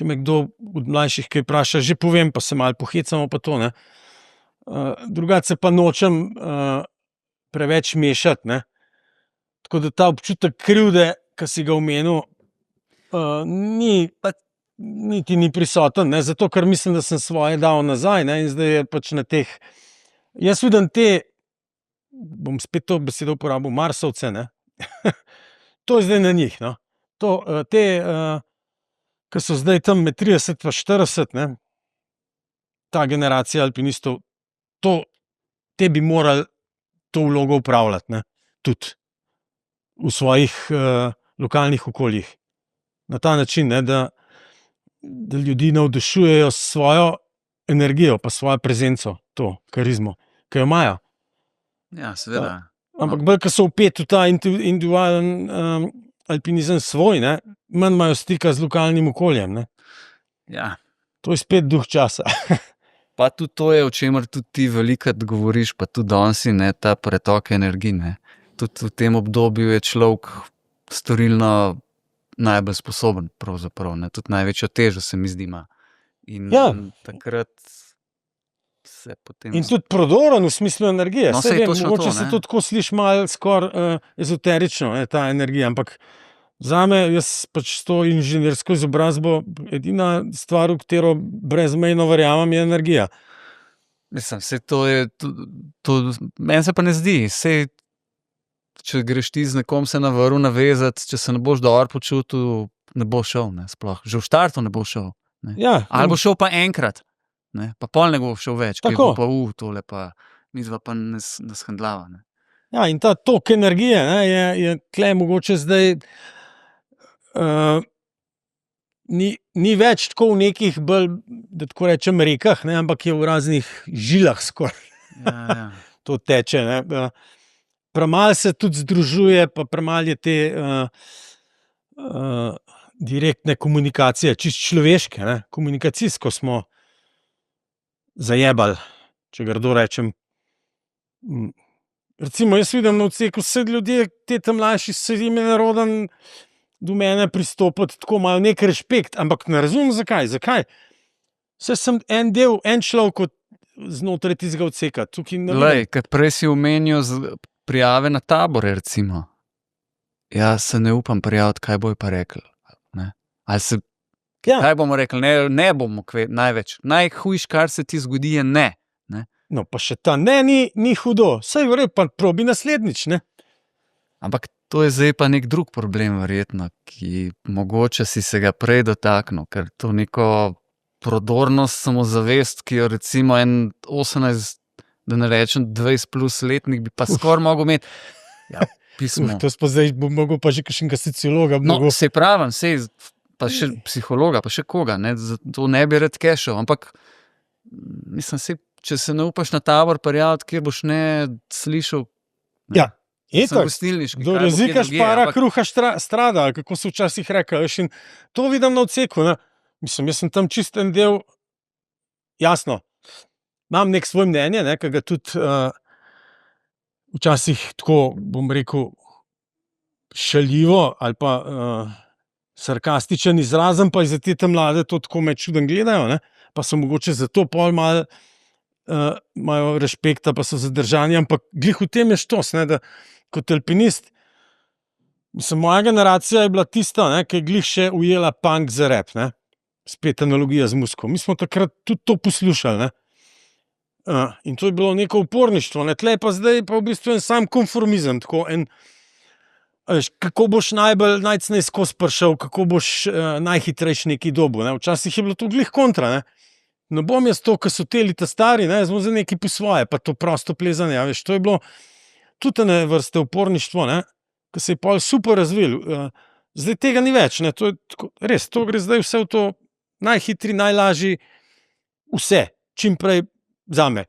me kdo od mlajših kaj vpraša, že povem, pa se malo pohecamo pa to, ne. Drugače se pa nočem preveč mešati, ne. Tako da ta občutek krivde, ki si ga omenil, niti ni prisoten, ne, zato ker mislim, da sem svoje dal nazaj, ne, in zdaj je pač na teh. Jaz vidim bom spet to besedo uporabil, marsovce, ne. To je zdaj na njih, no. Ki so zdaj tam med 30 pa 40, ne, ta generacija alpinistov, te bi morali to vlogo opravljati, ne, tudi. v svojih lokalnih okoljih. Na ta način, ne, da ljudi navdušujejo s svojo energijo, pa svojo prezenco, to karizmo, ki jo imajo.
Ja, seveda.
Ampak bolj, ko so vpeti v ta individualen alpinizem svoj, ne, manj imajo stika z lokalnim okoljem. Ne.
Ja.
To je spet duh časa.
Pa tudi to je, o čemer tudi ti velikokrat govoriš, pa tudi danes, ne, ta pretok energije. Ne. Tudi v tem obdobju je človek storilno najbolj sposoben, pravzaprav, ne. Tudi največjo težo se mi zdi ima. In takrat se potem...
In tudi prodoren v smislu energije.
No,
Saj
saj
vem,
točno
mogoče
to,
se
ne.
to tako sliši malo skoraj ezoterično, ne, ta energija, ampak zame, jaz pač s to inženirsko izobrazbo, edina stvar, v katero brezmejno verjamem, je energija.
Mislim, saj to je, meni se pa ne zdi, saj, če greš ti z nekom se na vrv navezati, če se ne boš dobro počutil, ne bo šel, ne, sploh. Že v štartu ne bo šel. Ne.
Ja,
Ali bo šel pa enkrat, ne, pa pol ne bo šel več, ki
Tako.
bo pa tole pa, midva pa nas handlava, ne.
ja, in ta tok energije, ne, je tle mogoče zdaj ni več tako v nekih bolj, da tako rečem, rekah, ne, ampak je v raznih žilah skoraj.
Ja.
To teče. Ne. Premalo se tudi združuje, pa premalo je te direktne komunikacije, čisto človeške. Ne. Komunikacijsko smo zajebali, če grdo rečem. Recimo, jaz vidim na odseku, vse ljudje, te tam mlajši, se jim je naroden do mene pristopati tako malo nek rešpekt, ampak ne razumem zakaj. Saj sem en del, en človek znotraj tistega odseka.
Glej, ker prej si omenil prijave na tabore, recimo. Jaz se ne upam prijaviti, kaj bojo pa rekli. Ne? Ali se, kaj bomo rekli? Ne bomo največ. Najhujš, kar se ti zgodi, je ne.
No, pa še ta ne, ni hudo. Saj v redu, pa probi naslednjič, ne.
Ampak to je zdaj pa nek drug problem, verjetno, ki mogoče si se ga prej dotaknil, ker to neko prodornost, samozavest, ki jo recimo en 18, da ne rečem 20 plus letnik, bi pa skoraj mogel imeti. Ja, pismo.
To pa zdaj bom mogel pa že kakšnega sociologa.
No, sej pravim, sej pa še psihologa, pa še koga, ne, zato ne bi rad kešal, ampak mislim, sej, če se ne upaš na tabor prijaviti, kje boš ne slišal. Ne?
Ja. Do rizika špara, kruha strada, kako so včasih rekli. In to vidim na odseku. Ne. Mislim, jaz sem tam čist en del, jasno, imam nek svoj mnenje, ne, ki ga tudi včasih tako, bom rekel, šaljivo ali pa sarkastičen izrazem, pa za te mlade to tako me čuden gledajo, ne, pa so mogoče zato pol malo imajo rešpekta, pa so zadržani, ampak glih v tem je štos, ne, da kot alpinist, mislim, moja generacija je bila tista, ne, ki je glih še ujela punk za rap, ne, spet analogija z muziko. Mi smo takrat tudi to poslušali, ne. In to je bilo neko uporništvo, ne, tle pa zdaj pa v bistvu en sam konformizem, tako en, kako boš najcenej skozi prišel, kako boš najhitrejši neki dobu, ne. Včasih je bilo to glih kontra, ne. Ne bom jaz to, ko so teli ta stari, ne, smo za neki po svoje, pa to prosto plezanje, veš, to je bilo tudi ene vrste uporništvo, ne, ki se je pol super razvil. Zdaj tega ni več, ne, to je tako, res, to gre zdaj vse v to najhitri, najlažji, vse, čim prej zame.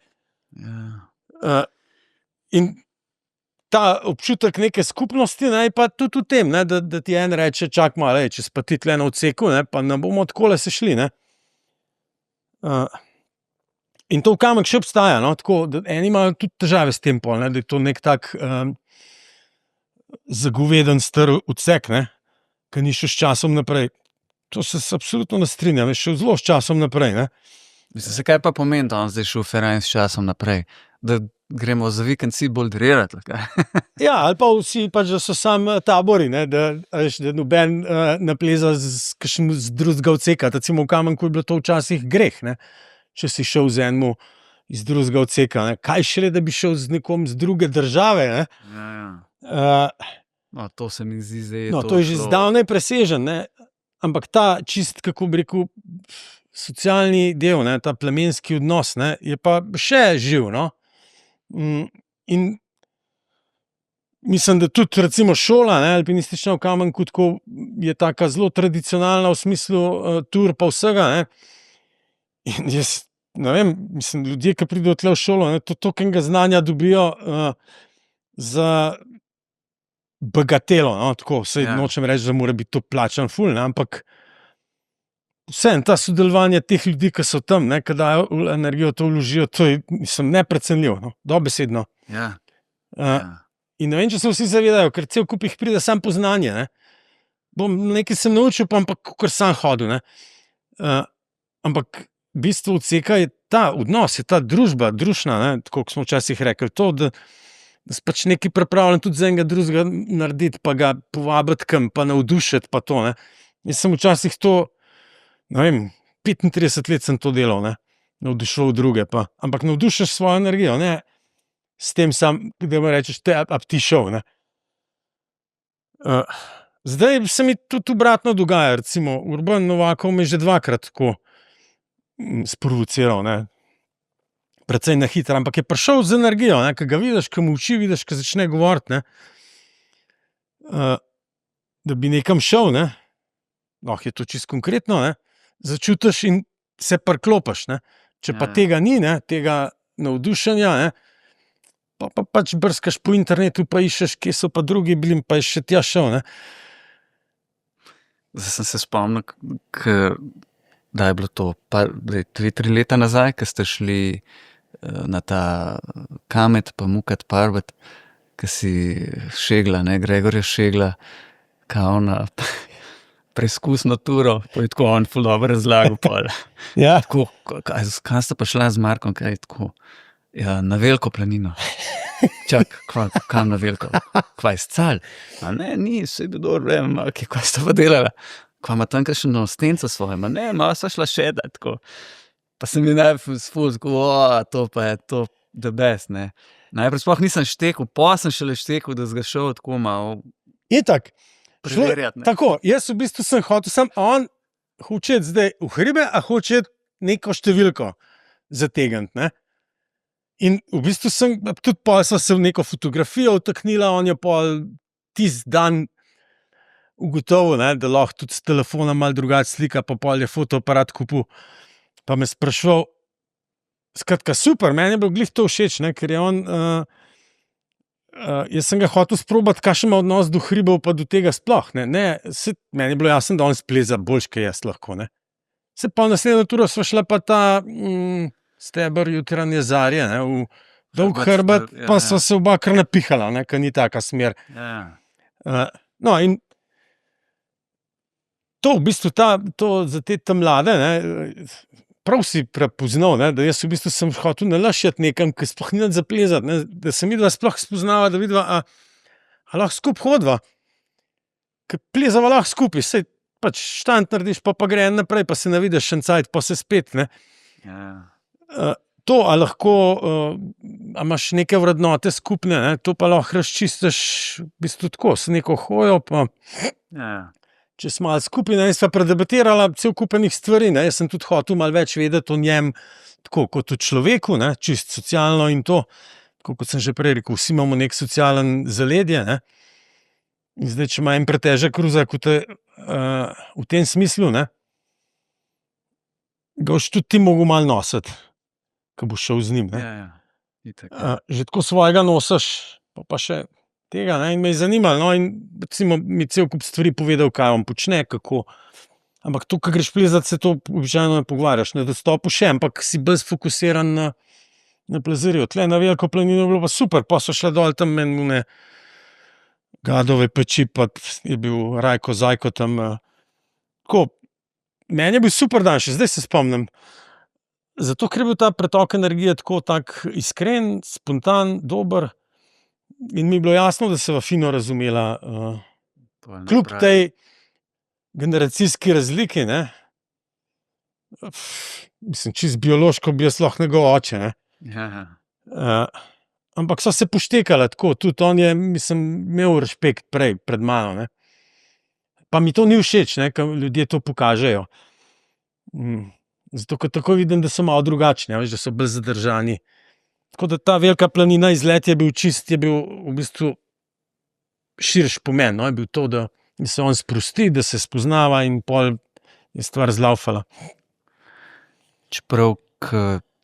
In ta občutek neke skupnosti, ne, pa tudi v tem, ne, da ti en reče, čak malo, če si pa ti tle na odseku, ne, pa ne bomo takole se šli, ne. In to v kamek še obstaja, no, tako, da eni imajo tudi težave s tem pol, ne, da je to nek tak zagoveden star odsek, ne, ki ni šel s časom naprej. To se absolutno ne strinjam, je šel zelo s časom naprej, ne.
Mislim, se kaj pa pomeni, da on zdaj šel Ferrari s časom naprej? Da gremo za vikend si bolj drirati?
Ja, ali pa vsi pač, da so sam tabori, ne, da noben ne pleza z drugega odseka, recimo v Kamenku je bilo to včasih greh, ne, če si šel z enemu iz drugega odseka, ne, kaj šele, da bi šel z nekom z druge države, ne.
No, to se mi zdi zdaj.
No, to je že zdavnaj presežen, ne, ampak ta čist, kako bi rekel, socialni del, ne, ta plemenski odnos, ne, je pa še živ, no. In mislim, da tudi recimo šola, ne, alpinistična v Kamenku, tako je taka zelo tradicionalna v smislu tur pa vsega. Ne. In jaz ne vem, mislim, ljudje, ki pridejo tle v šolo, ne, to tokenega znanja dobijo za bagatelo. No, tako, saj nočem reči, da mora biti to plačan ful, ne, ampak vseeno, ta sodelovanje teh ljudi, ki so tam, ki dajo energijo, to vložijo, to je, mislim, neprecenljivo, no, dobesedno.
Ja.
In ne vem, če se vsi zavedajo, ker cel kup jih pride sam poznanje. Ne. Nekaj sem naučil, pa ampak kar sam hodil. Ne. Ampak bistvo odseka je ta odnos, je ta družba, družna, ne, tako kot smo včasih rekli, to, da si pač nekaj pripravljen tudi za enega drugega narediti, pa ga povabiti kam, pa navdušiti, pa to. Ne. Jaz sem včasih to, ne vem, 35 let sem to delal, ne, navdušil druge, pa. Ampak navdušiš svojo energijo, ne, s tem sam, da mu rečeš, a ti šel, ne. Zdaj se mi tudi obratno dogaja, recimo, Urban Novakov me že dvakrat tako sprovociral, ne. Precej na hitro, ampak je prišel z energijo, ne, ko ga vidiš, ko mu uči, vidiš, ko začne govoriti, ne. Da bi nekam šel, ne, je to čisto konkretno, ne, začutiš in se priklopiš, ne. Če pa tega ni, ne, tega navdušenja, ne, pa pač brskaš po internetu, pa iščeš, kje so pa drugi bili, pa je še tja šel, ne.
Zdaj sem se spomnil, da je bilo to 2-3 leta nazaj, ko ste šli na ta Kamet, pa Mukat Parbat, ko si Šegla, ne, Gregorja Šegla, kao na preizkusno turo, pa je tako on ful dobro razlagal pol.
Ja.
Tako, kam sta pa šla z Markom, kaj je tako? Ja, na Veliko planino. Čak, kam na Veliko? Kvaj scal? A ne, ni, sej bi dobro, vem, kaj sta pa delala? Kva ima tam kakšno stenco svoje? Ma ne, malo sva šla šedat, tako. Pa se mi najprej ful, tako, to pa je to the best, ne. Najprej sploh nisem štekel, pa sem šele štekel, da si ga šel tako malo
Itak.
preverjati, ne.
Tako, jaz v bistvu sem hotel, on hoče zdaj v hribe, a hoče neko številko zategniti, ne. In v bistvu sem, tudi pol sva se v neko fotografijo vtaknila, on je pol tisti dan ugotovil, ne, da lahko tudi s telefona malo drugače slika, pa pol je fotoaparat kupil, pa me spraševal, skratka, super, meni je bilo glih to všeč, ne, ker je on, jaz sem ga hotel sprobati, kakšen ima odnos do hribov, pa do tega sploh, ne, meni je bilo jasno, da on spleza boljš, kaj jaz lahko, ne. Se pa naslednjo turo sva šla pa ta steber jutranje zarje, ne, v dolg hrbet, pa sva se oba kar napihala, ne, ker ni taka smer.
Ja.
No, in to v bistvu, to za te mlade, ne, prav si prepoznal, ne, da jaz v bistvu sem hotel nalaščati nekam, ki sploh ni nič za plezati, ne, da se midva sploh spoznava, da vidva, a lahko skupaj hodva, ker plezava lahko skupaj, saj pač štant narediš, pa gre naprej, pa se ne vidiš še en cajt, pa se spet, ne.
Ja.
To, a lahko, a imaš neke vrednote skupne, ne, to pa lahko razčistiš v bistvu tako, s neko hojo, pa
Ja.
če smo malo skupaj, ne, sva predebatirala cel kup enih stvari, ne, jaz sem tudi hotel malo več vedeti o njem, tako kot o človeku, ne, čisto socialno in to, tako kot sem že prej rekel, vsi imamo nek socialen zaledje, ne, in zdaj, če ima en pretežek ruzak v tem smislu, ne, ga boš tudi ti mogel malo nositi, ko boš šel z njim, ne.
Ja. Itak.
Že tako svojega nosiš, pa še tega, ne, in me je zanimalo, no, in recimo mi cel kup stvari povedal, kaj on počne, kako, ampak to, ko greš plezat, se to običajno ne pogovarjaš, na dostopu še, ampak si bolj fokusiran na plezarju. Tle na Veliko planino je bilo pa super, pa so šla dol tam one Gadove peči, pa je bil Rajko Zajko tam, tako, meni je bil super dan, še zdaj se spomnim, zato, ker je bil ta pretok energije tako tak iskren, spontan, dober, in mi je bilo jasno, da se va fino razumela, kljub tej generacijski razliki, ne. Mislim, čisto biološko bi jaz lahko njegov oče, ne.
Ja.
Ampak so se poštekala tako, tudi on je, mislim, imel rešpekt prej, pred mano, ne. Pa mi to ni všeč, ne, ko ljudje to pokažejo. Zato, ker tako vidim, da so malo drugačni, veš, da so bolj zadržani. Tako da ta Velika planina izlet je bil čist, je bil v bistvu širši pomen, no, je bil to, da se on sprosti, da se spoznava in pol je stvar zlaufala.
Čeprav,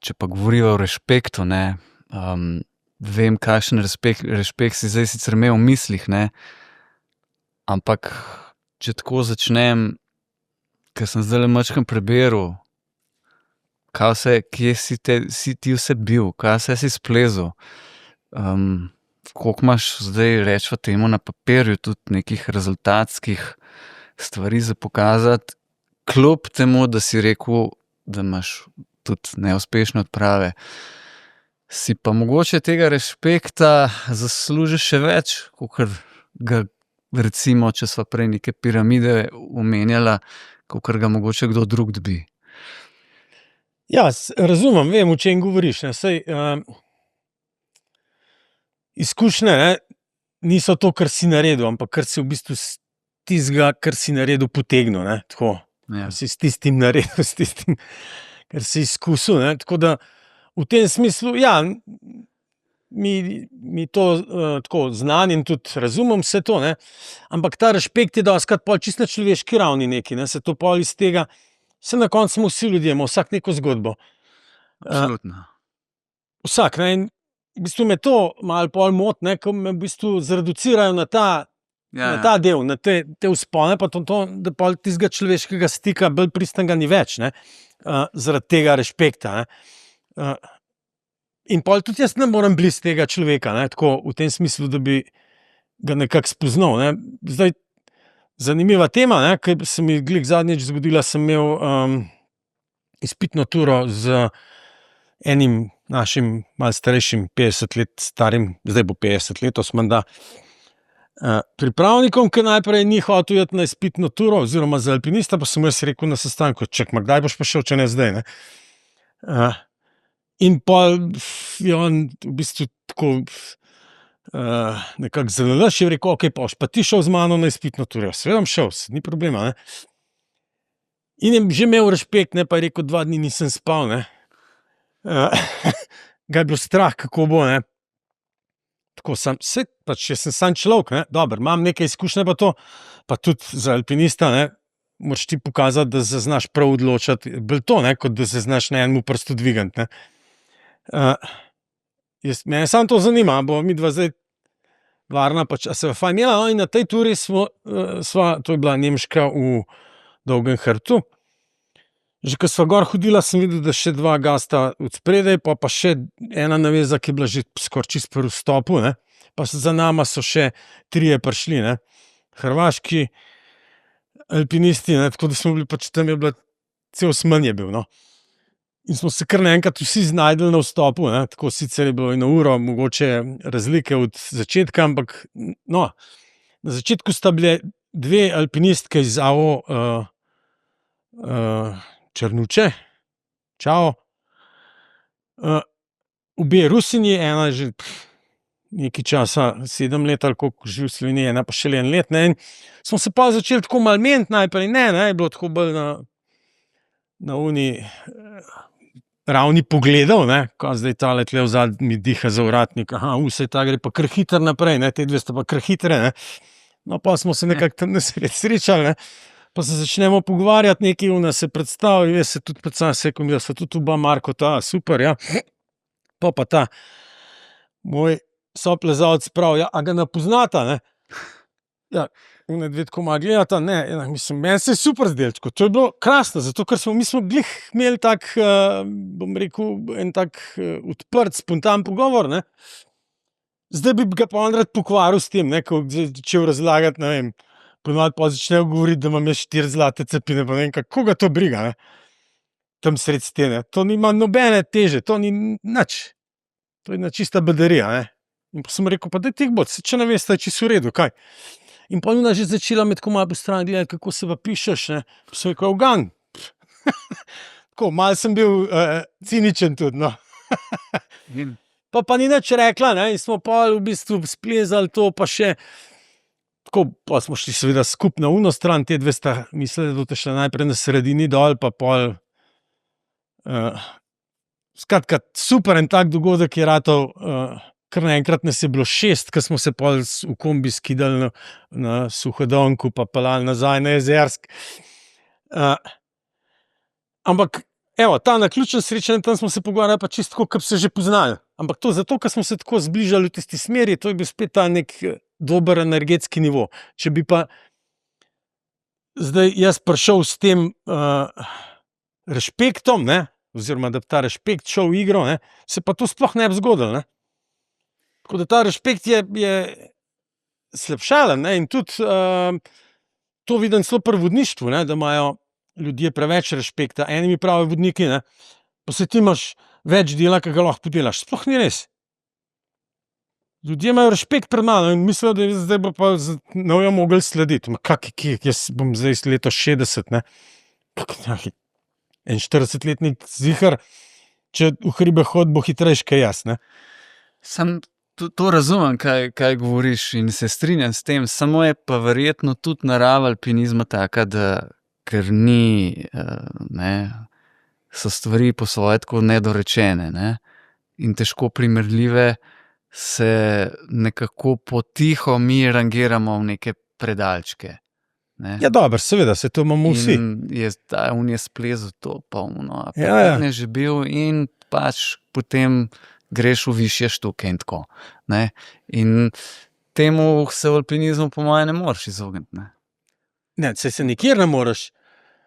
če pa govorijo o respektu, ne, vem, kakšen respekt si zdaj sicer imel v mislih, ne, ampak če tako začnem, ker sem zdaj majčkeno preberal, kje si ti vse bil, kaj vse si splezel, koliko imaš zdaj, rečva temu, na papirju tudi nekih rezultatskih stvari za pokazati, kljub temu, da si rekel, da imaš tudi neuspešne odprave. Si pa mogoče tega respekta zaslužiš še več, kakor ga, recimo, če sva prej neke piramide omenjala, kakor ga mogoče kdo drug dobi.
Ja, razumem, vem, o čem govoriš, ne. Saj, izkušnje, ne, niso to, kar si naredil, ampak kar si v bistvu tistega, kar si naredil, potegnil, ne, tako.
Ja.
Si s tistim naredil, s tistim, kar si izkusil, ne, tako da v tem smislu, ja, mi to tako znanjem tudi razumem vse to, ne, ampak ta respekt je dostikrat pol čisto na človeški ravni nekaj, ne, se to pol iz tega, se na koncu smo vsi ljudje, ima vsak neko zgodbo.
Absolutno.
Vsak, ne, in v bistvu me to malo pol moti, ne, ko me v bistvu zreducirajo na ta del, na te vzpone, pa to, da pol tistega človeškega stika bolj pristnega ni več, ne, zaradi tega respekta, ne. In pol tudi jaz ne morem blizu tega človeka, ne, tako v tem smislu, da bi ga nekako spoznal, ne. Zdaj, zanimiva tema, ne, ke se mi glih zadnjič zgodila, sem imel izpitno turo z enim našim malo starejšim, 50 let starim, zdaj bo 50 letos menda, pripravnikom, ki najprej ni hotel iti na izpitno turo, oziroma za alpinista, pa sem jaz rekel na sestanku, čakaj, kdaj boš pa šel, če ne zdaj, ne. In pol je on v bistvu tako nekako zanalašč, je rekel, okej, pa boš pa ti šel z mano na izpitno turo. Seveda bom šel, ni problema, ne. In je že imel respekt, ne, pa je rekel, 2 dni nisem spal, ne. Ga je bilo strah, kako bo, ne. Tako saj pač jaz sem samo človek, ne, dobro, imam nekaj izkušnje pa to, pa tudi za alpinista, ne, moraš ti pokazati, da se znaš prav odločati, bolj to, ne, kot da se znaš na enemu prstu dvigniti, ne. Mene samo to zanima, a bova midva zdaj varna, pač, a sva fajn imela, no, in na tej turi sva, to je bila Nemška v Dolgem hrbtu. Že ko sva gor hodila, sem videl, da še 2 gasta od spredaj, pa še ena naveza, ki je bila že skoraj čisto pri vstopu, ne. Pa za nama so še 3 prišli, ne. Hrvaški alpinisti, ne, tako da smo bili pač tam, je bila cel smenj je bil, no. In smo se kar naenkrat vsi znašli na vstopu, ne, tako sicer je bilo 1 uro mogoče razlike od začetka, ampak no, na začetku sta bile 2 alpinistke iz AO Črnuče, čao, obe Rusinji, ena že nekaj časa, 7 let ali koliko živi v Sloveniji, ena pa šele 1 let, ne, in smo se pol začeli tako malo meniti, najprej ne, je bilo tako bolj na oni ravni pogledov, ne, ko zdaj tale tule odzadaj mi diha za ovratnik, saj ta gre pa kar hitro naprej, ne, te 2 sta pa kar hitre, ne. No, pol smo se nekako tam srečali, ne, pa se začnemo pogovarjati, nekaj ona se predstavi, jaz se tudi predstavim, se rekel, jaz sem tudi oba Marko, super, ja. Pol pa ta moj soplezalec pravi, ja, a ga ne poznata, ne. Ja, ona 2 tako malo gledata, ne, mislim, meni se je super zdelo, tako, to je bilo krasno, zato ker mi smo glih imeli tak, bom rekel, en tak odprt, spontan pogovor, ne. Zdaj bi ga pa on rad pokvaril s tem, ne, ko začel razlagati, ne vem, ponovadi pol začnejo govoriti, da imam jaz 4 zlate cepine, pa ne vem, koga to briga, ne. Tam sredi stene, to nima nobene teže, to ni nič. To je ena čista bedarija, ne. In pa sem rekel, pa daj tiho bodi, saj če ne veste, je čisto v redu, kaj. In pol je ona že začela me tako malo postrani gledati, kako se pa pišeš, ne. Pa sem rekel, Afgan. Tako, malo sem bil ciničen tudi, no. Pa ni nič rekla, ne, in smo pol v bistvu splezali to, pa še tako, pol smo šli seveda skupaj na ono stran, te 2 sta mislili, da bosta šla najprej na sredini dol, pa pol skratka, super en tak dogodek je ratal, kar naenkrat nas je bilo 6, ko smo se pol v kombi skidali na Suhodolnku, pa pelali nazaj na Jezersk. Ampak, evo, ta naključna srečanja, tam smo se pogovarjali pa čisto tako, kot bi se že poznali. Ampak to zato, ker smo se tako zbližali v tisti smeri, to je bil spet ta nek dober energetski nivo. Če bi pa zdaj jaz prišel s tem rešpektom, ne, oziroma da bi ta rešpekt šel v igro, ne, se pa to sploh ne bi zgodilo. Ne. Tako da ta rešpekt je slabšalen, ne, in tudi to vidim celo pri vodništvu, ne, da imajo ljudje preveč rešpekta. Eni mi pravijo vodniki, ne, pa se ti imaš več dela, ki ga lahko podelaš. Sploh ni res. Ljudje imajo rešpekt pred mano in mislijo, da zdaj bo pa novjo mogli slediti. Jaz bom zdaj leto 60, ne. En 40-letnik zihar, če v hribe hodi, bo hitrejši kaj jaz, ne.
Sam to razumem, kaj govoriš in se strinjam s tem, samo je pa verjetno tudi narava alpinizma taka, da ker ni, so stvari po svoje tako nedorečene, ne, in težko primerljive, se nekako potiho mi rangiramo v neke predalčke. Ne.
Ja, dobro, seveda, se to imamo vsi.
In on je splezel to polno,
Ja.
je že bil in pač potem greš v višje štuke in tako. Ne. In temu se v alpinizmu po mojem ne moreš izogniti. Ne.
Ne, se nikjer ne moreš.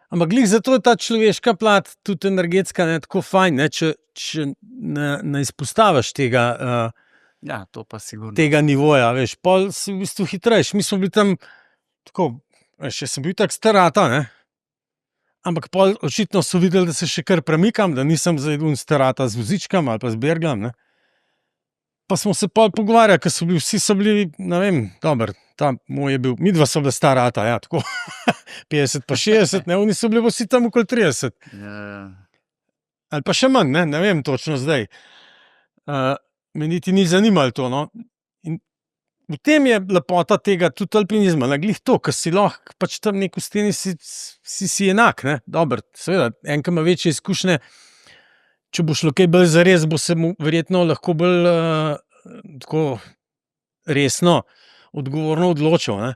Ampak glih zato je ta človeška plat, tudi energetska, ne, tako fajn, ne, če ne izpostaviš tega,
Ja, to pa sigurno.
tega nivoja, veš, pol si v bistvu hitrejši. Mi smo bili tam tako, veš, jaz sem bil tak starata, ne, ampak pol očitno so videli, da se še kar premikam, da nisem zdaj starata z vozičkam ali pa z berglom, ne. Pa smo se pol pogovarjali, ker vsi so bili, ne vem, dober, ta moj je bil, midva so bila starata, ja, tako, 50 pa 60, ne, oni so bili vsi tam okoli 30.
Ja.
Ali pa še manj, ne vem točno zdaj. Me niti ni zanimalo to, no. In v tem je lepota tega tudi alpinizma, ne, glih to, ker si lahko pač tam nek v steni si enak, ne, dober, seveda, en, ki ima večje izkušnje, če bo šlo kaj bolj zares, bo se mu verjetno lahko bolj tako resno, odgovorno odločil, ne.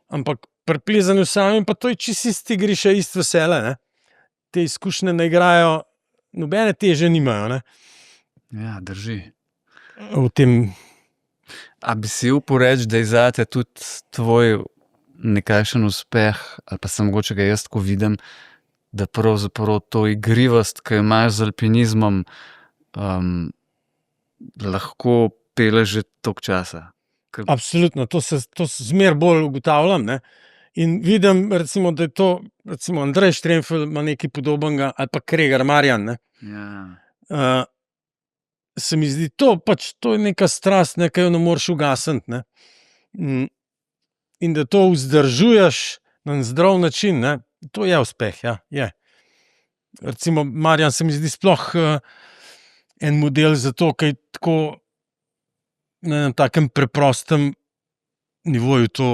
Ampak pri plezanju samim pa to je čisto isti griša, isto vesele, ne. Te izkušnje ne igrajo, nobene teže nimajo, ne.
Ja, drži.
V tem.
A bi si upal reči, da je zate tudi tvoj nekakšen uspeh, ali pa sem mogoče ga jaz tako vidim, da pravzaprav to igrivost, ki jo imaš z alpinizmom, lahko peleš že toliko časa?
Absolutno, to zmer bolj ugotavljam, ne. In vidim, recimo, da je to, recimo Andrej Štremfelj ima nekaj podobnega, ali pa Kregar Marjan, ne.
Ja.
Se mi zdi to, pač to je neka strast, ne, ki jo ne moreš ugasniti, ne. In da to vzdržuješ na zdrav način, ne, to je uspeh, ja, je. Recimo Marjan se mi zdi sploh en model za to, ki je tako na enem takem preprostem nivoju to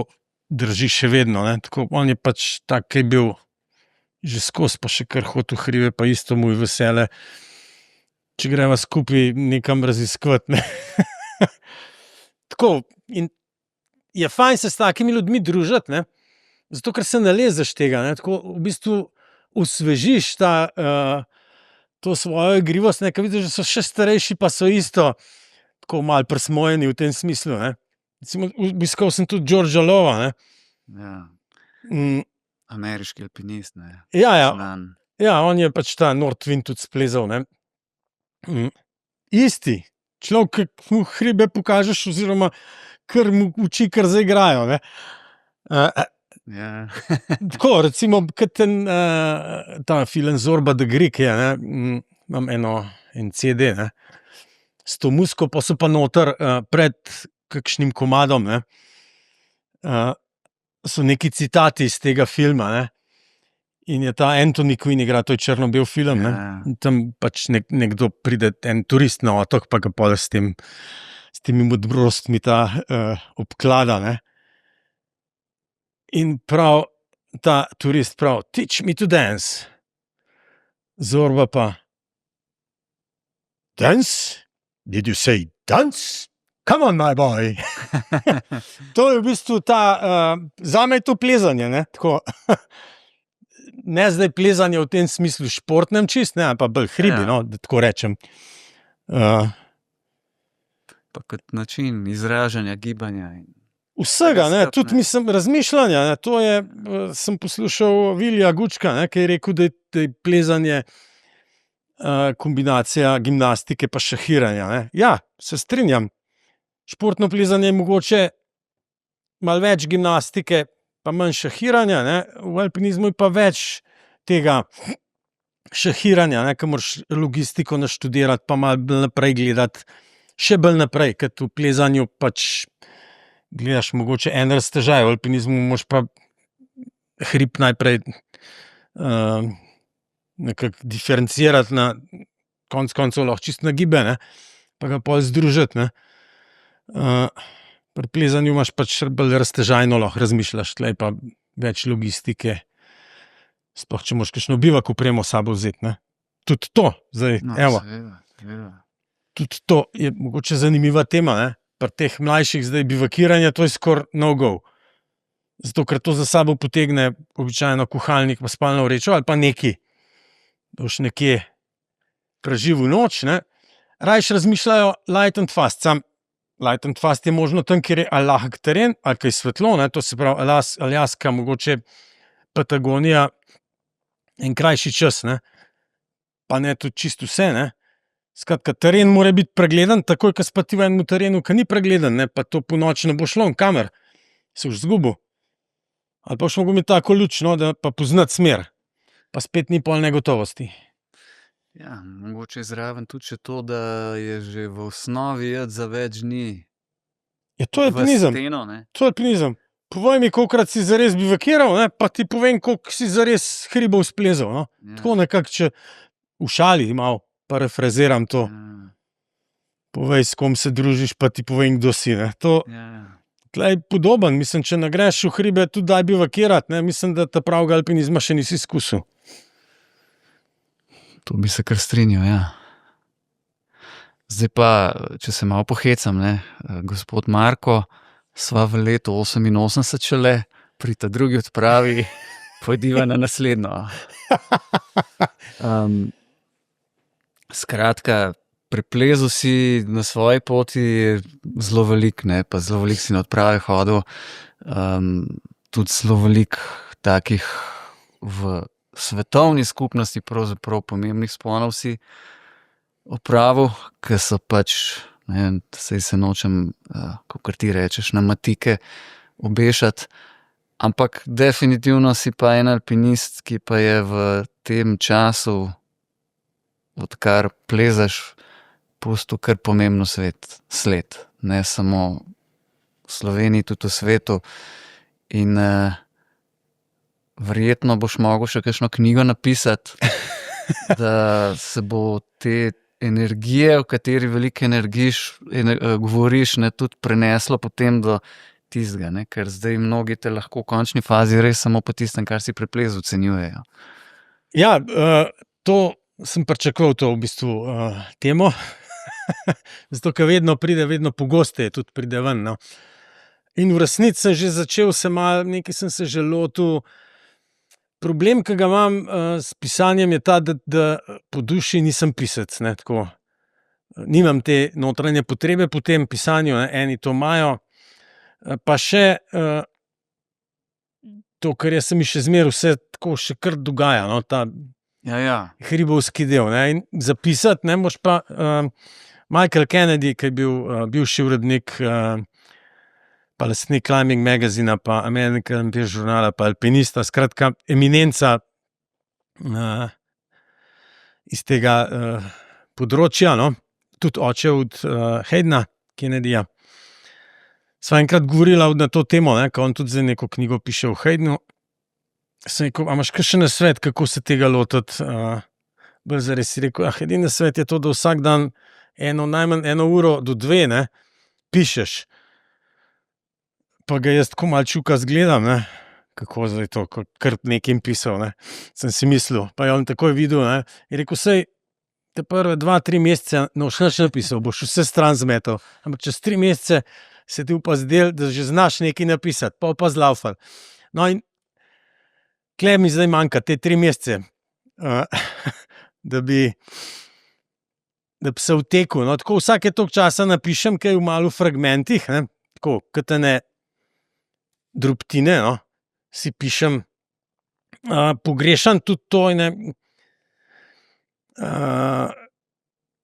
drži še vedno, ne, tako, on je pač tak, ki je bil že skozi, pa še kar hotel hribe, pa isto mu je vesele, če greva skupaj nekam raziskovati, ne. Tako, in je fajn se s takimi ljudmi družiti, ne, zato ker se nalezeš tega, ne, tako v bistvu osvežiš to svojo igrivost, ne, ker vidiš, da so še starejši, pa so isto tako malo presmojeni v tem smislu, ne. Recimo, obiskal sem tudi Georgea Lowa, ne.
Ja. Ameriški alpinist, ne.
Ja,
Znan.
ja, on je pač ta Nordwind tudi splezal, ne. Isti. Človek, ki mu hribe pokažeš, oziroma kar mu oči kar zaigrajo, ne.
Ja.
Tako, recimo, kot ta film Zorba the Greek je, ne, imam en CD, ne, s to muziko, pa so pa noter pred kakšnim komadom, ne, so neki citati iz tega filma, ne. In je ta Anthony Quinn igra, to je črno-bel film, ne.
Ja.
In tam pač nekdo pride, en turist na otok, pa ga pol s temi modrostmi ta obklada, ne. In prav ta turist prav, teach me to dance. Zorba pa, dance? Did you say dance? come on, my boy. To je v bistvu zame je to plezanje, ne, tako. Ne zdaj plezanje v tem smislu športnem čist, ne, pa bolj hribi, no, da tako rečem.
Pa kot način izražanja, gibanja.
Vsega, ne, tudi mislim razmišljanja, ne, to je, sem poslušal Vilija Gučka, ne, ki je rekel, da je plezanje kombinacija gimnastike pa šahiranja, ne. Ja, se strinjam. Športno plezanje je mogoče malo več gimnastike, pa manj šahiranja, ne. V alpinizmu je pa več tega šahiranja, ne, ko moraš logistiko naštudirati, pa malo bolj naprej gledati, še bolj naprej, ker v plezanju pač gledaš mogoče en raztežaj, v alpinizmu moraš pa hrib najprej nekako diferencirati na konec koncev lahko čisto nagibe, ne, pa ga pol združiti, ne. Pri plezanju imaš pač bolj raztežajno lahko razmišljaš, tlej pa več logistike, sploh če moraš kakšno bivak opremo s sabo vzeti, ne. Tudi to, zdaj, evo.
Seveda.
Tudi to je mogoče zanimiva tema, ne. Pri teh mlajših zdaj bivakiranje, to je skoraj no-go. Zato, ker to za sabo potegne običajno kuhalnik pa spalno vrečo ali pa neki, da boš nekje preživel noč, ne. Rajši razmišljajo light and fast, sam light and fast je možno tam, kjer je ali lahek teren, ali kaj svetlo, ne, to se pravi Aljaska, mogoče Patagonija, en krajši čas, ne. Pa ne tudi čisto vse, ne. Skratka, teren mora biti pregledan, takoj, ko si pa ti v enem terenu, ki ni pregledan, ne, pa to ponoči ne bo šlo, kamer, se boš zgubil. Ali pa boš mogel imeti tako luč, no, da pa poznati smer, pa spet ni pol negotovosti.
Ja, mogoče zraven tudi še to, da je že v osnovi iti za več dni
Ja, to je
v
alpinizem.
steno, ne.
To je alpinizem. Povej mi, kolikokrat si zares bivakiral, ne, pa ti povem, koliko si zares hribov splezal, no.
Ja.
Tako nekako, če v šali malo parafraziram to.
Ja.
Povej, s kom se družiš, pa ti povem, kdo si, ne. To
Ja.
tle je podoben, mislim, če ne greš v hribe, tudi daj bivakirati, ne, mislim, da ta pravega alpinizma še nisi izkusil.
To bi se kar strinjal, ja. Zdaj pa, če se malo pohecam, ne, gospod Marko, sva v letu 88 šele, pri ta drugi odpravi, pojdiva na naslednjo. Skratka, preplezel si na svoji poti zelo veliko, ne, pa zelo veliko si na odprave hodil, tudi zelo veliko takih v svetovni skupnosti pravzaprav pomembnih vzponov si opravil, ki so pač, ne, saj se nočem, kakor ti rečeš, na matike obešati, ampak definitivno si pa en alpinist, ki pa je v tem času, odkar plezaš, pustil kar pomembno sled. Ne samo v Sloveniji, tudi v svetu. In verjetno boš mogel še kakšno knjigo napisati, da se bo te energije, o kateri veliko govoriš, ne, tudi preneslo potem do tistega, ne, ker zdaj mnogi te lahko v končni fazi res samo po tistem, kar si preplezal, ocenjujejo.
Ja, to sem pričakoval, to v bistvu temo, zato ker vedno pogosteje tudi pride ven, no. In v resnici sem že začel nekaj sem se že lotil. Problem, ki ga imam s pisanjem, je ta, da po duši nisem pisec, ne, tako. Nimam te notranje potrebe po tem pisanju, ne, eni to imajo, pa še to, kar se mi še zmeraj vse tako še kar dogaja, no, ta
Ja.
hribovski del, ne, in zapisati, ne, moraš pa Michael Kennedy, ki je bil bivši urednik pa lastnik Climbing magazina, pa American žurnala, pa alpinista, skratka eminenca iz tega področja, no, tudi oče od Haydna Kennedyja. Sva enkrat govorila na to temo, ne, ko on tudi zdaj neko knjigo piše o Haydnu. Sem rekel, a imaš kakšen nasvet, kako se tega lotiti? Bolj zares si rekel, edini nasvet je to, da vsak dan najmanj 1 uro do 2, ne, pišeš. Pa ga jaz tako malo čuka zgledam, ne, kako zdaj to, kar nekim pisal, ne. Sem si mislil, pa je on takoj videl, ne, je rekel, saj te prve 2-3 mesece noš nič napisal, boš vse stran zmetal. Ampak čez 3 mesece se ti pa zdel, da že znaš nekaj napisati, pa zlaufal. No in tule mi zdaj manjka te 3 mesece, da bi se vtekel. No, tako vsake toliko časa napišem kaj v malo fragmentih, ne, tako, kot ene drobtine, no, si pišem. Pogrešam tudi to,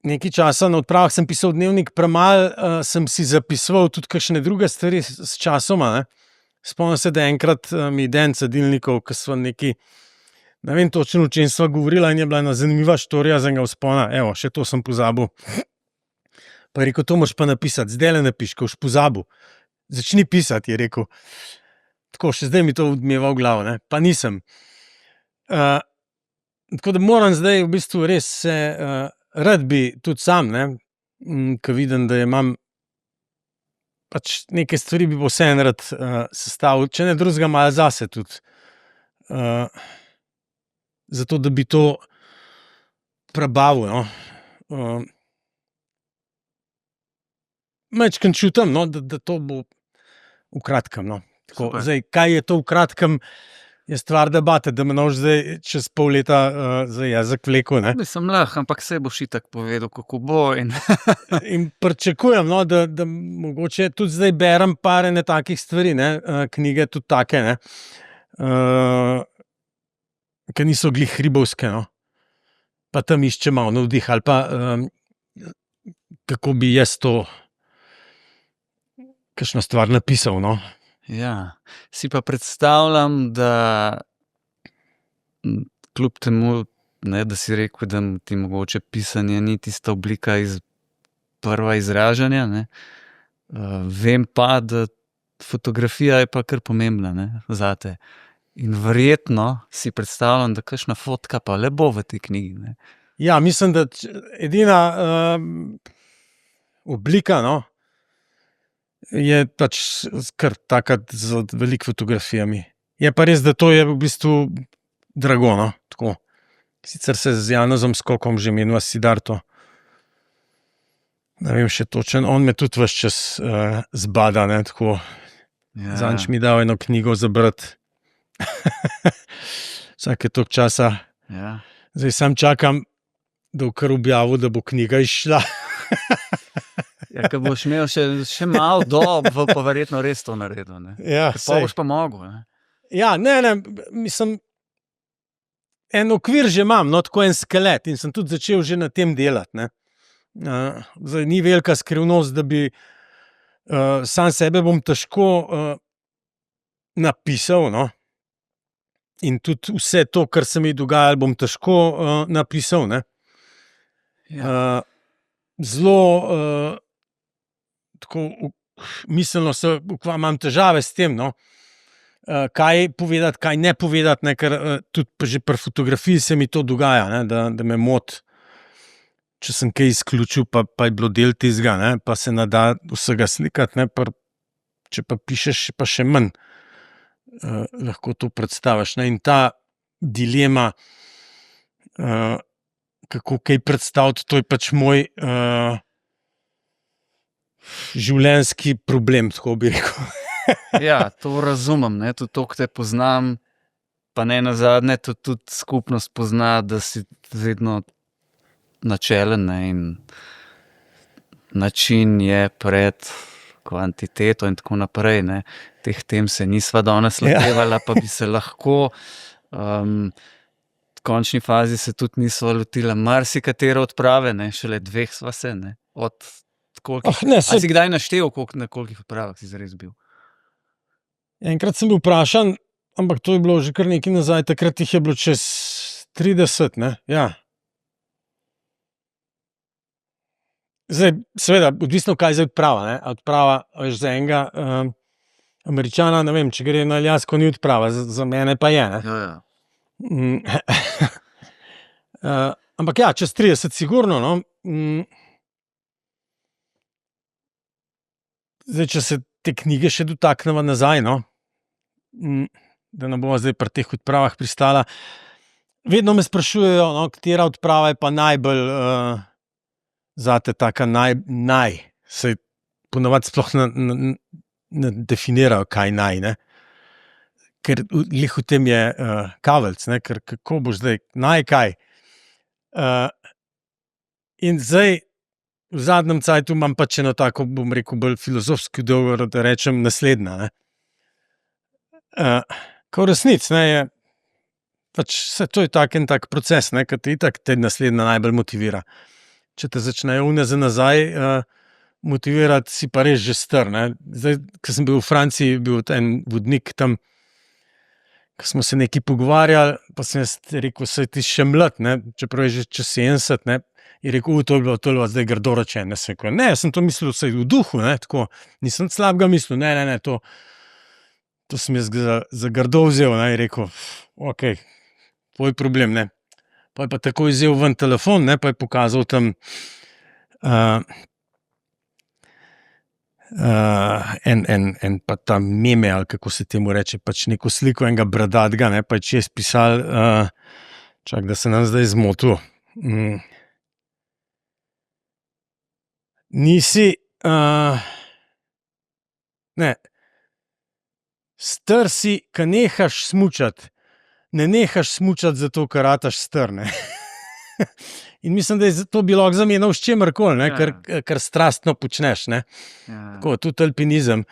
nekaj časa na odpravah sem pisal dnevnik, premalo sem si zapisoval tudi kakšne druge stvari s časoma, ne. Spomnim se, da enkrat mi Den Cadilnikov, ko sva nekaj, ne vem točno, o čem sva govorila, in je bila ena zanimiva štorija z enega vzpona, evo, še to sem pozabil. Pa je rekel, to moraš pa napisati, zdajle napiš, ko boš pozabil. Začni pisati, je rekel. Tako, še zdaj mi to odmeva v glavo, ne, pa nisem. Tako da moram zdaj v bistvu res se, rad bi tudi sam, ne, ko vidim, da imam pač neke stvari bi vseeno rad sestavil, če ne drugega malo zase tudi. Zato, da bi to prebavil, no. Majčkeno čutim, no, da to bo v kratkem, no. Tako, zdaj, kaj je to v kratkem, je stvar debate, da me noš zdaj čez pol leta za jezik vlekel, ne.
Mislim lahko, ampak saj boš itak povedal, kako bo in
In pričakujem, no, da mogoče tudi zdaj berem par ene takih stvari, ne, knjige tudi take, ne, ki niso glih hribovske, no. Pa tam iščem malo navdih ali pa kako bi jaz to kakšno stvar napisal, no.
ja, si pa predstavljam, da kljub temu, ne, da si rekel, da ti mogoče pisanje ni tista oblika prva izražanja, ne, vem pa, da fotografija je pa kar pomembna, ne, zate. In verjetno si predstavljam, da kakšna fotka pa le bo v tej knjigi, ne.
Ja, mislim, da edina oblika, no, je pač kar taka z veliko fotografijami. Je pa res, da to je v bistvu drago, no, tako. Sicer se z Janezom Skokom že meniva s Siddharto. Ne vem še točno, on me tudi ves čas zbada, ne, tako.
Ja.
Zadnjič mi dal eno knjigo za brati. Vsake toliko časa.
Ja.
Zdaj sam čakam, da bo kar objavil, da bo knjiga izšla.
Ja, ko boš imel še malo dob, bo pa verjetno res to naredil, ne.
Ja,
Pa boš pa mogel, ne.
ja, ne, mislim, en okvir že imam, no, tako en skelet in sem tudi začel že na tem delati, ne. Zdaj ni velika skrivnost, da bi sam sebe bom težko napisal, no. In tudi vse to, kar se mi dogaja, bom težko napisal, ne.
Ja.
Zelo tako miselno imam težave s tem, no. Kaj povedati, kaj ne povedati, ne, ker tudi že pri fotografiji se mi to dogaja, ne, da me moti, če sem kaj izključil, pa je bilo del tistega, ne, pa se ne da vsega slikati, ne, če pa pišeš, pa še manj lahko to predstaviš, ne, in ta dilema, kako kaj predstaviti, to je pač moj življenjski problem, tako bi rekel.
Ja, to razumem, ne, tudi to, ko te poznam, pa ne nazadnje, tudi skupnost pozna, da si vedno načelen, ne, in način je pred kvantiteto in tako naprej, ne. Teh tem se nisva danes lotevala, pa bi se lahko. V končni fazi se tudi nisva lotila marsikatero odprave, ne, šele 2 sva se, ne. Od kolikih,
ne,
a si kdaj naštel, na kolikih odpravah si zares bil?
Enkrat sem bil vprašan, ampak to je bilo že kar nekaj nazaj, takrat jih je bilo čez 30, ne, ja. Zdaj, seveda, odvisno, kaj je odprava, ne, odprava, veš, za enega Američana, ne vem, če gre na Aljasko, ni odprava, za mene pa je, ne.
Ja, ja.
Ampak ja, čez 30 sigurno, no. Zdaj, če se te knjige še dotakneva nazaj, no, da ne bova zdaj pri teh odpravah pristala. Vedno me sprašujejo, no, katera odprava je pa najbolj zate taka saj ponavadi sploh ne definirajo, kaj ne. Ker glih v tem je kaveljc, ne, ker kako boš zdaj, kaj. In zdaj v zadnjem cajtu imam pač eno tako, bom rekel, bolj filozofski odgovor, da rečem naslednja, ne. Ko v resnici, ne, je pač to je en tak proces, ne, ker te itak te naslednja najbolj motivira. Če te začnejo one za nazaj motivirati, si pa res že star, ne. Zdaj, ko sem bil v Franciji, je bil en vodnik tam, ko smo se nekaj pogovarjali, pa sem jaz rekel, saj ti še mlad, ne, čeprav je že čez 70, ne, je rekel, to je bilo zdaj grdo rečeno. Sem rekel, ne, jaz sem to mislil vsaj v duhu, ne, tako, nisem slabega mislil, ne, to sem jaz za grdo vzel, ne, je rekel, okej, tvoj problem, ne. Pa je pa takoj vzel ven telefon, ne, pa je pokazal tam en pa ta meme, ali kako se temu reče, pač neko sliko enega bradatega, ne, pa je čez pisal, čak, da se nam zdaj zmotil. Nisi, ne, star si, ko nehaš smučati, ne nehaš smučati zato, ker rataš star, ne. In mislim, da je to bi lahko zamenjal s čimerkoli, ne, kar strastno počneš, ne. Tako, tudi alpinizem.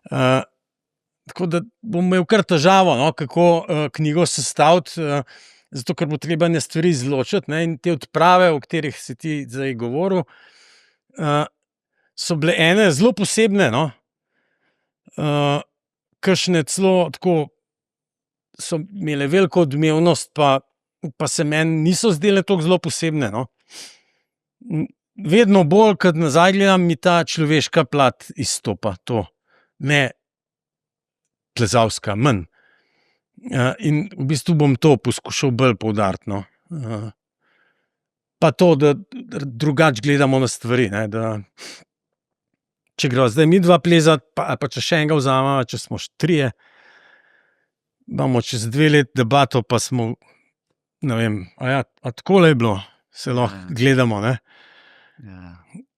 Tako da bom imel kar težavo, no, kako knjigo sestaviti, zato ker bo treba ene stvari izločiti, ne, in te odprave, o katerih si ti zdaj govoril, so bile ene zelo posebne, no. Kakšne celo tako so imele veliko odmevnost, pa se meni niso zdele tako zelo posebne, no. Vedno bolj, ko nazaj gledam, mi ta človeška plat izstopa, to, ne plezalska, manj. In v bistvu bom to poskušal bolj poudariti, no. Pa to, da drugače gledamo na stvari, ne, da če greva zdaj midva plezat, pa če še enega vzameva, če smo trije, imamo čez 2 leti debato, pa smo, ne vem, a takole je bilo, se lahko gledamo, ne.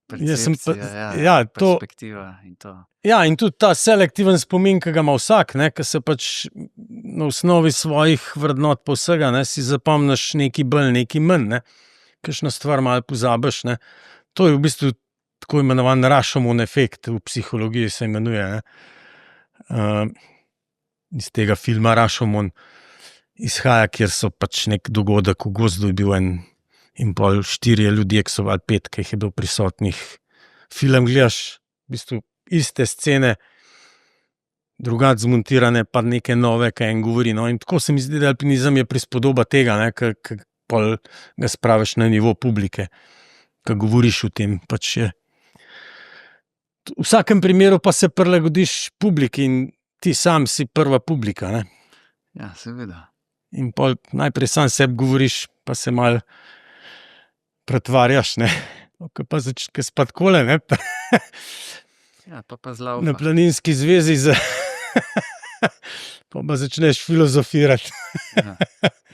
Percepcija, perspektiva in to.
Ja, in tudi ta selektiven spomin, ki ga ima vsak, ne, ki se pač na osnovi svojih vrednot pa vsega, ne, si zapomniš nekaj bolj, nekaj manj, ne. Kakšno stvar malo pozabiš, ne. To je v bistvu tako imenovan Rashomon efekt, v psihologiji se imenuje, ne. Iz tega filma Rashomon izhaja, kjer so pač nek dogodek v gozdu je bil in pol 4 ljudje, ki so, ali 5, ki jih je bilo prisotnih. Film gledaš, v bistvu iste scene, drugače zmontirane, pa neke nove, kaj en govori, no, in tako se mi zdi, da alpinizem je prispodoba tega, ne, ki pol ga spraviš na nivo publike, ki govoriš o tem, pač je. V vsakem primeru pa se prilagodiš publiki in ti sam si prva publika, ne.
Ja, seveda.
In pol najprej sam sebi govoriš, pa se malo pretvarjaš, ne. Ko si pa takole, ne.
Ja, pa zlaufa.
Na planinski zvezi pa začneš filozofirati.
Ja.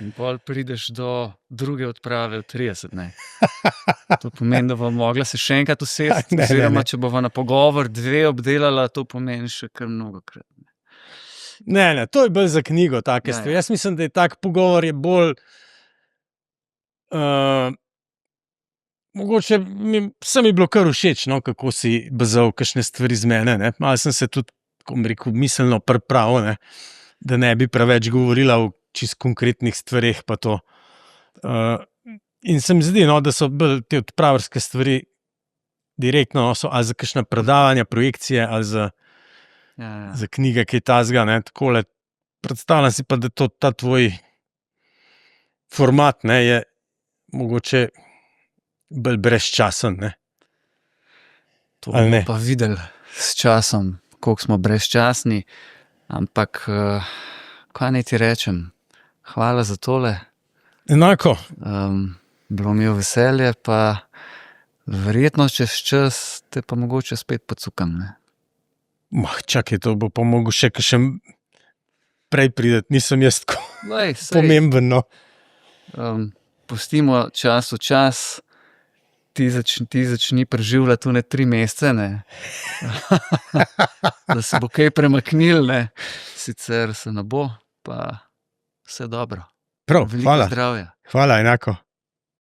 In pol prideš do druge odprave v 30, ne. To pomeni, da bova mogla se še enkrat usesti, oziroma če bova na pogovor 2 obdelala, to pomeni še kar mnogokrat.
Ne, to je bolj za knjigo, take stvari. Jaz mislim, da je tak pogovor je bolj mogoče vsem je bilo kar všeč, no, kako si bazal kakšne stvari z mene, ne. Malo sem se tudi, ko bom rekel, miselno pripravil, ne, da ne bi preveč govorila o čisto konkretnih stvareh pa to. In se mi zdi, no, da so bolj te odpravarske stvari direktno, no, so ali za kakšna predavanja, projekcije, ali za knjige, kaj takega, ne, takole. Predstavljam si pa, da ta tvoj format, ne, je mogoče bolj brezčasen, ne.
To bomo pa videli s časom, koliko smo brezčasni, ampak kaj naj ti rečem, hvala za tole.
Enako.
Bilo mi je veselje, pa verjetno čez čas te pa mogoče spet pocukam, ne.
Čakaj, to bo pa mogel še kakšen prej priti, nisem jaz tako pomemben, no.
Pustimo čas v čas, ti začni preživljati tune 3 mesece, ne. Da se bo kaj premaknilo, ne. Sicer se ne bo, pa vse dobro.
Prav,
Veliko
hvala.
zdravja.
Hvala, enako.